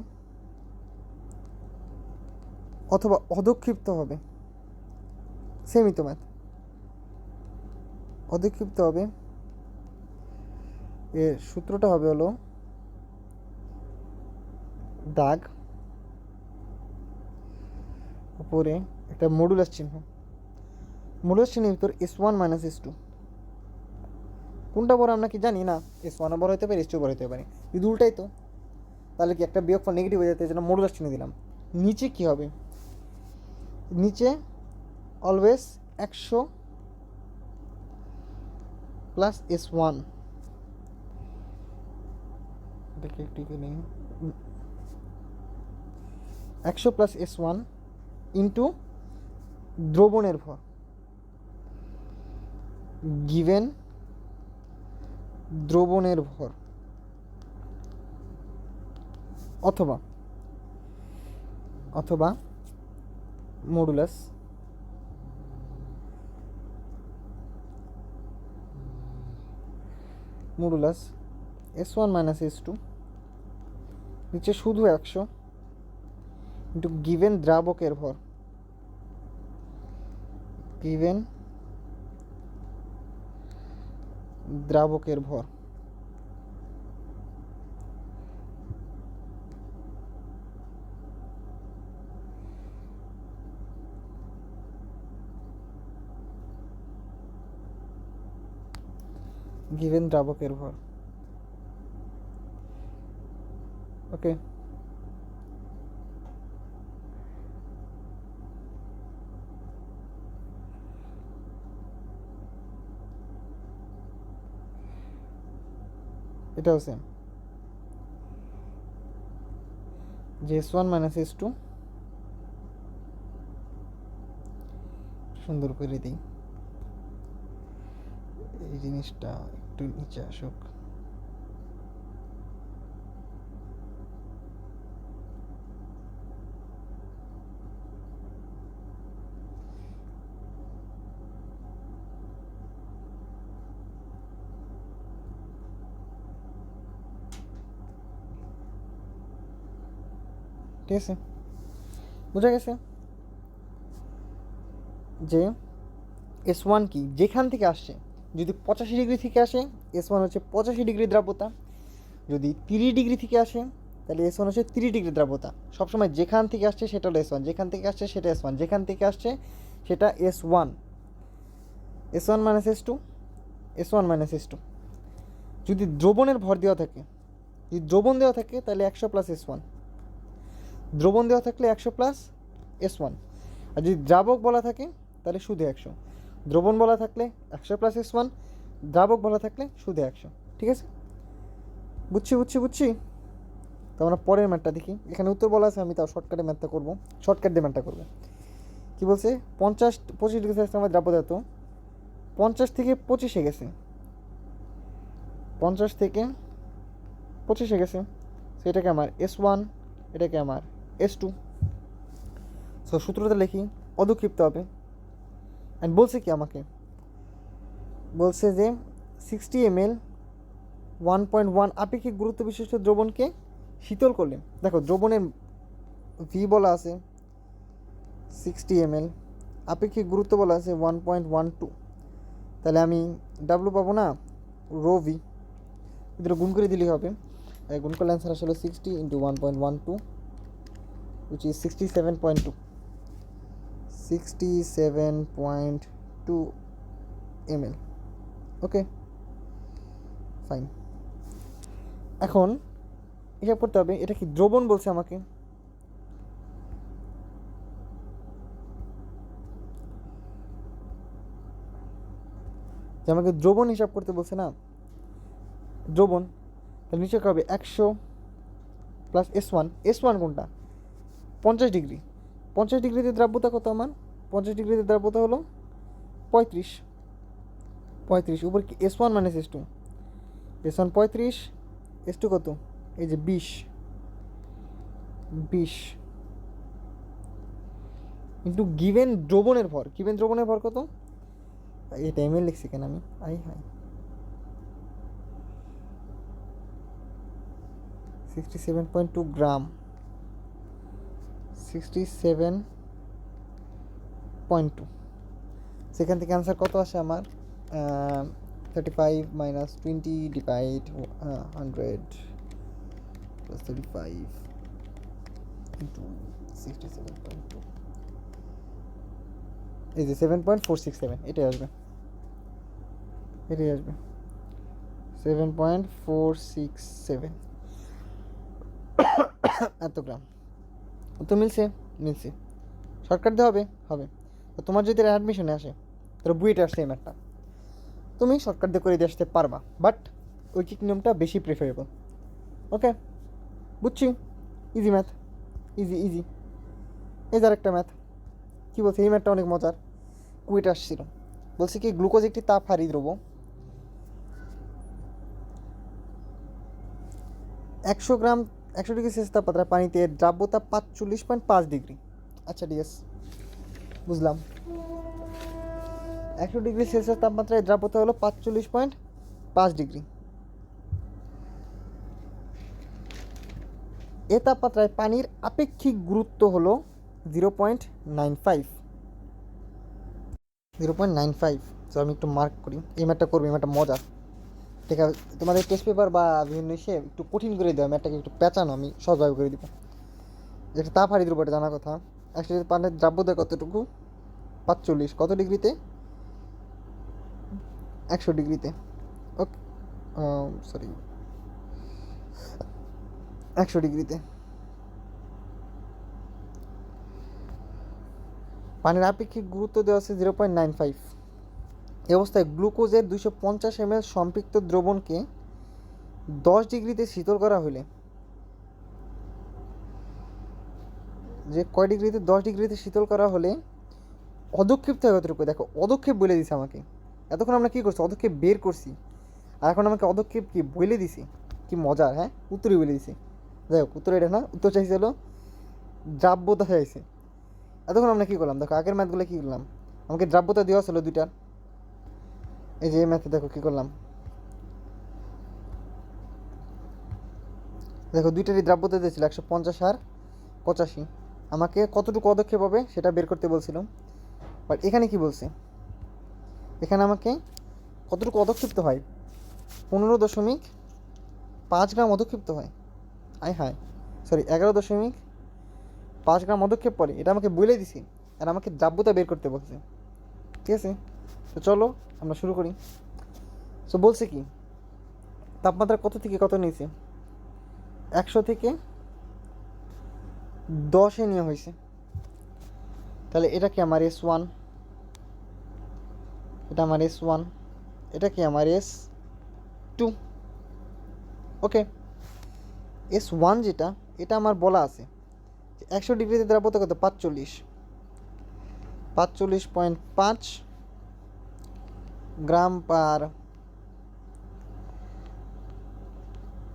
অথবা অধক্ষিপ্ত হবে, সেমই তো ম্যাথ, অধক্ষিপ্ত হবে। এর সূত্রটা হবে হলো দাগ উপরে একটা মডুলাস চিহ্ন, মডুলাস চিহ্নের ভিতর S1 মাইনাস S2, কোনটা বড় আমরা কি জানি না? S1 বড় হতে পারে, S2 বড় হতে পারে, যদি উল্টাই তো তাহলে কি একটা বিয়োগফল নেগেটিভ হয়ে যেতে, এই জন্য মডুলাস চিহ্ন দিলাম। নিচে কি হবে? নিচে অলওয়েজ 100 প্লাস S1, এটাকে একটু 100 প্লাস S1 ইন্টু দ্রবণের ভর গিভেন দ্রবণের ভর অথবা অথবা মডুলাস S1 মাইনাস S2 নিচে শুধু 100 ইন্টু গিভেন দ্রাবকের ভর গিভেন দ্রাবকের ভর গিভেন দ্রাবকের ভর ওকে এটাও সেম যে S1 মাইনাস S2 সুন্দর করে দিই এই জিনিসটা একটু নিচে আসুক ঠিক আছে বোঝা গেছে যে S1 কি যেখান থেকে আসছে যদি 85 ডিগ্রি থেকে আসে S1 হচ্ছে 85 ডিগ্রি দ্রাব্যতা যদি 30 ডিগ্রি থেকে আসে তাহলে S1 হচ্ছে 30 ডিগ্রি দ্রাব্যতা সবসময় যেখান থেকে আসছে সেটা হলো S1 যেখান থেকে আসছে সেটা S1 যেখান থেকে আসছে সেটা S1 minus S1 minus S2 যদি দ্রবণের ভর দেওয়া থাকে যদি দ্রবণ দেওয়া থাকে তাহলে 100 প্লাস S1 দ্রবণ দেওয়া থাকলে 100 প্লাস S1 আর যদি দ্রাবক বলা থাকে তাহলে শুধু 100 দ্রবণ বলা থাকলে 100 প্লাস S1 দ্রাবক বলা থাকলে শুধু 100 ঠিক আছে বুঝছি তো আমরা পরের ম্যাথটা দেখি এখানে উত্তর বলা আছে আমি তাও শর্টকাটে ম্যাথটা করবো শর্টকাট দিয়ে ম্যাথটা করবো কী বলছে 25 ডিগ্রি সেলসিয়াস আমার দ্রাব্যতা তো 50 থেকে 25-এ গেছে 50 থেকে 25-এ গেছে সো এটাকে আমার S1 এটাকে আমার S2 সো সূত্রটা লিখি অধক্ষিপ্ত হবে অ্যান্ড বলছে কি আমাকে বলছে যে 60 ml 1.1 আপেক্ষিক গুরুত্ব বিশিষ্ট দ্রবণকে শীতল করলে দেখো দ্রবণের ভি বলা আছে 60 ml আপেক্ষিক গুরুত্ব বলা আছে 1.12 তাহলে আমি ডাব্লু পাবো না রো ভি এদের গুণ করে দিলেই হবে গুণ করলে অ্যান্সার আসলে 60 into 1.12 which is 67.2 ml okay fine এখন হিসাব করতে হবে এটা কি দ্রবণ বলছে আমাকে যে আমাকে দ্রবণ হিসাব করতে বলছে না দ্রবণ তাহলে নিচে হবে 100 প্লাস S1 কোনটা 50 ডিগ্রি 50 ডিগ্রিতে দ্রাব্যতা কত আমার 50 ডিগ্রিতে দ্রাব্যতা হলো 35 উপর কি S1 minus S2 S1 35 S2 কত এই যে 20 কিন্তু গিভেন দ্রবণের ভর কত এটা এমএল লিখছি কেন আমি হাই 67.2 গ্রাম 67.2 সেখান থেকে অ্যান্সার কত আসে আমার 35 মাইনাস 20 ডিভাইড 100 প্লাস 35 ইন্টু 67.2 এই যে 7.467 এটাই আসবে 7.467 এত গ্রাম তো মিলছে শর্টকাট দিয়ে হবে তো তোমার যদি অ্যাডমিশনে আসে তাহলে বুয়েটে আসছে এই ম্যাথটা তুমি শর্টকাট দিয়ে করে দিয়ে আসতে পারবা বাট ঐকিক নিয়মটা বেশি প্রেফারেবল ওকে বুঝছি ইজি ম্যাথ ইজি এই যার একটা ম্যাথ কী বলছে, এই ম্যাথটা অনেক মজার, কুইট আসছিল। বলছে কি গ্লুকোজ একটি তাপহারী দ্রব্য, 100 গ্রাম 100 ডিগ্রি সেলসিয়াস তাপমাত্রায় পানিতে দ্রাব্যতা 45.5 ডিগ্রি। আচ্ছা ঠিক আছে, বুঝলাম। 100 ডিগ্রি সেলসিয়াস তাপমাত্রায় দ্রাব্যতা হলো 45.5 ডিগ্রি। এ তাপমাত্রায় পানির আপেক্ষিক গুরুত্ব হলো 0.95। 0.95। তো আমি একটু মার্ক করি, এই ম্যাথটা করবো, এই ম্যাথটা মজা। ঠিক আছে, তোমাদের টেস্ট পেপার বা বিভিন্ন ইসে একটু কঠিন করে দেওয়া ম্যাথটাকে একটু পেঁচানো, আমি সহজভাবে করে দিব। যেটা তাপহারী দ্রব্য, এটা জানার কথা। অ্যাকচুয়ালি পানির দ্রাব্যতা কতটুকু, 45 কত ডিগ্রিতে, 100 ডিগ্রিতে। ওকে, সরি, 100 ডিগ্রিতে। পানির আপেক্ষিক গুরুত্ব দেওয়া আছে 0.95। এই অবস্থায় গ্লুকোজের 250 ml সম্পৃক্ত দ্রবণকে 10 ডিগ্রিতে শীতল করা হলে, যে কয় ডিগ্রিতে, 10 ডিগ্রিতে শীতল করা হলে অদক্ষেপ থাকে কতটুকু। দেখো অদক্ষেপ বলে দিছে আমাকে, এতক্ষণ আমরা কী করছি, অদক্ষেপ বের করছি, আর এখন আমাকে অদক্ষেপ কি বলে দিছি। কি মজা, হ্যাঁ, উত্তরই বলে দিছি। যাই হোক, উত্তর এটা না, উত্তর চাইছে হলো দ্রাব্যতা চাইছে। এতক্ষণ আমরা কী করলাম, দেখো আগের ম্যাথগুলো কী করলাম, আমাকে দ্রাব্যতা দেওয়া ছিল দুইটার। এই যে এই ম্যাথে দেখো কী করলাম, দেখো দুইটারই দ্রাব্যতা দিয়েছিল 150 আর 85। আমাকে কতটুকু পদক্ষেপ হবে সেটা বের করতে বলছিলাম। বাট এখানে কি বলছে, এখানে আমাকে কতটুকু অধক্ষিপ্ত হয়, 15.5 গ্রাম অধক্ষিপ্ত হয়। আয় হায়, সরি, 11.5 গ্রাম অধক্ষেপ পড়ে, এটা আমাকে বলে দিছি। আর আমাকে দ্রাব্যতা বের করতে বলছে। ঠিক আছে, তো চলো আমরা শুরু করি। সো বলছে কি, তাপমাত্রা কত থেকে কত নিয়েছে, 100 থেকে 10-এ নেওয়া হয়েছে। তাহলে এটা কি আমার S1, এটা আমার S1, এটা কি আমার S2। ওকে, S1 যেটা, এটা আমার বলা আছে 100 ডিগ্রিতে দ্রাব্যতা কত, 45.5 গ্রাম পার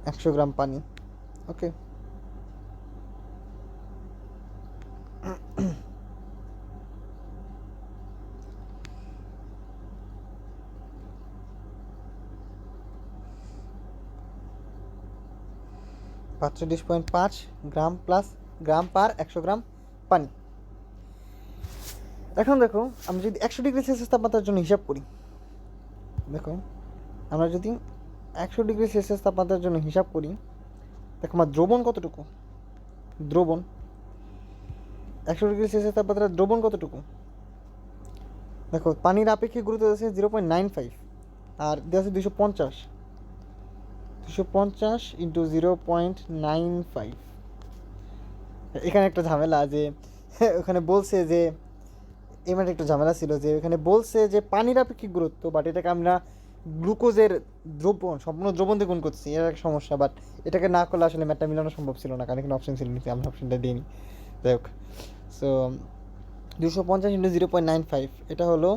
100 গ্রাম পানি। ওকে, $45.5 গ্রাম প্লাস গ্রাম পার 100 গ্রাম পানি। এখন দেখো, আমরা যদি 100 ডিগ্রি সেলসিয়াস তাপমাত্রার জন্য হিসাব করি, দেখো আমরা যদি 100 ডিগ্রি সেলসিয়াস তাপমাত্রার জন্য হিসাব করি, দেখো আমার দ্রবণ কতটুকু, দ্রবণ 100 ডিগ্রি সেলসিয়াস তাপমাত্রার দ্রবণ কতটুকু। দেখো পানির আপেক্ষিক গুরুত্ব আছে 0.95, আর দেওয়া আছে 250 ইন্টু 0.95। এখানে একটা ঝামেলা যে ওখানে বলছে যে, এই মানে একটু ঝামেলা ছিল যে ওখানে বলছে যে পানির আপেক্ষিক গুরুত্ব, বাট এটাকে আমরা গ্লুকোজের দ্রবণ, সম্পূর্ণ দ্রবণ দিয়ে গুণ করছি, এর একটা সমস্যা। বাট এটাকে না করলে আসলে ম্যাথটা মিলানো সম্ভব ছিল না, কারণ এখানে অপশন ছিল নিচে, আমরা অপশনটা দিইনি। যাই হোক, সো 250 ইন্টু 0.95, এটা হলো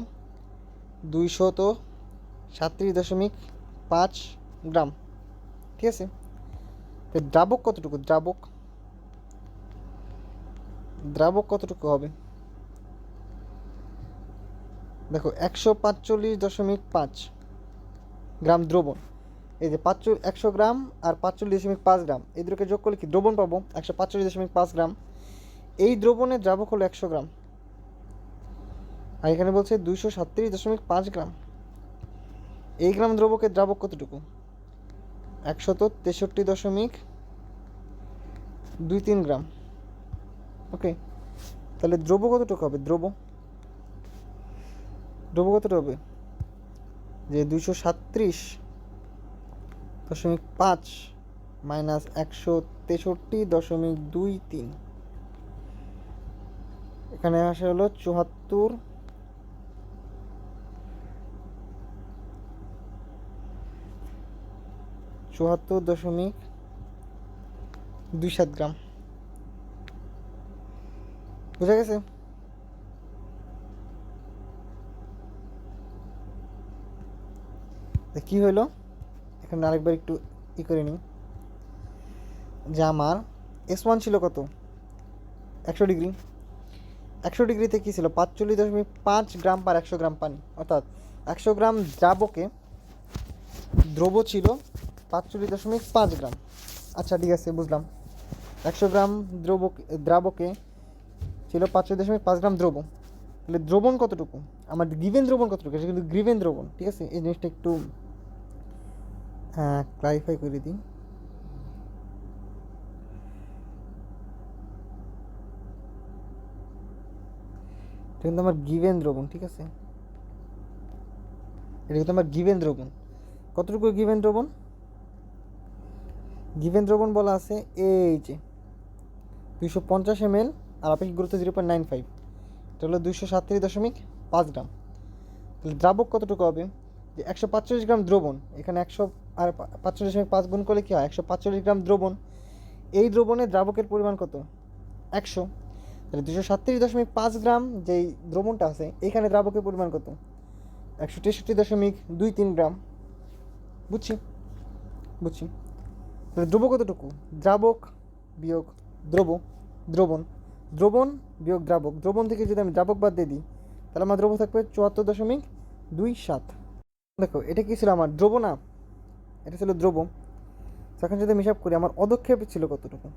237.5 গ্রাম। ঠিক আছে, তো দ্রাবক কতটুকু, দ্রাবক দ্রাবক কতটুকু হবে, দেখো 145.5 গ্রাম দ্রবণ। এই যে 100 গ্রাম আর 45.5 গ্রাম, এই দুটোকে যোগ করলে কি দ্রবণ পাবো, 145.5 গ্রাম। এই দ্রবণের দ্রাবক হলো 100 গ্রাম, আর এখানে বলছে 237.5 গ্রাম। এই গ্রাম দ্রবকের দ্রাবক কতটুকু, 163.23 গ্রাম। ওকে, তাহলে দ্রব কতটুকু হবে, দ্রব কতটুকু হবে, যে 237.5 মাইনাস 163.23, এখানে আসে হলো 74.27 গ্রাম। বুঝা গেছে? তো কী হইলো, এখানে আরেকবার একটু করে নিই যে আমার S1 ছিল কত, 100 ডিগ্রি। 100 ডিগ্রিতে কী ছিল, 45.5 গ্রাম পার 100 গ্রাম পানি, অর্থাৎ 100 গ্রাম দ্রব্য ছিল 45.5 গ্রাম। আচ্ছা ঠিক আছে, বুঝলাম। 100 গ্রাম দ্রাবকে ছিল 45.5 গ্রাম দ্রব্য, তাহলে দ্রবণ কতটুকু, আমার গিভেন দ্রবণ কতটুকু, এটা কিন্তু গিভেন দ্রবণ। ঠিক আছে, এই জিনিসটা একটু ক্লারিফাই করে দিই। এটা কিন্তু আমার গিভেন দ্রবণ। ঠিক আছে, এটা কিন্তু আমার গিভেন দ্রবণ। কতটুকু গিভেন দ্রবণ, গিভেন দ্রবণ বলা আছে এই যে 250 ml আর আপেক্ষিক গুরুত্ব 0.95, এটা হলো 237.5 গ্রাম। তাহলে দ্রাবক কতটুকু হবে, যে 145 গ্রাম দ্রবণ, এখানে 100 আর 45.5 গুণ করলে কী হয়, 145 গ্রাম দ্রবণ। এই দ্রবণে দ্রাবকের পরিমাণ কত, 100। তাহলে 237.5 গ্রাম যেই দ্রবণটা আছে, এইখানে দ্রাবকের পরিমাণ কত, 163.23 গ্রাম। বুঝছি বুঝছি। তাহলে দ্রব্য কতটুকু, দ্রাবক বিয়োগ দ্রবণ, দ্রবণ বিয়োগ দ্রাবক, দ্রবণ থেকে যদি আমি দ্রাবক বাদ দিয়ে দিই, তাহলে আমার দ্রব্য থাকবে 74.27। দেখো এটা কী ছিল, আমার দ্রব্য না, এটা ছিল দ্রব্য। এখন যদি আমি হিসাব করি আমার অদক্ষেপ ছিল কতটুকু,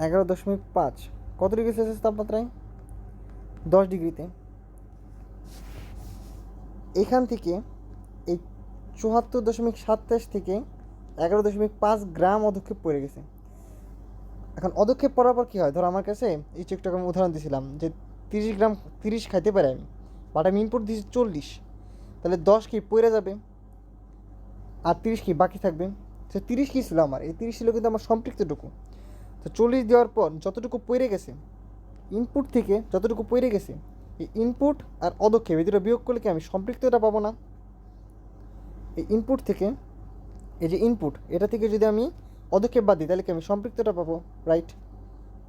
11.5। কত ডিগ্রি সেলসিয়াস তাপমাত্রায়, 10 ডিগ্রিতে। এখান থেকে এই 74.27 থেকে 11.5 গ্রাম অদক্ষেপ পড়ে গেছে। এখন অদক্ষেপ পড়ার পর কী হয়, ধরো আমার কাছে এই চেকটাকে আমি উদাহরণ দিয়েছিলাম যে 30 গ্রাম, 30 খাইতে পারি আমি, বাট আমি ইনপুট দিয়েছি 40, তাহলে 10 কি পড়ে যাবে আর 30 কি বাকি থাকবে। তো 30 কী ছিল আমার, এই 30 ছিল কিন্তু আমার সম্পৃক্তটুকু। তো 40 দেওয়ার পর যতটুকু পড়ে গেছে ইনপুট থেকে, যতটুকু পড়ে গেছে, এই ইনপুট আর অদক্ষেপ এই দুটো বিয়োগ করলে কি আমি সম্পৃক্তটা পাবো না। এই ইনপুট থেকে, এই যে ইনপুট, এটা থেকে যদি আমি অদক্ষেপ বাদ দিই তাহলে কি আমি সম্পৃক্তটা পাবো, রাইট।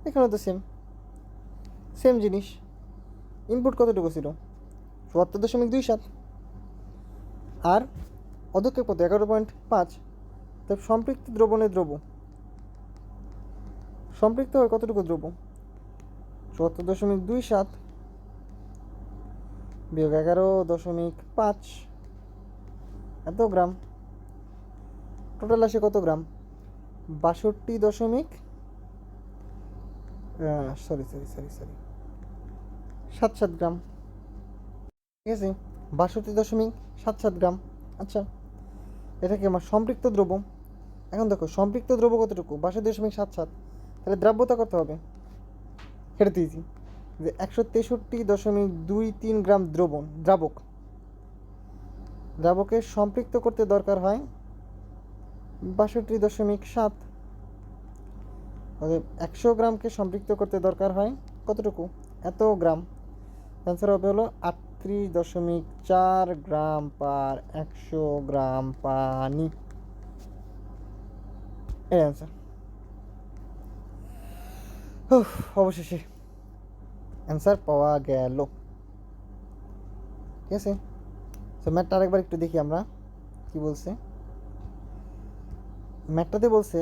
এখানে তো সেম জিনিস। ইনপুট কতটুকু ছিল, 74.27, আর অদক্ষেপ কত, 11.5। তাই সম্পৃক্ত দ্রবণের দ্রব্য, সম্পৃক্ত হয় কতটুকু দ্রব্য, 74.27 বিয়োগ 11.5, এত গ্রাম। টোটাল আসে কত গ্রাম, 62 দশমিক, সরি 77 গ্রাম। ঠিক আছে, 62.77 গ্রাম। আচ্ছা, এটা কি আমার সম্পৃক্ত দ্রব্য। এখন দেখো সম্পৃক্ত দ্রব্য কতটুকু, 62.77, তাহলে দ্রাব্যতা করতে হবে, এটা দিয়েছি যে 163.23 গ্রাম দ্রাবকে সম্পৃক্ত করতে দরকার হয় 62.7। 100 গ্রামকে সম্পৃক্ত করতে দরকার হয় কতটুকু, এত গ্রাম। অ্যান্সার হবে হলো 38.4 গ্রাম পার 100 গ্রাম পানি, এর অ্যান্সার। অবশেষে অ্যান্সার পাওয়া গেল। ঠিক আছে, তো ম্যাথটা আরেকবার একটু দেখি আমরা কি বলছে। ম্যাথটাতে বলছে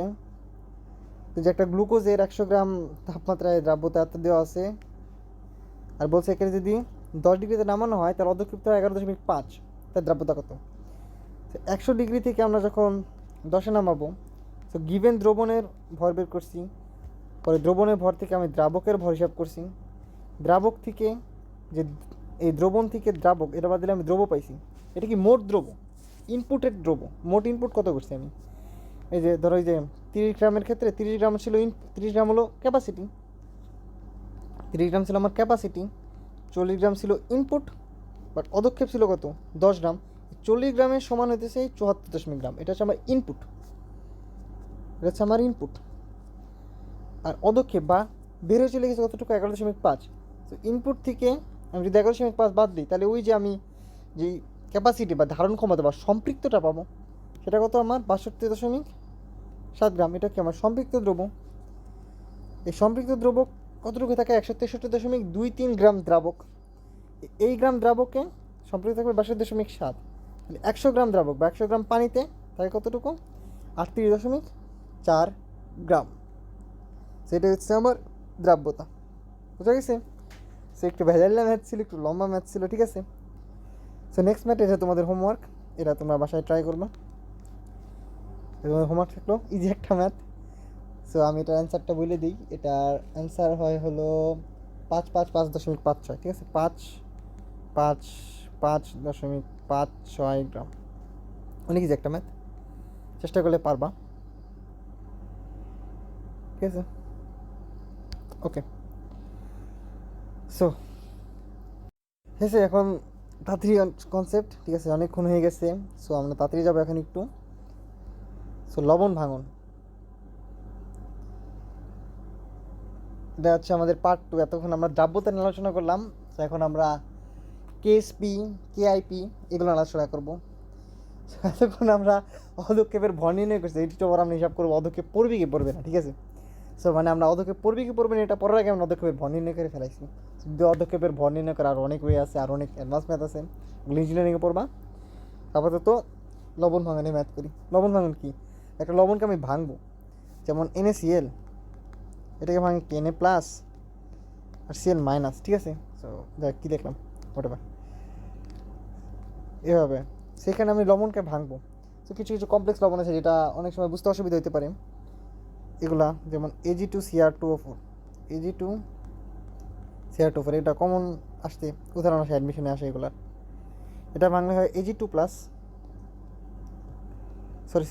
যে একটা গ্লুকোজের 100 গ্রাম তাপমাত্রায় দ্রাব্যতা এত দেওয়া আছে, আর বলছে এখানে যদি 10 ডিগ্রিতে নামানো হয় তাহলে অদক্ষিপ্ত হয় 11.5, তার দ্রাব্যতা কত। 100 ডিগ্রি থেকে আমরা যখন 10-এ নামাবো, তো গিভেন দ্রবণের ভর বের করছি, পরে দ্রবণের ভর থেকে আমি দ্রাবকের ভর হিসাব করছি, দ্রাবক থেকে যে এই দ্রবণ থেকে দ্রাবক এটা বাদ দিলে আমি দ্রব্য পাইছি। এটা কি মোট দ্রব্য, ইনপুটের দ্রব্য, মোট ইনপুট কত করছি আমি। এই যে ধরো এই যে 30 গ্রামের ক্ষেত্রে 30 গ্রাম ছিল 30 গ্রাম হলো ক্যাপাসিটি, 30 গ্রাম ছিল আমার ক্যাপাসিটি, 40 গ্রাম ছিল ইনপুট, বাট অদক্ষেপ ছিল কত, 10 গ্রাম। 40 গ্রামের সমান হইতেছে 74.গ্রাম, এটা হচ্ছে আমার ইনপুট, এটা হচ্ছে আমার ইনপুট। আর অদক্ষেপ বা বের হয়ে চলে গেছে কতটুকু, 11.5। তো ইনপুট থেকে আমি যদি 11.5 বাদ দিই, তাহলে ওই যে আমি যেই ক্যাপাসিটি বা ধারণ ক্ষমতা বা সম্পৃক্তটা পাবো, সেটা কত আমার 62.7 গ্রাম। এটা কি আমার সম্পৃক্ত দ্রব্য। এই সম্পৃক্ত দ্রব্য কতটুকু থাকে, 163.23 গ্রাম দ্রাবক। এই গ্রাম দ্রাবকে সম্পৃক্ত থাকবে 62.7। তাহলে 100 গ্রাম দ্রাবক বা 100 গ্রাম পানিতে থাকে কতটুকু? 38.4 গ্রাম। সেটা হচ্ছে আমার দ্রাব্যতা। বুঝা গেছে? সো একটু ভেজাল্লা ম্যাথ ছিল, একটু লম্বা ম্যাথ ছিল, ঠিক আছে? সো নেক্সট ম্যাথ, এটা তোমাদের হোমওয়ার্ক, এটা তোমরা বাসায় ট্রাই করবা। তোমাদের হোমওয়ার্ক থাকলো ইজি একটা ম্যাথ। সো আমি এটার অ্যান্সারটা বলে দিই। এটার অ্যান্সার হয় হলো 555.56, ঠিক আছে? 555.56 গ্রাম। অনেক ইজি একটা ম্যাথ, চেষ্টা করলে পারবা, ঠিক আছে? ওকে, সো হয়েছে এখন তাড়াতাড়ি কনসেপ্ট, ঠিক আছে? অনেকক্ষণ হয়ে গেছে, সো আমরা তাড়াতাড়ি যাবো এখন একটু। সো লবণ ভাঙন, এটা হচ্ছে আমাদের পার্ট 2। এতক্ষণ আমরা দ্রাব্যতা নিয়ে আলোচনা করলাম, তো এখন আমরা কেএসপি, কেআইপি এগুলো আলোচনা করবো। এতক্ষণ আমরা অধক্ষেপের ভর নির্ণয় করছি, এটি তো আমরা হিসাব করবো অধক্ষেপ পড়বে কি পড়বে না, ঠিক আছে? সো মানে আমরা অধক্ষেপ পড়বে কি পড়বে না এটা পড়ার আগে আমরা অধক্ষেপের ভর নির্ণয় করে ফেলাইছি। যদি অধক্ষেপের ভর নির্ণয় করার আরও অনেক ওয়ে আছে, আর অনেক অ্যাডভান্স ম্যাথ আছে, ওগুলো ইঞ্জিনিয়ারিংয়ে পড়বা। আপাতত লবণ ভাঙানি ম্যাথ করি। লবণ ভাঙন কি? একটা লবণকে আমি ভাঙবো, যেমন NaCl, এটাকে ভাঙি Na প্লাস আর Cl মাইনাস, ঠিক আছে? সো দেখ কী দেখলাম হোয়াট এভার, এভাবে সেখানে আমি লবণকে ভাঙবো। তো কিছু কিছু কমপ্লেক্স লবণ আছে যেটা অনেক সময় বুঝতে অসুবিধা হতে পারে, এগুলা যেমন Ag2Cr2O4, Ag2Cr2O4, এটা কমন আসতে উদাহরণ আসে, অ্যাডমিশনে আসে এগুলার। এটা ভাঙলে হয় Ag2 প্লাস, সরি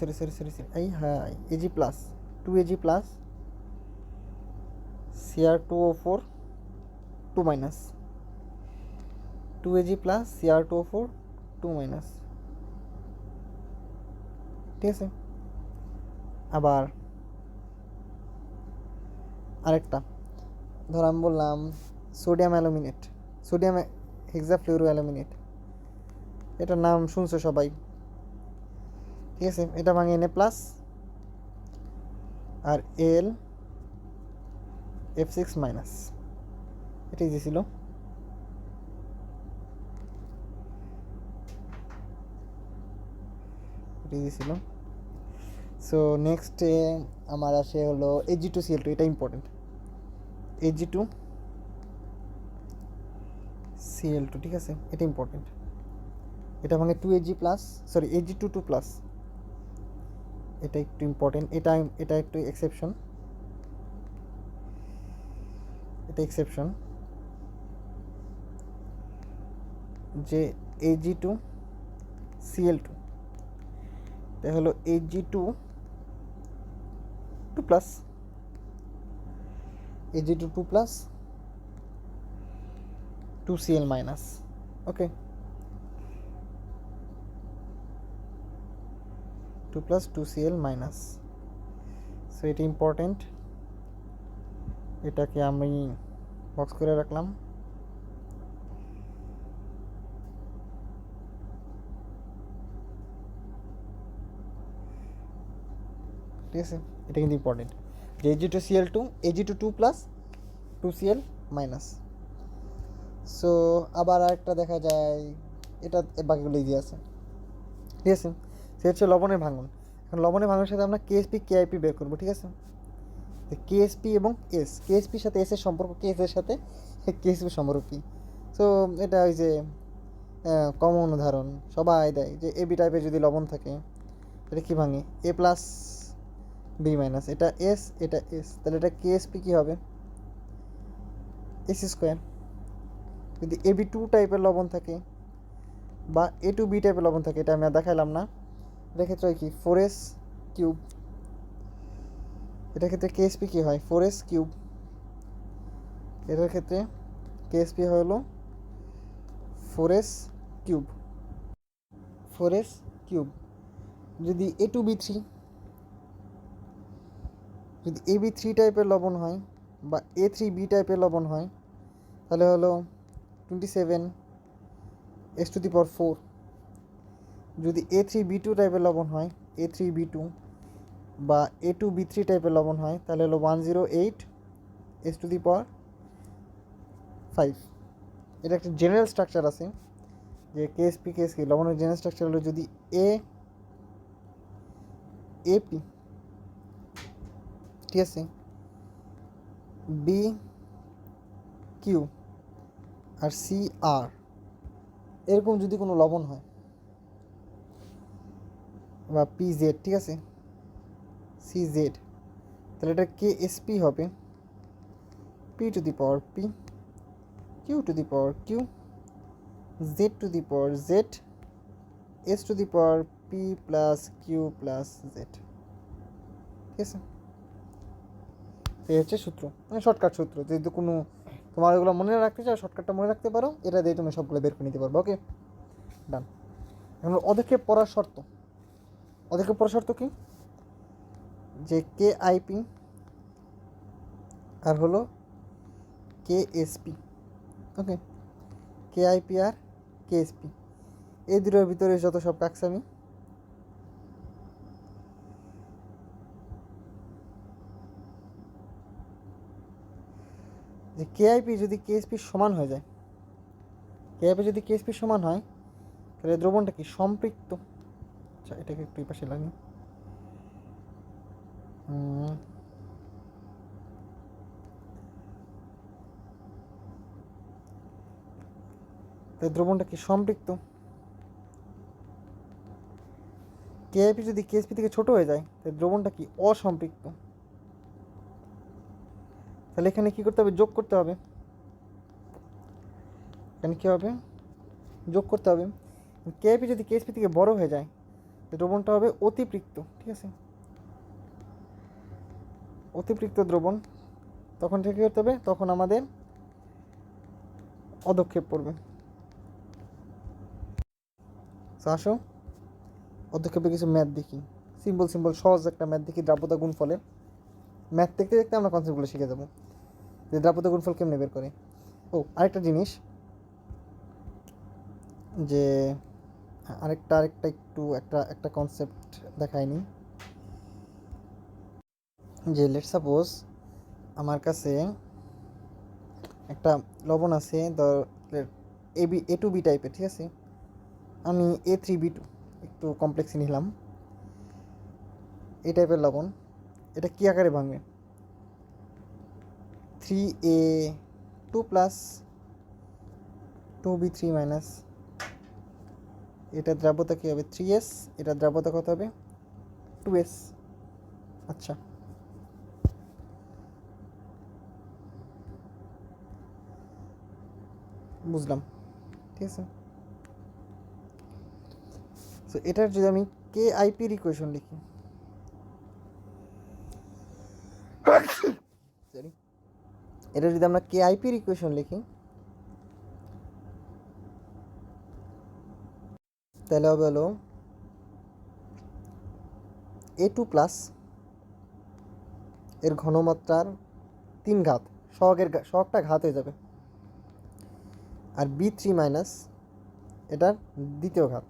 এই হ্যাঁ Ag plus 2Ag plus Cr2O4 2 minus, 2Ag plus Cr2O4 2 minus, ঠিক আছে? আবার আরেকটা ধর আমি বললাম সোডিয়াম অ্যালুমিনেট, সোডিয়াম হেক্সাফ্লুরো অ্যালুমিনেট, এটার নাম শুনছো সবাই, ঠিক আছে? এটা ভাঙে Na প্লাস আর Al(F6 মাইনাস), এটা ইজি ছিল। সো নেক্সটে আমার আসে হলো Ag2Cl2, এটা ইম্পর্টেন্ট। Ag2Cl2, ঠিক আছে? এটা ইম্পর্টেন্ট। এটা ভাঙে 2Ag plus, sorry Ag2 plus, এটা একটু ইম্পর্টেন্ট। এটা একটু এক্সেপশন, এটা এক্সেপশন যে Ag2Cl2, এটা হলো Ag2 plus, Ag2 plus 2Cl minus, okay? 2 plus 2Cl minus. So এটা ইম্পর্টেন্ট, এটাকে আমি বক্স করে রাখলাম। ঠিক আছে, এটা কিন্তু ইম্পর্টেন্ট যে Ag2 plus 2Cl minus. So আবার আরেকটা দেখা যায়, এটা বাকিগুলো ইজি আছে, ঠিক আছে? সে হচ্ছে লবণের ভাঙন। এখন লবণের ভাঙনের সাথে আমরা কেএসপি কেআইপি বের করবো, ঠিক আছে? কেএসপি এবং কেএসপির সাথে এর সম্পর্ক, এর সাথে কেএসপির সম্পর্ক কী? সো এটা ওই যে কমন উদাহরণ সবাই দেয় যে এবি টাইপের যদি লবণ থাকে, এটা কী ভাঙে? A প্লাস বি মাইনাস, এটা এটা তাহলে এটা কেএসপি কী হবে? S²। যদি AB2 টাইপের লবণ থাকে বা A2B টাইপের লবণ থাকে, এটা আমি আর দেখাইলাম না, এটার ক্ষেত্রে হয় কি 4S³। এটার ক্ষেত্রে কেএসপি কী হয়? 4S³। এটার ক্ষেত্রে কেএসপি হলো 4S³। যদি A2B3, যদি AB3 টাইপের লবণ হয় বা A3B টাইপের লবণ হয়, তাহলে হলো 27S⁴। যদি A3B2 টাইপের লবণ হয়, A3B2 বা A2B3 টাইপের লবণ হয়, তাহলে হলো 108S⁵। এটা একটা জেনারেল স্ট্রাকচার আছে, যে কেএসপি কেএসপি লবণের জেনারেল স্ট্রাকচার হলো যদি এপি, ঠিক আছে, বি কিউ আর সি আর, এরকম যদি কোনো লবণ হয় বা পি জেড, ঠিক আছে, সি জেড, তাহলে এটা কেএসপি হবে P to the power P, Q to the power Q, Z to the power Z, S to the power P plus Q plus Z, ঠিক আছে। এই হচ্ছে সূত্র, মানে শর্টকাট সূত্র। যেহেতু কোনো তোমার এগুলো মনে রাখতে চাও, শর্টকাটটা মনে রাখতে পারো, এটা দিয়ে তুমি সবগুলো বের করে নিতে পারবো। ওকে, ডান। এখন অদক্ষেপ পড়ার শর্ত, অদক্ষেপ পড়ার শর্ত কি, যে কে আইপি আর হলো কেএসপি। ওকে, কে আইপি আর কেএসপি, এই দুটোর ভিতরে যত সব কাকসামি, যে কেআইপি যদি কেএসপি সমান হয়ে যায়, কেআইপি যদি কেএসপি সমান হয়, তাহলে দ্রবণটা কি সম্পৃক্ত। আচ্ছা, এটাকে একটু এই পাশে লাগি। তাই দ্রবণটা কি সম্পৃক্ত। কেআইপি যদি কেএসপি থেকে ছোট হয়ে যায়, তাই দ্রবণটা কি অসম্পৃক্ত। তাহলে এখানে কি করতে হবে, যোগ করতে হবে। এখানে কী হবে, যোগ করতে হবে। কেআইপি যদি কেএসপি থেকে বড় হয়ে যায়, দ্রবণটা হবে অতিপৃক্ত, ঠিক আছে, অতিপৃক্ত দ্রবণ। তখন কী করতে হবে, তখন আমাদের অদক্ষেপ পড়বে। আসো অদক্ষেপে কিছু ম্যাথ দেখি, সিম্পল সিম্পল সহজ একটা ম্যাথ দেখি, দ্রাব্যতা গুণফলে। ম্যাথ দেখতে দেখতে আমরা কনসেপ্টগুলো শিখে যাবো, যে দ্রাব্যতা গুণফল কেমনে বের করে। ও আরেকটা জিনিস, যে আরেকটা একটু একটা কনসেপ্ট দেখায়নি, যে লেট সাপোজ আমার কাছে একটা লবণ আছে, ধর এ টু বি টাইপের, ঠিক আছে, আমি A3B2 একটু কমপ্লেক্সই নিলাম, এই টাইপের লবণ। এটা কী আকারে ভাঙবে, 3A2 প্লাস 2B3 মাইনাস, এটা দ্রাব্যতা কী হবে 3S, এটা দ্রাব্যতা কত হবে 2S। আচ্ছা, বুঝলাম, ঠিক আছে। সো এটার যদি আমি কে আইপির ইকুয়েশন লিখি, সরি, এটা যদি আমরা কে আইপির ইকুয়েশন লিখি, তাহলে হবে হলো A2 প্লাস এর ঘনমাত্রার 3 ঘাত, সহগটা ঘাত হয়ে যাবে, আর B3 মাইনাস এটার দ্বিতীয় ঘাত।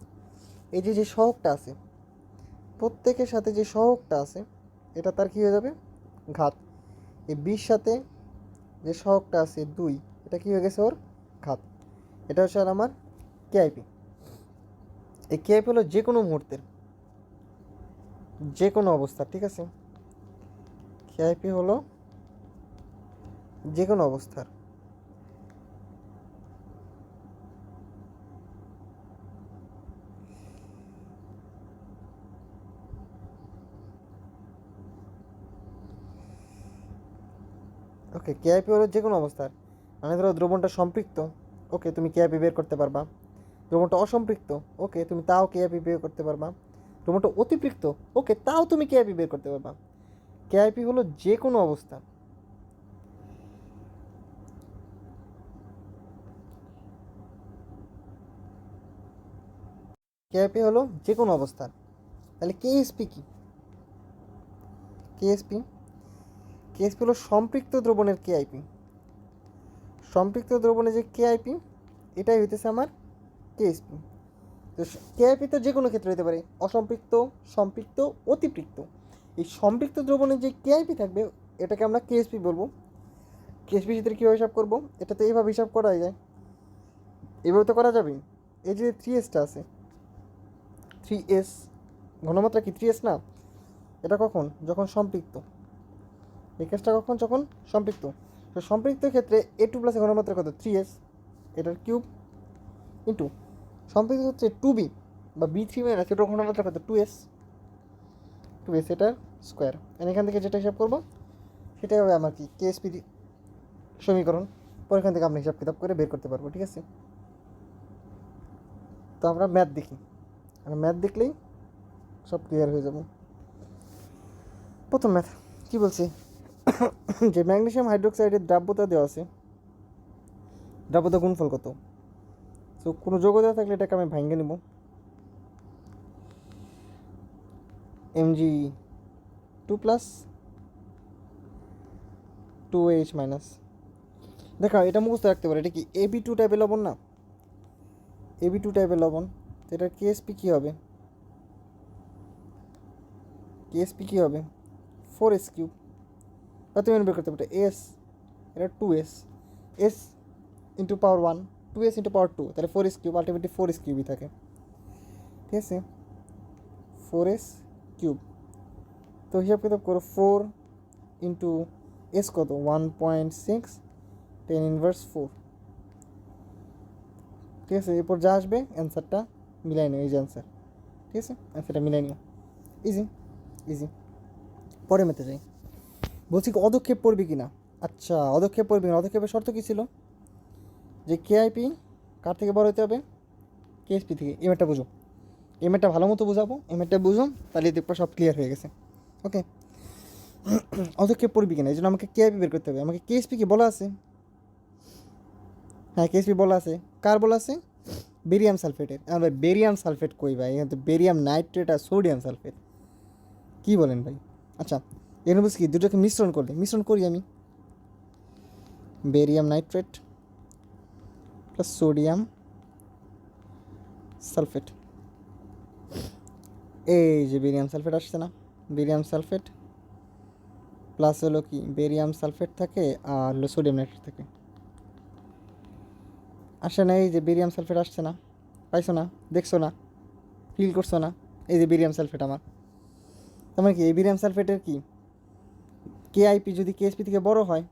এই যে সহগটা আছে, প্রত্যেকের সাথে যে সহগটা আছে, এটা তার কী হয়ে যাবে ঘাত। এই বির সাথে যে সহগটা আছে 2, এটা কী হয়ে গেছে ওর ঘাত। এটা হচ্ছে আর আমার কেআইপি। এই কেআইপি হলো যে কোনো মুহূর্তের, যে কোনো অবস্থা, ঠিক আছে, কেআইপি হলো যে কোনো অবস্থার। ওকে, কেআইপি হলো যে কোনো অবস্থার, মানে ধরো দ্রবণটা সম্পৃক্ত, ওকে তুমি কেআইপি বের করতে পারবা। দ্রবণটা অসম্পৃক্ত, ওকে তুমি তাও কেআইপি বের করতে পারবা। দ্রবণটা অতিপৃক্ত, ওকে তাও তুমি কেআইপি বের করতে পারবা। কেআইপি হলো যে কোনো অবস্থা। কেআইপি হলো যে কোনো অবস্থার। তাহলে কেএসপি কি, কেএসপি কেএসপি হলো সম্পৃক্ত দ্রবণের কেআইপি। সম্পৃক্ত দ্রবণের যে কেআইপি, এটাই হইতেছে আমার কেএসপি। তো কেআইপি তো যে কোনো ক্ষেত্রে হতে পারে, অসম্পৃক্ত, সম্পৃক্ত, অতিপৃক্ত। এই সম্পৃক্ত দ্রবণের যে কেআইপি থাকবে, এটাকে আমরা কেএসপি বলবো। কেএসপি ক্ষেত্রে কীভাবে হিসাব করবো, এটা তো এইভাবে হিসাব করা যায়, এভাবে তো করা যাবে। এই যে 3s আছে, 3s ঘনমাত্রা কি 3s না? এটা কখন? যখন সম্পৃক্ত। এই কেসটা কখন? যখন সম্পৃক্ত। তো সম্পৃক্ত ক্ষেত্রে A2 প্লাসের ঘনমাত্রা কত? 3s, এটার কিউব ইন্টু সম্পৃক্ত হচ্ছে 2b বা B3 মাইনাস এটার ঘনমাত্রা কত? 2s, এটার স্কোয়ার। এখান থেকে যেটা হিসাব করবো সেটাই হবে আমার কি কেএসপি সমীকরণ। পরে এখান থেকে আমরা হিসাব কিতাব করে বের করতে পারবো, ঠিক আছে? তো আমরা ম্যাথ দেখি, আর ম্যাথ দেখলেই সব ক্লিয়ার হয়ে যাব। প্রথম ম্যাথ কী বলছি, যে ম্যাগনেসিয়াম হাইড্রোক্সাইডের দ্রাব্যতা দেওয়া আছে, দ্রাব্যতা গুণফল কত? তো কোনো যোগ দেওয়া থাকলে এটাকে আমি ভাঙে নেব, Mg2 প্লাস 2H মাইনাস। দেখা এটা মুখস্থ রাখতে পারে, এটা কি AB2 টাইপের লবণ না? AB2 টাইপের লবণ, তো এটার কেএসপি কী হবে? কেএসপি কী হবে? 4s cube. বা তুমি বের করতে পারো এস, এটা 2s, এস ইন্টু পাওয়ার 1, 2s ইন্টু পাওয়ার 2, তাহলে 4s কিউব, আলটিমেটলি 4s কিউবই থাকে, ঠিক আছে? 4s cube. তো হিসাব কিতাব করো, 4 ইন্টু এস কত? 1.6, 10 ইনভার্স 4, ঠিক আছে? এরপর যা আসবে অ্যান্সারটা মিলাই নিও, এই যে অ্যান্সার, ঠিক আছে? অ্যান্সারটা মিলাই নিও, ইজি ইজি। পরে মেতে যাই, বলছি কি অদক্ষেপ পড়বি কি না? আচ্ছা, অদক্ষেপ পড়বি না। অদক্ষেপের শর্ত কী ছিল? যে কেআইপি কার থেকে বড় হতে হবে? কেএসপি থেকে। এমএটা বুঝো, এমএটা ভালো মতো বুঝাবো, এমএটা বুঝো, তাহলে দেখবো সব ক্লিয়ার হয়ে গেছে। ওকে, অদক্ষেপ পড়বি কিনা এই জন্য আমাকে কেআইপি বের করতে হবে। আমাকে কেএসপি কি বলা আছে? হ্যাঁ, কেএসপি বলা আছে। কার বলা আছে? বেরিয়াম সালফেটের। আর ভাই বেরিয়াম সালফেট কই ভাই? এখানে তো বেরিয়াম নাইট্রেট আর সোডিয়াম সালফেট। কী বলেন ভাই? আচ্ছা, এখানে বুঝছি কি দুটোকে মিশ্রণ করলে, মিশ্রণ করি আমি, barium nitrate plus sodium sulphate. এই যে বেরিয়াম সালফেট আসছে না? বেরিয়াম সালফেট প্লাস হলো কি বেরিয়াম সালফেট থাকে আর হলো সোডিয়াম নাইট্রেট থাকে। আসে না? এই যে বেরিয়াম সালফেট আসছে না? পাইছো না? দেখছো না? ফিল করছো না? এই যে বেরিয়াম সালফেট আমার, তোমার কি এই বেরিয়াম সালফেটের কি কেআইপি যদি কেএসপি থেকে বড় হয়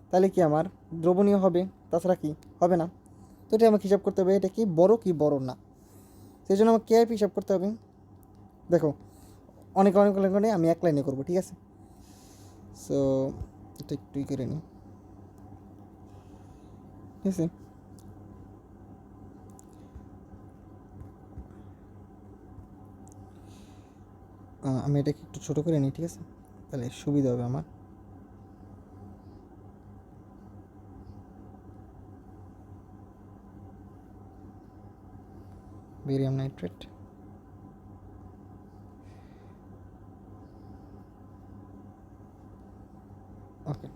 তাহলে কি আমার দ্রবণীয় হবে, তাছাড়া কি হবে না। তো এটা আমাকে হিসাব করতে হবে, এটা কি বড় না, সেই জন্য আমাকে কেআইপি হিসাব করতে হবে। দেখো অনেক লাইনে আমি এক লাইনে করবো, ঠিক আছে? সো এটা একটুই করে নিই, ঠিক আছে? আমি এটাকে একটু ছোটো করে নিই, ঠিক আছে? তাহলে সুবিধা হবে আমার। বেরিয়াম নাইট্রেট ওকে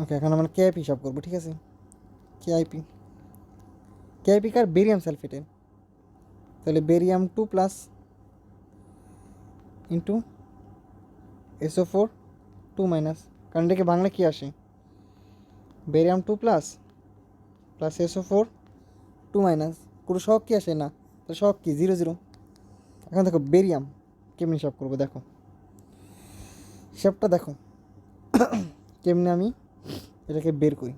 ওকে, এখন আমরা কেআইপি হিসাব করবো, ঠিক আছে? কেআইপি, কেআইপি কার? বেরিয়াম সালফেটের। তাহলে barium 2 plus into SO4 2 minus, কারণ এটাকে বাংলা কী আসে? Barium 2 plus plus SO4 2 minus, পুরো শখ কি আসে না? তাহলে শখ কি 0 0। এখন দেখো বেরিয়াম কেমনি হিসাব করবো, দেখো হিসাবটা দেখো কেমনি আমি এটাকে বের করি।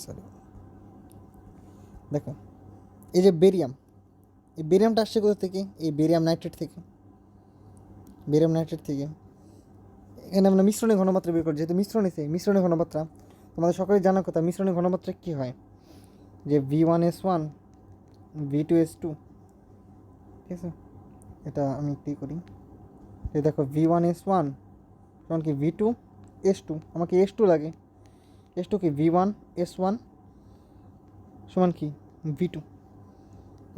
সরি, দেখো এই যে বেরিয়াম, এই বেরিয়ামটা আসছে কোথা থেকে? এই বেরিয়াম নাইট্রেট থেকে, বেরিয়াম নাইট্রেট থেকে। এখানে আমরা মিশ্রণের ঘনমাত্রা বের করি, যেহেতু মিশ্রণের ঘনমাত্রা তোমাদের সকলেই জানার কথা। মিশ্রণের ঘনমাত্রা কী হয়? যে V1S1 V2S2, ঠিক আছে? এটা আমি একটু করি, এই দেখো V1S1 সমান কি V2S2, আমাকে S2 লাগে, S2 কি V1S1 সমান কি V2,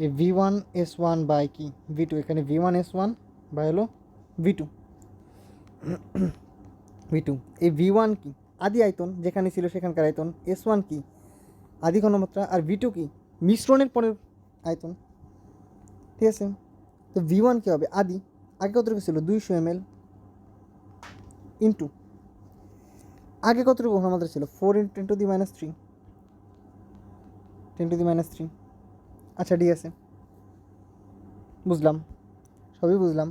এই V1S1 বাই কি V2, এখানে V1S1 বাই হলো V2, V2। এই V1 কি? আদি আয়তন, যেখানে ছিল সেখানকার আয়তন। S1 কি? আদি ঘনমাত্রা। আর V2 কি? মিশ্রণের পরের আয়তন, ঠিক আছে? তো V1 কী হবে? আদি, আগে কতটুকু ছিল? 200 ml ইন্টু আগে কতটুকু ঘনমাত্রা ছিল? 4 × 10⁻³ 10⁻³ আচ্ছা ঠিক আছে, বুঝলাম, সবই বুঝলাম।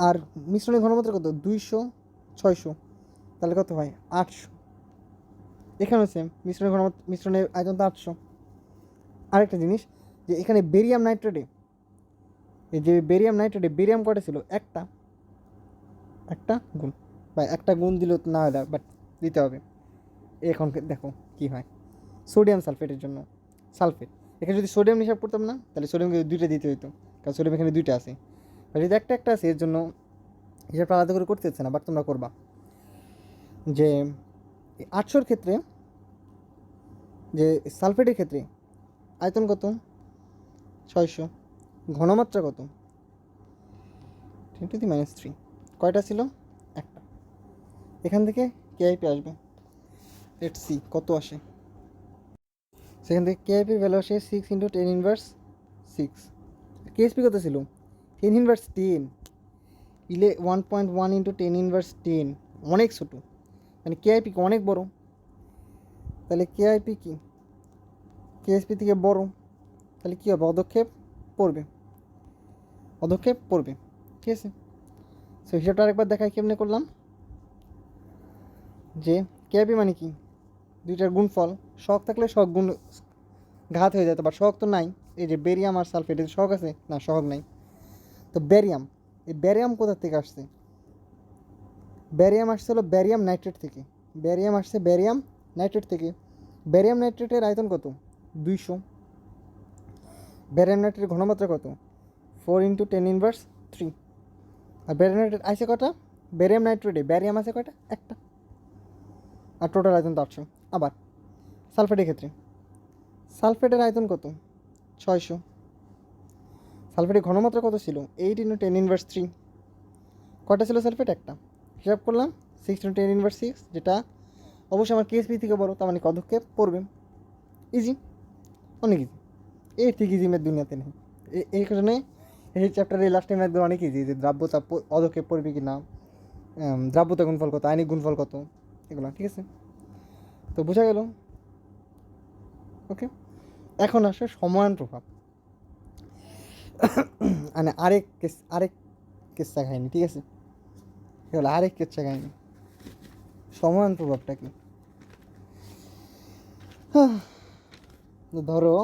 আর মিশ্রণের ঘনমাত্রা কত? 200, 600, তাহলে কত হয়? 800। এখানেও সেম, মিশ্রণের আয়তন তো 800। আরেকটা জিনিস, যে এখানে বেরিয়াম নাইট্রেটে, এই যে বেরিয়াম কয়টা ছিল? একটা গুণ, বা একটা গুণ দিল না হয়, বাট দিতে হবে। এখন দেখো কি হয় সোডিয়াম সালফেটের জন্য। সালফেট, এখানে যদি সোডিয়াম হিসাব করতাম না, তাহলে সোডিয়ামকে দুইটা দিতে হইতো, কারণ সোডিয়াম এখানে দুইটা আছে। আর যদি একটা আছে, এর জন্য হিসাবটা আলাদা করে করতে হচ্ছে না, বাট তোমরা করবা। যে 800-র ক্ষেত্রে, যে সালফেটের ক্ষেত্রে আয়তন কত? 600। ঘনমাত্রা কত? 10⁻³। কয়টা ছিল? একটা। এখান থেকে কেআইপি আসবে, লেটস সি কত আসে। সেখান থেকে কেআইপির ভ্যালু আসে 6 × 10⁻⁶। কেএসপি কত ছিল? 10⁻10। 1.1 × 10⁻10, অনেক ছোটো, মানে কেআইপি অনেক বড়। তাহলে কেআইপি কি কেএসপি থেকে বড়, তাহলে কী হবে? পদক্ষেপ পড়বে, ঠিক আছে। সো হিসাবটা আরেকবার দেখাই কেমনে করলাম। যে কেআইপি মানে কি? দুইটার গুণফল, শক থাকলে শক গুণ ঘাত হয়ে যেত, বাট শক তো নাই। এই যে বেরিয়াম আর সালফেট, এর শক আছে না? শক নাই। তো ব্যারিয়াম, এই ব্যারিয়াম কোথা থেকে আসছে? ব্যারিয়াম আসছে হলো ব্যারিয়াম নাইট্রেট থেকে। ব্যারিয়াম নাইট্রেটের আয়তন কত? 200। ব্যারিয়াম নাইট্রেটের ঘনমাত্রা কত? 4 × 10⁻3। আর ব্যারিয়াম নাইট্রেট আছে কটা? ব্যারিয়াম আছে কয়টা? একটা। আর টোটাল আয়তন তো 800। আবার সালফেটের ক্ষেত্রে, সালফেটের আয়তন কত? 600। সালফেটের ঘনমাত্রা কত ছিল? 8 × 10⁻3। কয়টা ছিল সালফেট? একটা। হিসাব করলাম 6 × 10⁻6, যেটা অবশ্যই আমার কেএসপি থেকে বড়, তার মানে পদক্ষেপ পড়বে। ইজি, অনেক ইজি, এর ঠিক ইজি ম্যাথ দুনিয়াতে নেই। এই কারণে এই চ্যাপ্টারে লাস্টের ম্যাথগুলো অনেক ইজি, যে দ্রাব্যতা পদক্ষেপ পড়বে কি না, দ্রাব্যতা গুণফল কত, আয়নিক গুণফল কত, এগুলো ঠিক আছে। তো বোঝা গেল। ওকে, এখন আসে সমায়ন প্রভাব। মানে আরেক কেসটা খাইনি, ঠিক আছে, এগুলো আরেক কেসটা খাইনি। সমায়ন প্রভাবটা কি? ধরো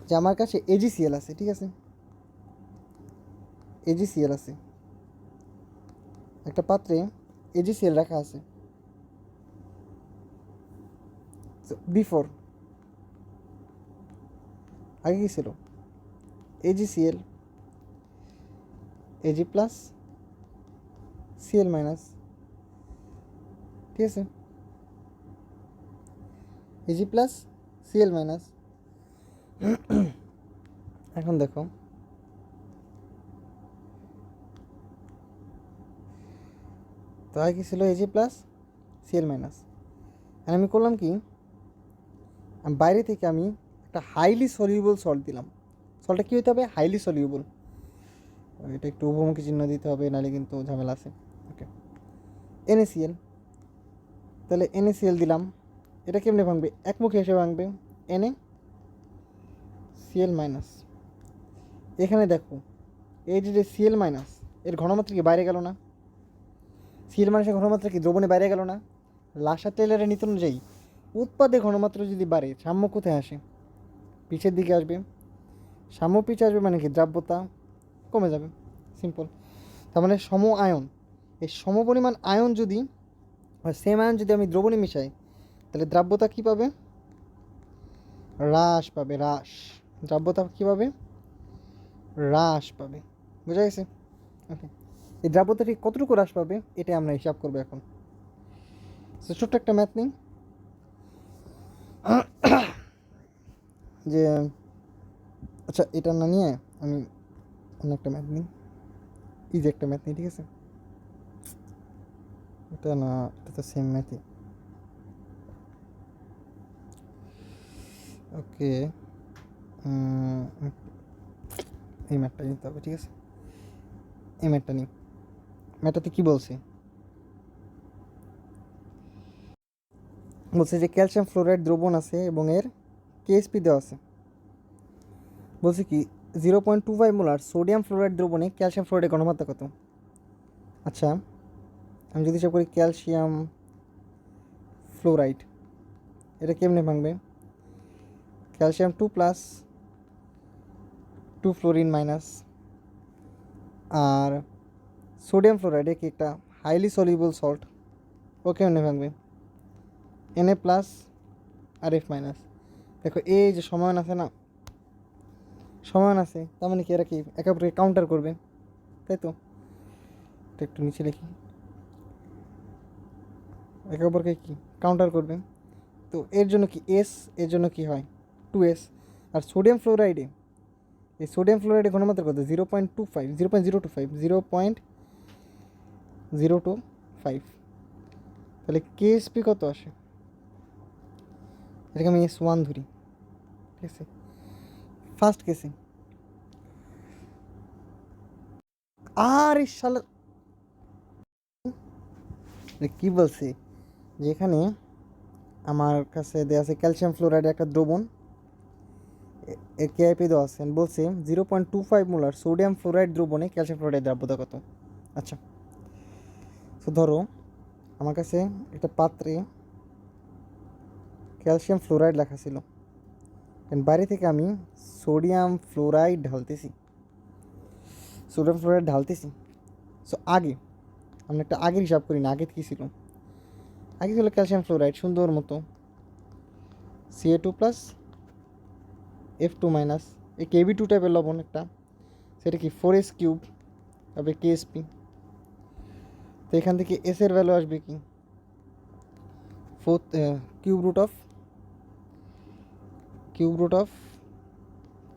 যে আমার কাছে এজিসিএল আছে, ঠিক আছে, এজিসিএল আছে, একটা পাত্রে এজিসিএল রাখা আছে। বিফোর, আগে কী ছিল? AgCl, AG plus C L minus, ঠিক আছে, এজি প্লাস সিএল মাইনাস। এখন দেখো, তো আগে কী ছিল? A G plus C L minus. আর আমি করলাম কি, বাইরে থেকে আমি একটা হাইলি সলিউবল সল্ট দিলাম। সল্টটা কী হতে হবে? Highly soluble. এটা একটু উপমুখী চিহ্ন দিতে হবে, নাহলে কিন্তু ঝামেলা আছে। ওকে, NaCl, তাহলে NaCl দিলাম। এটা কেমনে ভাঙবে? একমুখী হিসেবে ভাঙবে, NaCl মাইনাস। এখানে দেখো, এই যে সিএল মাইনাস, এর ঘনমাত্রা কি বাইরে গেল না? সিএল মাইনাসের ঘনমাত্রা কি দ্রবণে বাইরে গেল না? লাসা টেইলারের নীতি অনুযায়ী উৎপাদের ঘনমাত্রা যদি বাড়ে, সাম্য কোথায় আসে? পিছের দিকে আসবে। সাম্য পিছে আসবে মানে কি? দ্রাব্যতা কমে যাবে, সিম্পল। তার মানে সম আয়ন, এই সম পরিমাণ আয়ন যদি, সেম আয়ন যদি আমি দ্রবণে মিশাই, তাহলে দ্রাব্যতা কী পাবে? হ্রাস পাবে, দ্রাব্যতা কী পাবে? হ্রাস পাবে। বোঝা গেছে? ওকে, এই দ্রাব্যতা ঠিক কতটুকু হ্রাস পাবে, এটাই আমরা হিসাব করবো এখন। ছোট্ট একটা ম্যাথ নিই, যে আচ্ছা এটা না নিয়ে আমি অন্য একটা ম্যাথ নিই, ইজি একটা ম্যাথ নিই, ঠিক আছে। এটা না, এটা তো সেম ম্যাথই। ওকে, এই ম্যাথটা নিতে হবে, ঠিক আছে। এই ম্যাথটা নিই। ম্যাথটাতে কী বলছে? বলছে যে ক্যালসিয়াম ফ্লোরাইড দ্রবণ আছে এবং এর কেএসপি দেওয়া আছে। বলছে কি 0.25 মোলার সোডিয়াম ফ্লোরাইড দ্রবণে ক্যালসিয়াম ফ্লোরাইডের ঘনমাত্রা কত? আচ্ছা, আমি যদি হিসাব করি ক্যালসিয়াম ফ্লোরাইড, এটা কেমনে ভাঙবে? ক্যালসিয়াম 2 প্লাস 2 ফ্লোরিন মাইনাস, আর সোডিয়াম ফ্লোরাইড কি একটা হাইলি সলিউবল সল্ট, ও কেমনে ভাঙবে? Na প্লাস আর এফ মাইনাস। দেখো এই যে সমান আছে না, সমান আছে, তার মানে কি এরা কি একে অপরকে কাউন্টার করবে, তাই তো? এটা একটু নিচে লিখি, একে অপরকে কি কাউন্টার করবে। তো এর জন্য কি এস, এর জন্য কি হয় 2s। আর সোডিয়াম ফ্লোরাইডে, এই সোডিয়াম ফ্লোরাইডে ঘনমাত্রা কত? 0.25, 0.025, 0.025। তাহলে কেএসপি কত আসে? এটাকে আমি S1 ধরি, ঠিক আছে, ফার্স্ট কেসে। আর শালা কি বলছে যে এখানে আমার কাছে দেওয়া আছে ক্যালসিয়াম ফ্লোরাইডের একটা দ্রবণ, এর কেআইপি দেওয়া আছে, বলছে 0.25 মোলার সোডিয়াম ফ্লোরাইড দ্রবণে ক্যালসিয়াম ফ্লোরাইড দ্রাব্যতা কত? আচ্ছা, তো ধরো আমার কাছে একটা পাত্রে ক্যালসিয়াম ফ্লোরাইড লেখা ছিল, বাইরে থেকে আমি সোডিয়াম ফ্লোরাইড ঢালতেছি, সোডিয়াম ফ্লোরাইড ঢালতেছি। সো আগে আমরা একটা আগের হিসাব করি না, আগে কী ছিল? আগে ছিল ক্যালসিয়াম ফ্লোরাইড সুন্দর মতো Ca2 প্লাস F2 মাইনাস, এই Kb2 টাইপের লবণ একটা, সেটা কি 4s কিউব, তবে কেএসপি। তো এখান থেকে এস এর ভ্যালু আসবে কি cube root of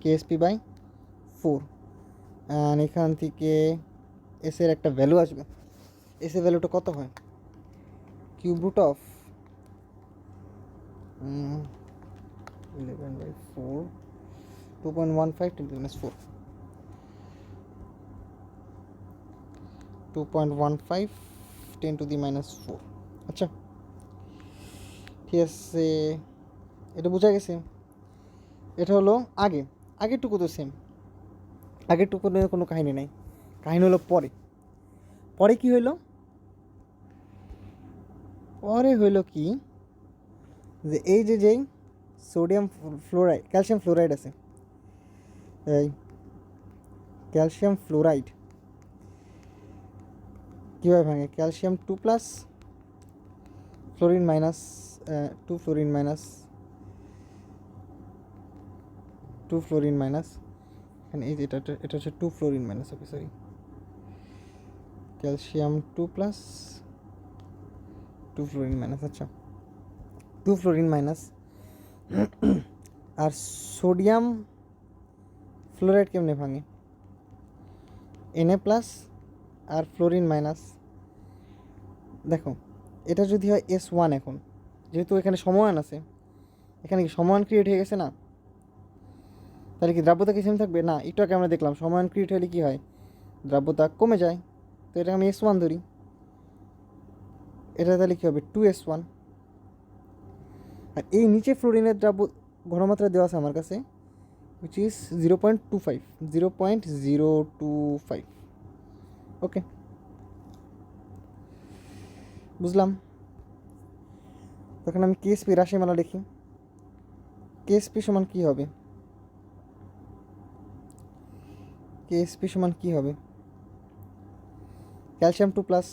KSP by 4। And এখান থেকে এস এর একটা ভ্যালু আসবে, এস এর ভ্যালুটা কত হয়? Cube root of 11/4, 2.15 × 10⁻⁴, 2.15 × 10⁻⁴। আচ্ছা, ঠিক আছে, এটা বোঝা গেছে। এটা হলো আগেরটুকু তো সেম, আগেরটুকু নিয়ে কোনো কাহিনী নাই, কাহিনী হলো পরে। পরে কি হইলো? পরে হইলো কি যে এই যে যেই সোডিয়াম ফ্লোরাইড, ক্যালসিয়াম ফ্লোরাইড আছে, এই ক্যালসিয়াম ফ্লোরাইড কীভাবে ভাঙে? Calcium 2 plus fluorine minus 2 fluorine minus 2 fluorine minus, এখানে এই যে এটা হচ্ছে 2 ফ্লোরিন মাইনাস, ওকে sorry, calcium 2 plus 2 fluorine minus. আচ্ছা, 2 ফ্লোরিন মাইনাস আর সোডিয়াম ফ্লোরাইড কেমনে ভাঙে? Na প্লাস আর ফ্লোরিন মাইনাস। দেখো এটা যদি হয় S1, এখন যেহেতু এখানে সমান আছে, এখানে কি সমান ক্রিয়েট হয়ে গেছে না? তাহলে কি দ্রাব্যতা কি সেম থাকবে? না, একটু আগে আমরা দেখলাম সমান ক্রিয়েট হলে কি হয়, দ্রাব্যতা কমে যায়। তো এটা আমি S1 ধরি, এটা তাহলে কী হবে 2S1। আর এই নিচে ফ্লোরিনের দ্রাব্য ঘনমাত্রা দেওয়া আছে আমার কাছে, which is 0.25, 0.025। ওকে, বুঝলাম। তখন আমি কেএসপি রাশিমালা লিখি, কেএসপি সমান কী হবে? কেএসপি সমান কী হবে? ক্যালসিয়াম 2 প্লাস,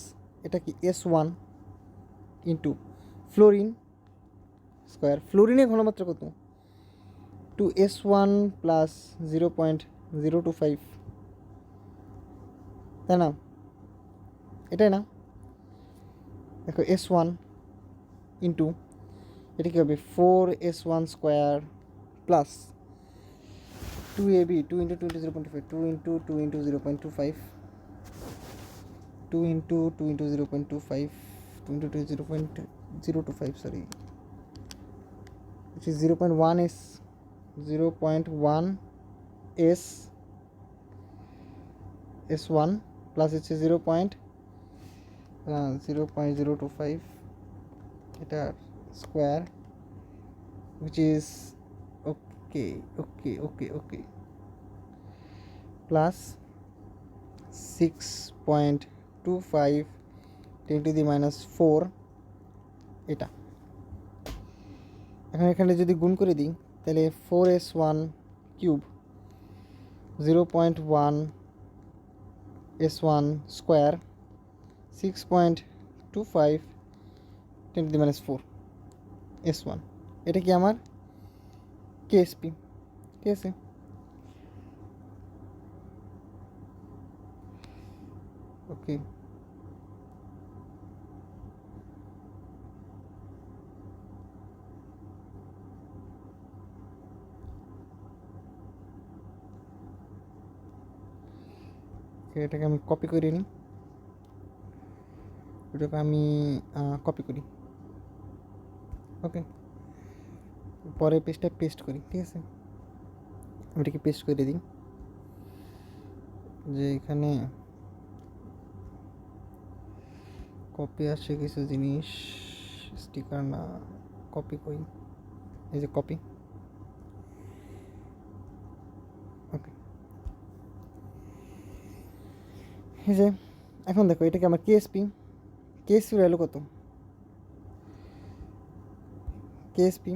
এটা কি S1 ইন্টু ফ্লোরিন স্কোয়ার, ফ্লোরিনের ঘনমাত্রা কত? 2S1 প্লাস 0.025, তাই না? এটাই না? দেখো S1 ইন্টু এটা কী হবে 4S1 square plus 2AB, 2 into 2 into 0.25, 2 into 2 into 0.25, 2 into 2 into 0.25, 2 into 2 0.025, sorry, which is 0.1s, 0.1s S1 plus হচ্ছে 0.025, এটা square, which is okay, plus 6.25 10 to the minus 4 এটা। এখন এখানে যদি গুণ করে দিই তাহলে 4s1 cube 0.1 s1 square 6.25 10 to the minus 4 s1, এটা কি আমার কেএসপি, ঠিক আছে। ওকে, এটাকে আমি কপি করে নিই, এটাকে আমি কপি করি। ওকে, পরে পেজটা পেস্ট করি, ঠিক আছে। আমি এটাকে পেস্ট করে দিই, যে এখানে কপি আসছে কিছু জিনিস, স্টিকার না, কপি করি, এই যে কপি। ওকে, এই যে এখন দেখো এটাকে আমার কেএসপি ভ্যালু কত, কেএসপি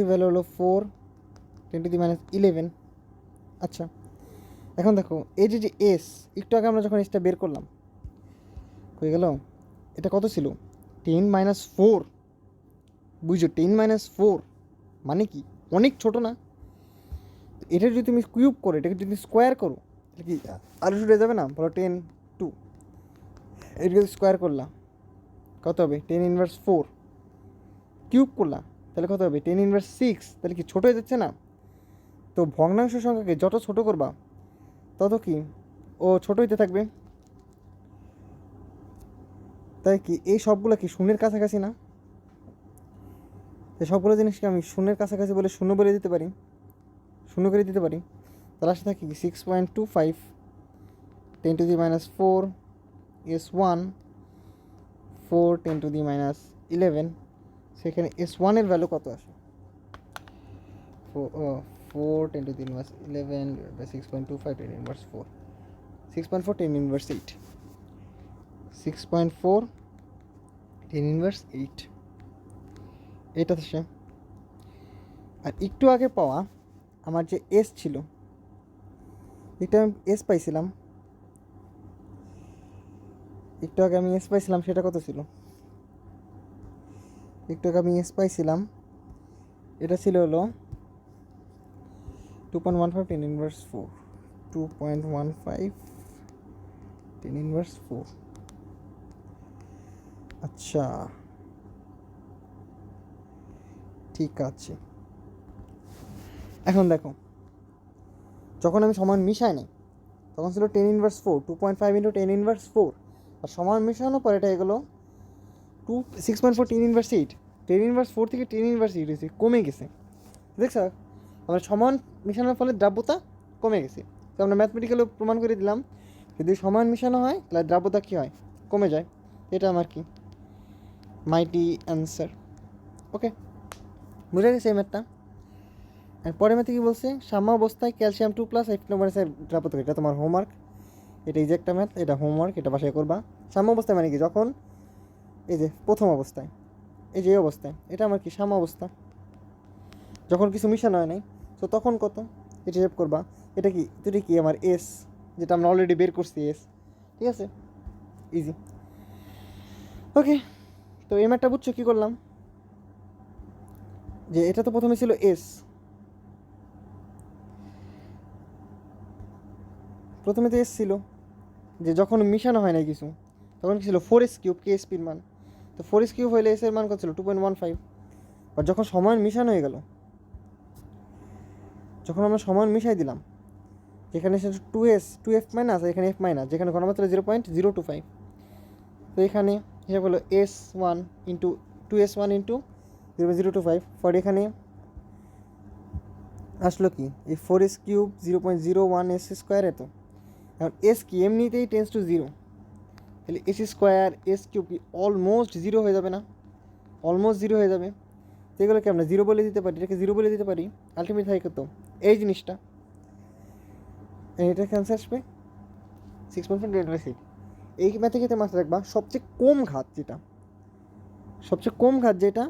ভ্যালু হলো 4 10 to the minus 11। আচ্ছা, এখন দেখো এই যে এস, একটু আগে আমরা যখন এসটা বের করলাম হয়ে গেল, এটা কত ছিল 10-4, বুঝছো 10-4 মানে কি অনেক ছোট না? এটা যদি তুমি কিউব করো, এটাকে যদি স্কোয়ার করো তাহলে কি আরও ছুটে যাবে না? বলো 10-2, এটাকে স্কোয়ার করলাম কত হবে 10-4, কিউব করলাম তাহলে কত হবে 10-6, তাহলে কি ছোটো হয়ে যাচ্ছে না? তো ভগ্নাংশ সংখ্যাকে যত ছোট করবা তত কি ও ছোট হইতে থাকবে, তাই কি এই সবগুলো কি শূন্যের কাছাকাছি না? এই সবগুলো জিনিসকে আমি শূন্যের কাছাকাছি বলে শূন্য বলে দিতে পারি, শূন্য করে দিতে পারি। তার সাথে থাকে কি 6.25 10 to the minus 4 s1 4 10 to the minus 11, সেখানে s1 এর ভ্যালু কত আসে? 4 10 to the inverse 11 by 6.25 10 inverse 4, 6.4 10 inverse 8, 6.4 10 inverse 8, এটা আসে। আর একটু আগে পাওয়া আমার যে এস ছিল, এটা আমি এস পাইছিলাম, একটু আগে আমি এস পাইছিলাম, সেটা কত ছিল? একটু আগে আমি এস পাইছিলাম, এটা ছিল হলো 2.15 10 inverse 4, 2.15 10 inverse 4। আচ্ছা, ঠিক আছে। এখন দেখো যখন আমি সমান মিশাই নাই তখন ছিল 10 inverse 4, 2.5 into 10 inverse 4, আর সমান মিশানোর পর এটা এগুলো 6.4 10 inverse 8, 10 inverse 4 থেকে 10 inverse 8 হয়েছে, কমে গেছে। দেখছো আমরা সমান মিশানোর ফলে দ্রাব্যতা কমে গেছে। তো আমরা ম্যাথমেটিক্যালি প্রমাণ করে দিলাম যদি সমান মিশানো হয় তাহলে দ্রাব্যতা কী হয়, কমে যায়। এটা আমার কি মাইটি অ্যান্সার। ওকে, বুঝে গেছে এই ম্যাথটা। আর পরে ম্যাথে কী বলছে, সাম্যাবস্থায় ক্যালসিয়াম 2+ হাইড্রোক্লোরাইড দ্রাব্যতা, এটা তোমার হোমওয়ার্ক, এটা এই যে একটা ম্যাথ, এটা হোমওয়ার্ক, এটা বাসায় করবা। সাম্যাবস্থায় মানে কি, যখন এই যে প্রথম অবস্থায়, এই যে এই অবস্থায়, এটা আমার কি সাম্যাবস্থা, যখন কিছু মিশানো হয় নাই, তো তখন কত এটা হিসেব করবা। এটা কি দুটি কি আমার এস, যেটা আমরা অলরেডি বের করছি এস, ঠিক আছে, ইজি। ওকে, তো এই ম্যাথটা বুঝছো কী করলাম, যে এটা তো প্রথমে ছিল এস, প্রথমে তো এস ছিল, যে যখন মিশানো হয় না কিছু তখন কি ছিল 4s³ কেএসপির মান, তো 4s³ হইলে এস এর মান কত ছিল 2.15, আর যখন সমান মিশানো হয়ে গেল, যখন আমরা সমান মিশাই দিলাম, যেখানে সেটা 2f মাইনাস, এখানে f মাইনাস, যেখানে ঘনমাত্রা 0.025, তো এখানে হিসাব হলো s1 into 2s1 into 0.025, for এখানে আসলো কি এই 4s³ 0.01 s², এত এখন এস কি এমনিতেই টেন্স টু 0, তাহলে s² s³ কি অলমোস্ট 0 হয়ে যাবে না? অলমোস্ট জিরো হয়ে যাবে। তো এগুলোকে আমরা জিরো বলে দিতে পারি, এটাকে জিরো বলে দিতে পারি। আলটিমেট থাকে কত, এই জিনিসটা, এটা ক্যান্সার আসবে 6.8। এই ম্যাথে ক্ষেত্রে মাথায় রাখবা সবচেয়ে কম ঘাত যেটা, সবচেয়ে কম ঘাত যেটা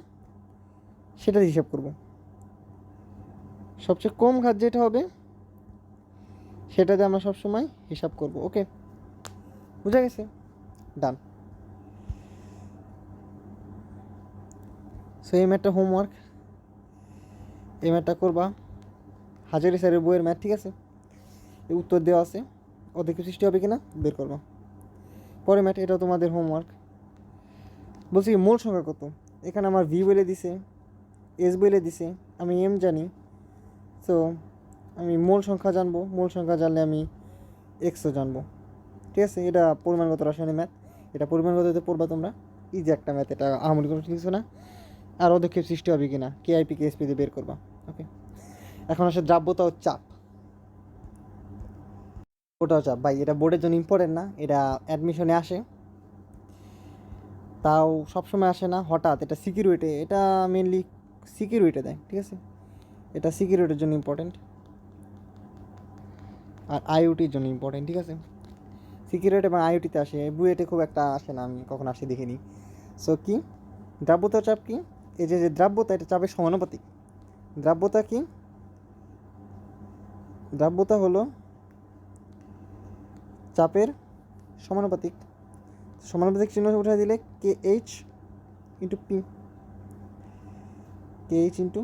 সেটা হিসাব করব। সবচেয়ে কম ঘাত যেটা হবে সেটাতে আমরা সবসময় হিসাব করব। ওকে, বুঝা গেছে? ডান। সো এই ম্যাথটা হোমওয়ার্ক, এই ম্যাথটা করবা, হাজারি স্যারের বইয়ের ম্যাথ, ঠিক আছে? এই উত্তর দেওয়া আছে, অধিক সৃষ্টি হবে কিনা বের করবা। পরে ম্যাথ, এটা তোমাদের হোমওয়ার্ক। বলছি কি মূল সংখ্যা কত, এখানে আমার ভি বলে দিছে, এস বলে দিছে, আমি এম জানি। সো আমি মূল সংখ্যা জানবো, মূল সংখ্যা জানলে আমি এক্সও জানবো, ঠিক আছে? এটা পরিমাণগত রাসায়নিক ম্যাথ, এটা পরিমাণগততে পড়বা তোমরা। ইজি একটা ম্যাথ, এটা আহামরি কোনো কিছু না। আর অদক্ষেপ সৃষ্টি হবে কিনা কেআইপি কেএসপি দিয়ে বের করবা। ওকে, এখন আসে দ্রাব্যতা ও চাপ। ওটাও চাপ ভাই, এটা বোর্ডের জন্য ইম্পর্টেন্ট না, এটা অ্যাডমিশনে আসে, তাও সবসময় আসে না, হঠাৎ। এটা সিকিউরিটি, এটা মেনলি সিকিউরিটি দেয়, ঠিক আছে? এটা সিকিউরিটির জন্য ইম্পর্টেন্ট আর আইওটির জন্য ইম্পর্টেন্ট, ঠিক আছে? সিকিউরিটি এবং আইওটিতে আসে, বুয়েটে খুব একটা আসে না, আমি কখন আসে দেখিনি। সো কি দ্রাব্যতা চাপ কি, এই যে দ্রাব্যতা, এটা চাপের সমানুপাতিক। দ্রাব্যতা কি, দ্রাব্যতা হলো চাপের সমানুপাতিক। সমানুপাতিক চিহ্ন উঠে দিলে কে এইচ ইন্টু পি, কে এইচ ইন্টু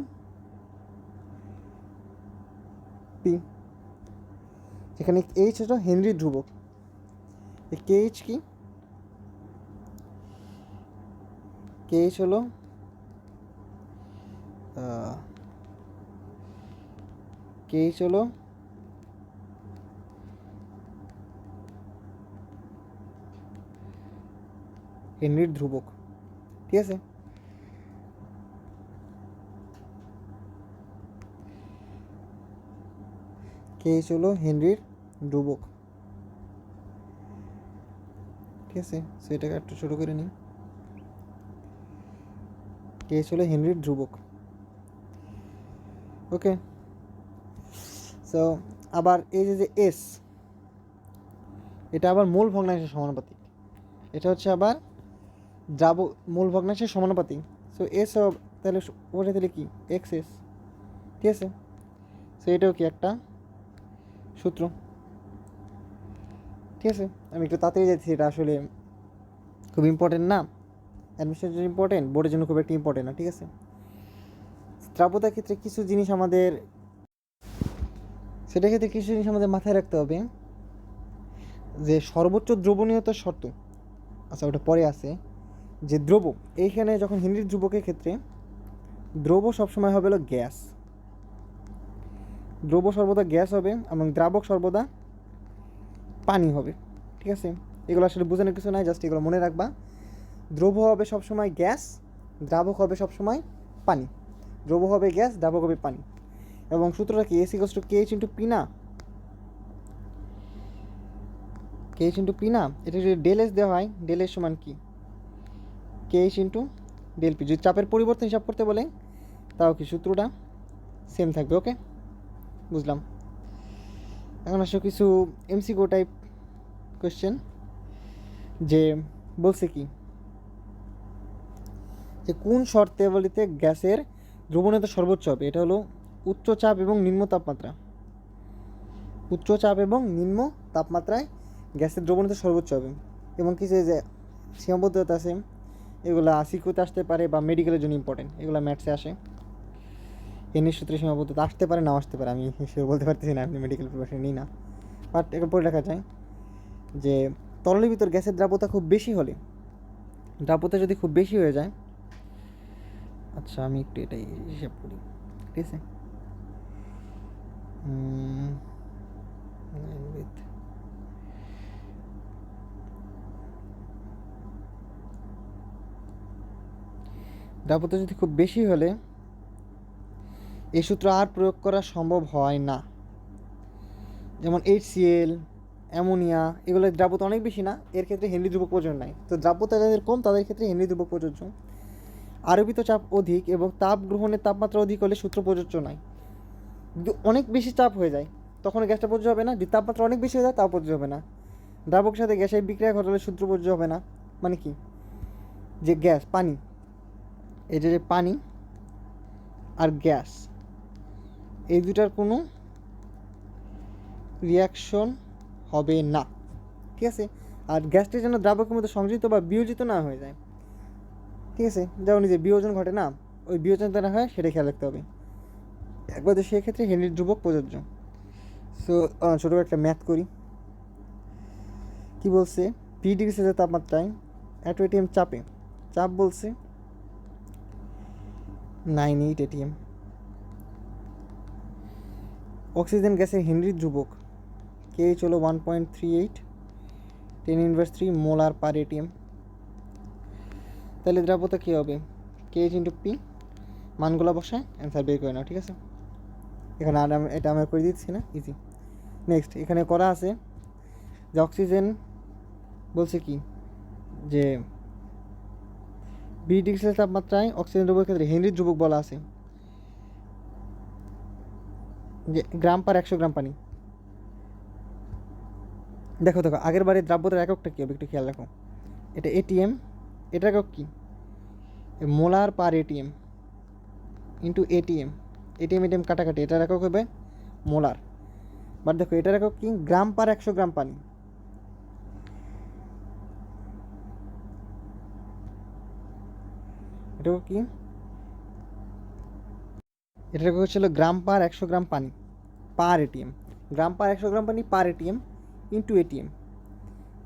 পি, যেখানে এইচ হলো হেনরি ধ্রুবক। কে এইচ কি, কে এইচ হলো কে এইচ হলো হেনরির ধ্রুবক, ঠিক আছে? কে এইচ হলো হেনরির ধ্রুবক, ঠিক আছে? সেটাকে একটু ছোটো করে নিই। কে এইচ হলো হেনরির ধ্রুবক। ওকে, সো আবার এই যে এস, এটা আবার মূল ভগ্নাংশের সমানুপাতিক। এটা হচ্ছে আবার মূল ভগ্নাংশের সমানুপাতিক। সো এস তাহলে ওটা তাহলে কি এক্স এস, ঠিক আছে? সো এটাও কি একটা সূত্র, ঠিক আছে? আমি একটু তাড়াতাড়ি যাচ্ছি, এটা আসলে খুব ইম্পর্টেন্ট না, অ্যাডমিশনের জন্য ইম্পর্টেন্ট, বোর্ডের জন্য খুব একটা ইম্পর্টেন্ট না, ঠিক আছে? দ্রাব্যতার ক্ষেত্রে কিছু জিনিস আমাদের, সেটার ক্ষেত্রে কিছু জিনিস আমাদের মাথায় রাখতে হবে, যে সর্বোচ্চ দ্রবণীয়তার শর্ত, আচ্ছা ওটা পরে আছে, যে দ্রব, এইখানে যখন হেনরির ধ্রুবকের ক্ষেত্রে দ্রব সবসময় হবে হলো গ্যাস, দ্রব সর্বদা গ্যাস হবে এবং দ্রাবক সর্বদা পানি হবে, ঠিক আছে? এগুলো আসলে বোঝানোর কিছু নাই, জাস্ট এগুলো মনে রাখবা। দ্রব হবে সবসময় গ্যাস, দ্রাবক হবে সবসময় পানি। দ্রব হবে গ্যাস, দ্রাবক হবে পানি। এবং সূত্রটা কি, S equals to K H into P না, কে এইচ ইন্টু পি না? এটা যদি ডেল এস দেওয়া হয়, ডেল এস সমান কি K H into del P. যদি চাপের পরিবর্তন হিসাব করতে বলে তাও কি সূত্রটা সেম থাকবে। ওকে, বুঝলাম। এখন আসলে কিছু এমসিকিউ টাইপ কোয়েশ্চেন, যে বলছে কি, যে কোন শর্তাবলীতে গ্যাসের দ্রবণীয়তা সর্বোচ্চ হবে? এটা হলো উচ্চ চাপ এবং নিম্ন তাপমাত্রা। উচ্চ চাপ এবং নিম্ন তাপমাত্রায় গ্যাসের দ্রবণীয়তা সর্বোচ্চ হবে। এবং কিছু যে সীমাবদ্ধতা আছে, এগুলা সিকিউতে আসতে পারে বা মেডিকেলের জন্য ইম্পর্টেন্ট, এগুলো ম্যাথসে আসে। হেনরির সূত্রে সীমাবদ্ধতা আসতে পারে, নাও আসতে পারে, আমি সেটা বলতে পারতেছি না, আপনি মেডিকেল প্রিপারেশন নিই না। বাট এগুলো পরে লেখা যায় যে তরলের ভিতর গ্যাসের দ্রাব্যতা খুব বেশি হলে, দ্রাব্যতা যদি খুব বেশি হয়ে যায়, আচ্ছা আমি একটু এটাই হিসাব করি, ঠিক আছে? দ্রাব্যতা যদি খুব বেশি হলে এই সূত্র আর প্রয়োগ করা সম্ভব হয় না। যেমন HCl, অ্যামোনিয়া, এগুলোর দ্রাব্যতা অনেক বেশি না, এর ক্ষেত্রে হেনরি ধ্রুবক প্রয়োজন নাই। তো দ্রাব্যতা যাদের কম তাদের ক্ষেত্রে হেনরি ধ্রুবক প্রযোজ্য। আরোপিত চাপ অধিক এবং তাপ গ্রহণের তাপমাত্রা অধিক হলে সূত্র প্রযোজ্য নয়। যদি অনেক বেশি চাপ হয়ে যায় তখন গ্যাসটা প্রযোজ্য হবে না, যদি তাপমাত্রা অনেক বেশি হয়ে যায় তাও প্রযোজ্য হবে না। দ্রাবকের সাথে গ্যাসের বিক্রিয়া ঘটালে সূত্র প্রযোজ্য হবে না। মানে কি, যে গ্যাস পানি, এই যে পানি আর গ্যাস এই দুটার কোনো রিয়াকশন হবে না, ঠিক আছে। আর গ্যাসটি যেন দ্রাবকের মধ্যে সংযোজিত বা বিয়োজিত না হয়ে যায়, ঠিক আছে। যেমন যে বিয়োজন ঘটে না, ওই বিয়োজন না হয় সেটা খেয়াল রাখতে হবে একবার। তো সেক্ষেত্রে হেনরির ধ্রুবক প্রযোজ্য। সো ছোটো একটা ম্যাথ করি। কি বলছে, 20 ডিগ্রি সেলসিয়াস তাপমাত্রায় অ্যাটোএটিএম চাপে, চাপ বলছে 98 ATM। অক্সিজেন গ্যাসের হেনরির ধ্রুবক KH হলো 1.38 10⁻³ মোলার পার ATM। তাহলে দ্রাব্যতা কী হবে, KH × P, মানগুলো বসায় অ্যান্সার বের করে নাও, ঠিক আছে। এখানে আর এটা আমরা করে দিচ্ছি না, ইজি। নেক্সট এখানে করা আছে যে অক্সিজেন বলছে কি, যে 20 ডিগ্রি সেলসিয়াস তাপমাত্রায় অক্সিজেন ধ্রুবকের ক্ষেত্রে হেনরির ধ্রুবক বলা আছে যে গ্রাম পার 100 গ্রাম পানি। দেখো আগের বারে দ্রাব্যতার এককটা কী হবে একটু খেয়াল রাখো। এটা ATM, এটা একক কি, মোলার পার ATM ইন্টু ATM। ATM কাটাকাটি, এটার একক হবে মোলার। বাট দেখো এটার একক কি, গ্রাম পার 100 গ্রাম পানি। এটাও কি, এটার একক হচ্ছিল গ্রাম পার 100 গ্রাম পানি পার ATM। গ্রাম পার 100 গ্রাম পানি পার ATM ইন্টু ATM।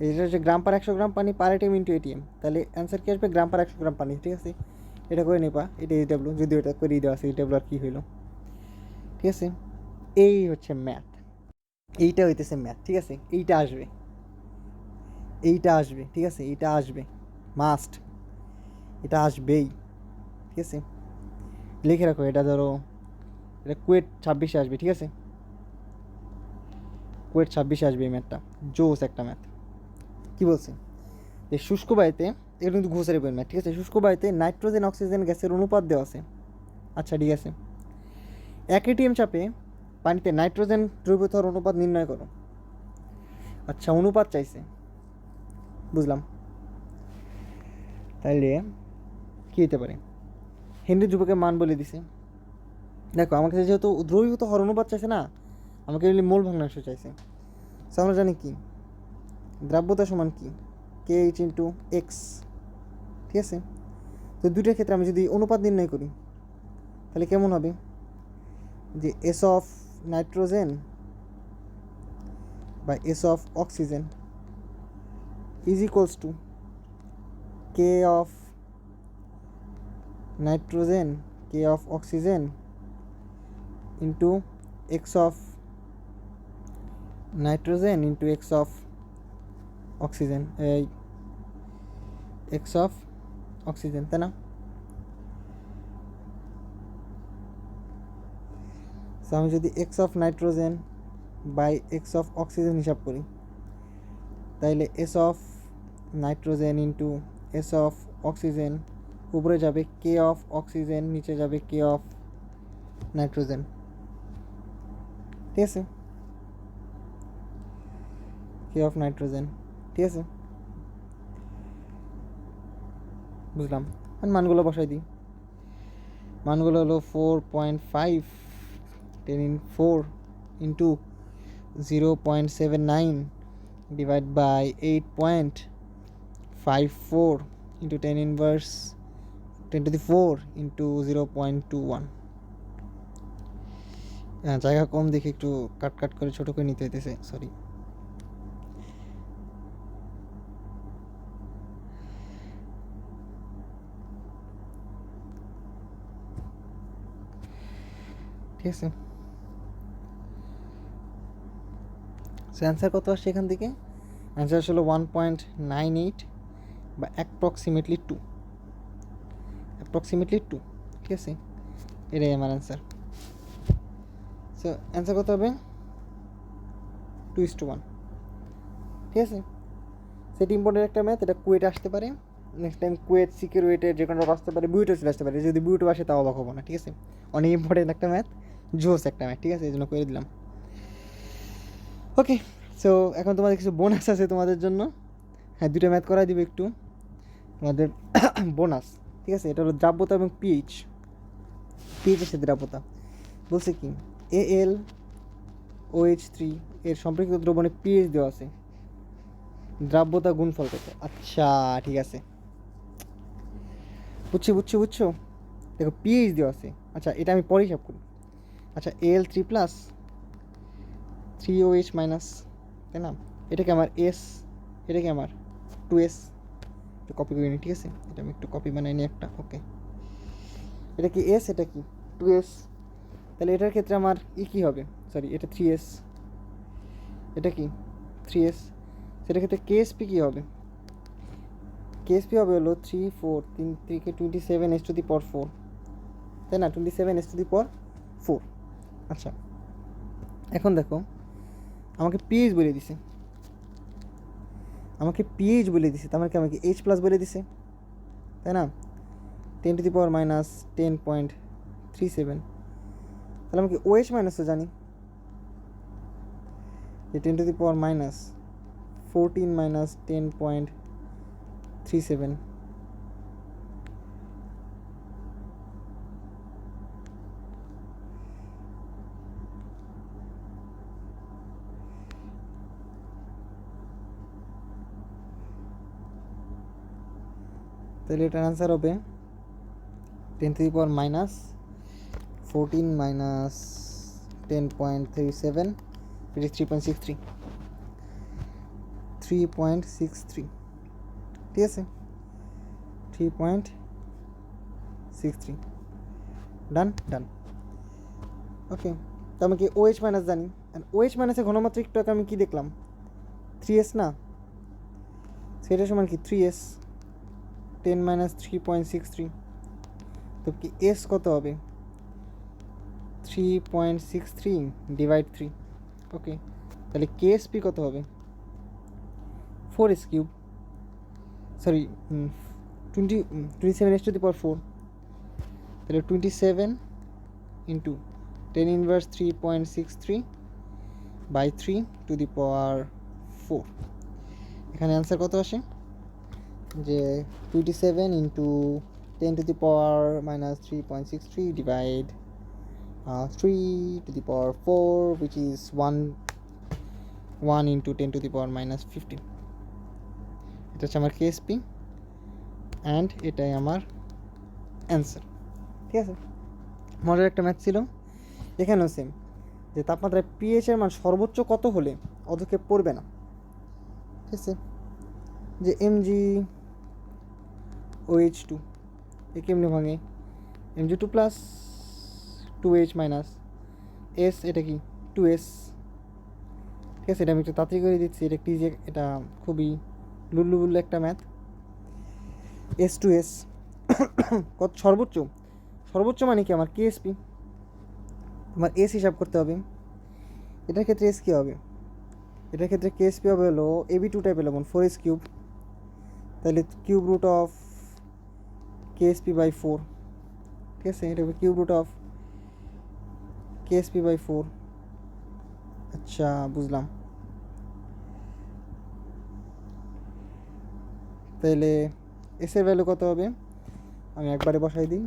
এটা হচ্ছে গ্রাম পার 100 গ্রাম পানি পার ATM ইন্টু ATM। তাহলে অ্যান্সার কী আসবে, গ্রাম পার 100 গ্রাম পানি, ঠিক আছে। এটা করে নেবা, এটা EW, যদিও এটা করে দেওয়া আছে EW আর কী হইলো, ঠিক আছে। এই হচ্ছে ম্যাথ, এইটা হইতেছে ম্যাথ, ঠিক আছে। এইটা আসবে, এইটা আসবে, ঠিক আছে, এইটা আসবে মাস্ট, এটা আসবেই, ঠিক আছে। লিখে রাখো, এটা ধরো এটা কুয়েট 26-এ আসবে, ঠিক আছে। কুয়েট 26-এ আসবে এই ম্যাথটা, জোস একটা ম্যাথ। কী বলছে, যে শুষ্ক বায়ুতে, এটা কিন্তু ঘুষের বই ম্যাথ, ঠিক আছে। শুষ্ক বায়ুতে নাইট্রোজেন অক্সিজেন গ্যাসের অনুপাত দেওয়া আছে। আচ্ছা ঠিক আছে, 1 ATM চাপে পানিতে নাইট্রোজেন দ্রবীভূতর অনুপাত নির্ণয় করো। আচ্ছা অনুপাত চাইছে, বুঝলাম। তাহলে কী হতে পারে, হেনরি ধ্রুবকের মান বলে দিছে। দেখো আমার কাছে যেহেতু দ্রবীভূত হওয়ার অনুপাত চাইছে না, আমাকে মোল ভগ্নাংশ চাইছে। সো আমরা জানি কি, দ্রাব্যতা সমান কি, KH × X, ঠিক আছে। তো দুইটার ক্ষেত্রে আমি যদি অনুপাত নির্ণয় করি তাহলে কেমন হবে, যে S অফ নাইট্রোজেন বা S of oxygen is equals to K of nitrogen K of oxygen into X of nitrogen into X of oxygen, এই X অফ অক্সিজেন, তাই না। সো আমি যদি X of nitrogen by X of oxygen হিসাব করি তাইলে S of nitrogen into S of oxygen, উপরে যাবে K অফ অক্সিজেন, নিচে যাবে K অফ নাইট্রোজেন, ঠিক আছে। K অফ নাইট্রোজেন, ঠিক আছে, বুঝলাম। আর মানগুলো বসাই দিই, মানগুলো হলো 4.5 10⁴ into 0.79 divide by 8.54 into 10⁻⁴ into 0.21। জায়গা কম দেখে একটু কাট করে ছোটো করে নিতে হইতেছে, সরি। ঠিক আছে, অ্যান্সার কত আসছে এখান থেকে, অ্যান্সার আসলে 1.98 বা অ্যাপ্রক্সিমেটলি 2, ঠিক আছে। এটাই আমার অ্যান্সার। সো অ্যান্সার কত হবে, 2:1, ঠিক আছে। সেটি ইম্পর্টেন্ট একটা ম্যাথ, এটা কুয়েটে আসতে পারে, নেক্সট টাইম কুয়েট সিকিউরিটের যে কোনো আসতে পারে, বুয়েটও চলে আসতে পারে। যদি বুয়েটও আসে তাও অবাক হবো না, ঠিক আছে। অনেক ইম্পর্টেন্ট একটা ম্যাথ, জোস একটা ম্যাথ, ঠিক আছে, এই জন্য করে দিলাম। ওকে, সো এখন তোমাদের কিছু বোনাস আছে তোমাদের জন্য। হ্যাঁ, দুটো ম্যাথ করাই দিবে একটু তোমাদের বোনাস, ঠিক আছে। এটা হলো দ্রাব্যতা এবং পিএইচ। পিএইচের সাথে দ্রাব্যতা বলছে কি, AlOH3 এর সম্পর্কিত দ্রবণে পিএইচ দেওয়া আছে, দ্রাব্যতা গুণফল কত? আচ্ছা ঠিক আছে, বুঝছো। দেখো পিএইচ দেওয়া আছে, আচ্ছা এটা আমি পরে হিসাব করি। আচ্ছা Al3+, 3OH মাইনাস, তাই না? এটা কি আমার এস, এটা কি আমার 2S। একটু কপি করে নিই, ঠিক আছে, এটা আমি একটু কপি বানাই নিই একটা। ওকে, এটা কি এস, এটা কি 2S। তাহলে এটার ক্ষেত্রে আমার কী হবে, সরি এটা 3S, এটা কি 3S। সেটার ক্ষেত্রে কেএসপি কী হবে? কেএসপি হবে হলো 3 4 3 থেকে 27s⁴, তাই না? 27s⁴। আচ্ছা এখন দেখো, আমাকে পিএইচ বলে দিছে, তার মানে কি আমাকে H+ বলে দিছে, তাই না? 10⁻10.37। তাহলে আমাকে OH মাইনাসও জানি, যে 10⁻14 - 10.37। তাহলে এটার অ্যান্সার হবে 10⁻14 - 10.37, which is 3.63, ঠিক আছে, 3.63। ডান। ওকে, তো আমি কি OH মাইনাস জানি, অ্যান্ড OH মাইনাসের ঘনমাত্রা একটু আগে আমি কী দেখলাম, 3S না, সেটা সমান কি 3S, 10 - 3.63। তো কি এস কত হবে, 3.63 ডিভাইড 3। ওকে, তাহলে কেএসপি কত হবে, 4S3, সরি 27s⁴। তাহলে 27 ইন্টু 10⁻³ 3/3⁴। এখানে অ্যান্সার কত আসে, যে 27 into 10⁻³ divide 3⁴, which is 1 into 10⁻⁻15। এটা হচ্ছে আমার কেএসপি, অ্যান্ড এটাই আমার অ্যান্সার, ঠিক আছে। মজার একটা ম্যাথ ছিল। এখানেও সেম, যে তাপমাত্রায় পিএইচের মান সর্বোচ্চ কত হলে অধক্ষেপ পড়বে না, ঠিক আছে। যে MgOH2 এ কেমনি ভাঙে, Mg2+, 2H মাইনাস এস, এটা কি 2S, ঠিক আছে। এটা আমি একটু তাড়াতাড়ি করে দিচ্ছি, এটা একটি যে এটা খুবই লুল্লু একটা ম্যাথ। S2S কত সর্বোচ্চ মানে কি আমার কেএসপি, আমার এস হিসাব করতে হবে। এটার ক্ষেত্রে এস কী হবে, এটার ক্ষেত্রে কেএসপি হবে হলো AB2 টাইপের লবণ 4S3, তাহলে কিউব রুট অফ KSP/4, ঠিক আছে। এটা হবে কিউব রুট অফ KSP/4। আচ্ছা বুঝলাম। তাহলে এসের ভ্যালু কত হবে, আমি একবারে বসাই দিই,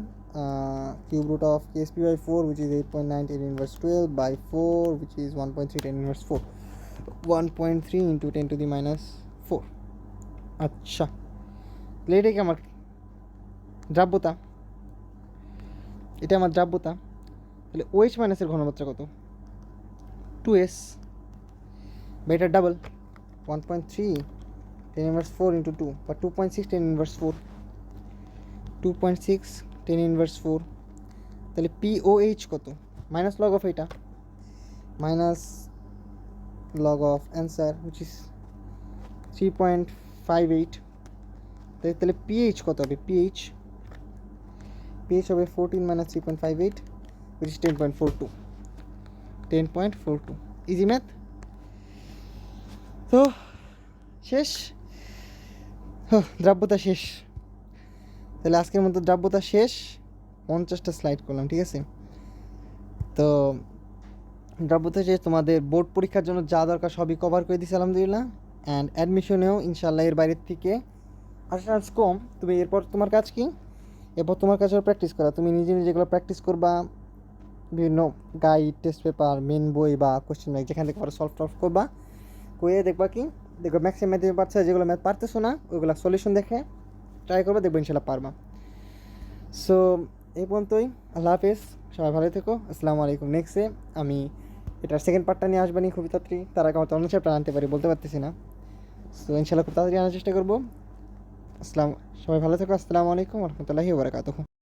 cube root of KSP/4, which is 8.9 10⁻12/4, which is 1.3 10⁻4, 1.3 into 10⁻⁴। আচ্ছা, তাহলে এটা কি আমার দ্রাব্যতা, এটা আমার দ্রাব্যতা। তাহলে OH মাইনাসের ঘনমাত্রা কত, 2S, বা এটা ডাবল 1.3 10⁻4 ইন্টু 2, বা 2.6 10⁻4, 2.6 10⁻4। তাহলে POH কত, মাইনাস লগ অফ এটা, minus log of answer, which is 3.58। তাহলে পিএইচ কত হবে, পিএইচ হবে 14 - 3.58, which is 10.42। Easy math. তো শেষ, দ্রাব্যতা শেষ। তাহলে আজকের মতো দ্রাব্যতা শেষ, 50টা স্লাইড করলাম, ঠিক আছে। তো দ্রাব্যতা শেষ, তোমাদের বোর্ড পরীক্ষার জন্য যা দরকার সবই কভার করে দিয়েছি আলহামদুলিল্লাহ। অ্যান্ড অ্যাডমিশনেও ইনশাল্লাহ এর বাইরের থেকে আসার চান্স কম। তুমি এরপর তোমার কাজ কি, এরপর তোমার কাছে প্র্যাকটিস করা, তুমি নিজে নিজে যেগুলো প্র্যাকটিস করবা, বিভিন্ন গাইড, টেস্ট পেপার, মেন বই বা কোশ্চেন ব্যাংক যেখান থেকে সলভ করবা, করে দেখবা কি, দেখো ম্যাক্সিমাম ম্যাথ পারছে, যেগুলো ম্যাথ পারতেছো না ওইগুলো সলিউশন দেখে ট্রাই করবা, দেখবো ইনশাল্লাহ পারবা। সো এই পর্যন্তই, আল্লাহ হাফেজ, সবাই ভালো থেকো, আসসালামু আলাইকুম। নেক্সটে আমি এটার সেকেন্ড পার্টটা নিয়ে আসবানি খুবই তাড়াতাড়ি, তার আগে আমার অন্য চ্যাপ্টার আনতে পারি, বলতে পারতেছি না। সো ইনশাল্লাহ খুব তাড়াতাড়ি আনার চেষ্টা করবো। আসসালাম, সবাই ভালো থেকো, আসসালামু আলাইকুম রহমতুল্লাহি ওয়া বারাকাতুহু।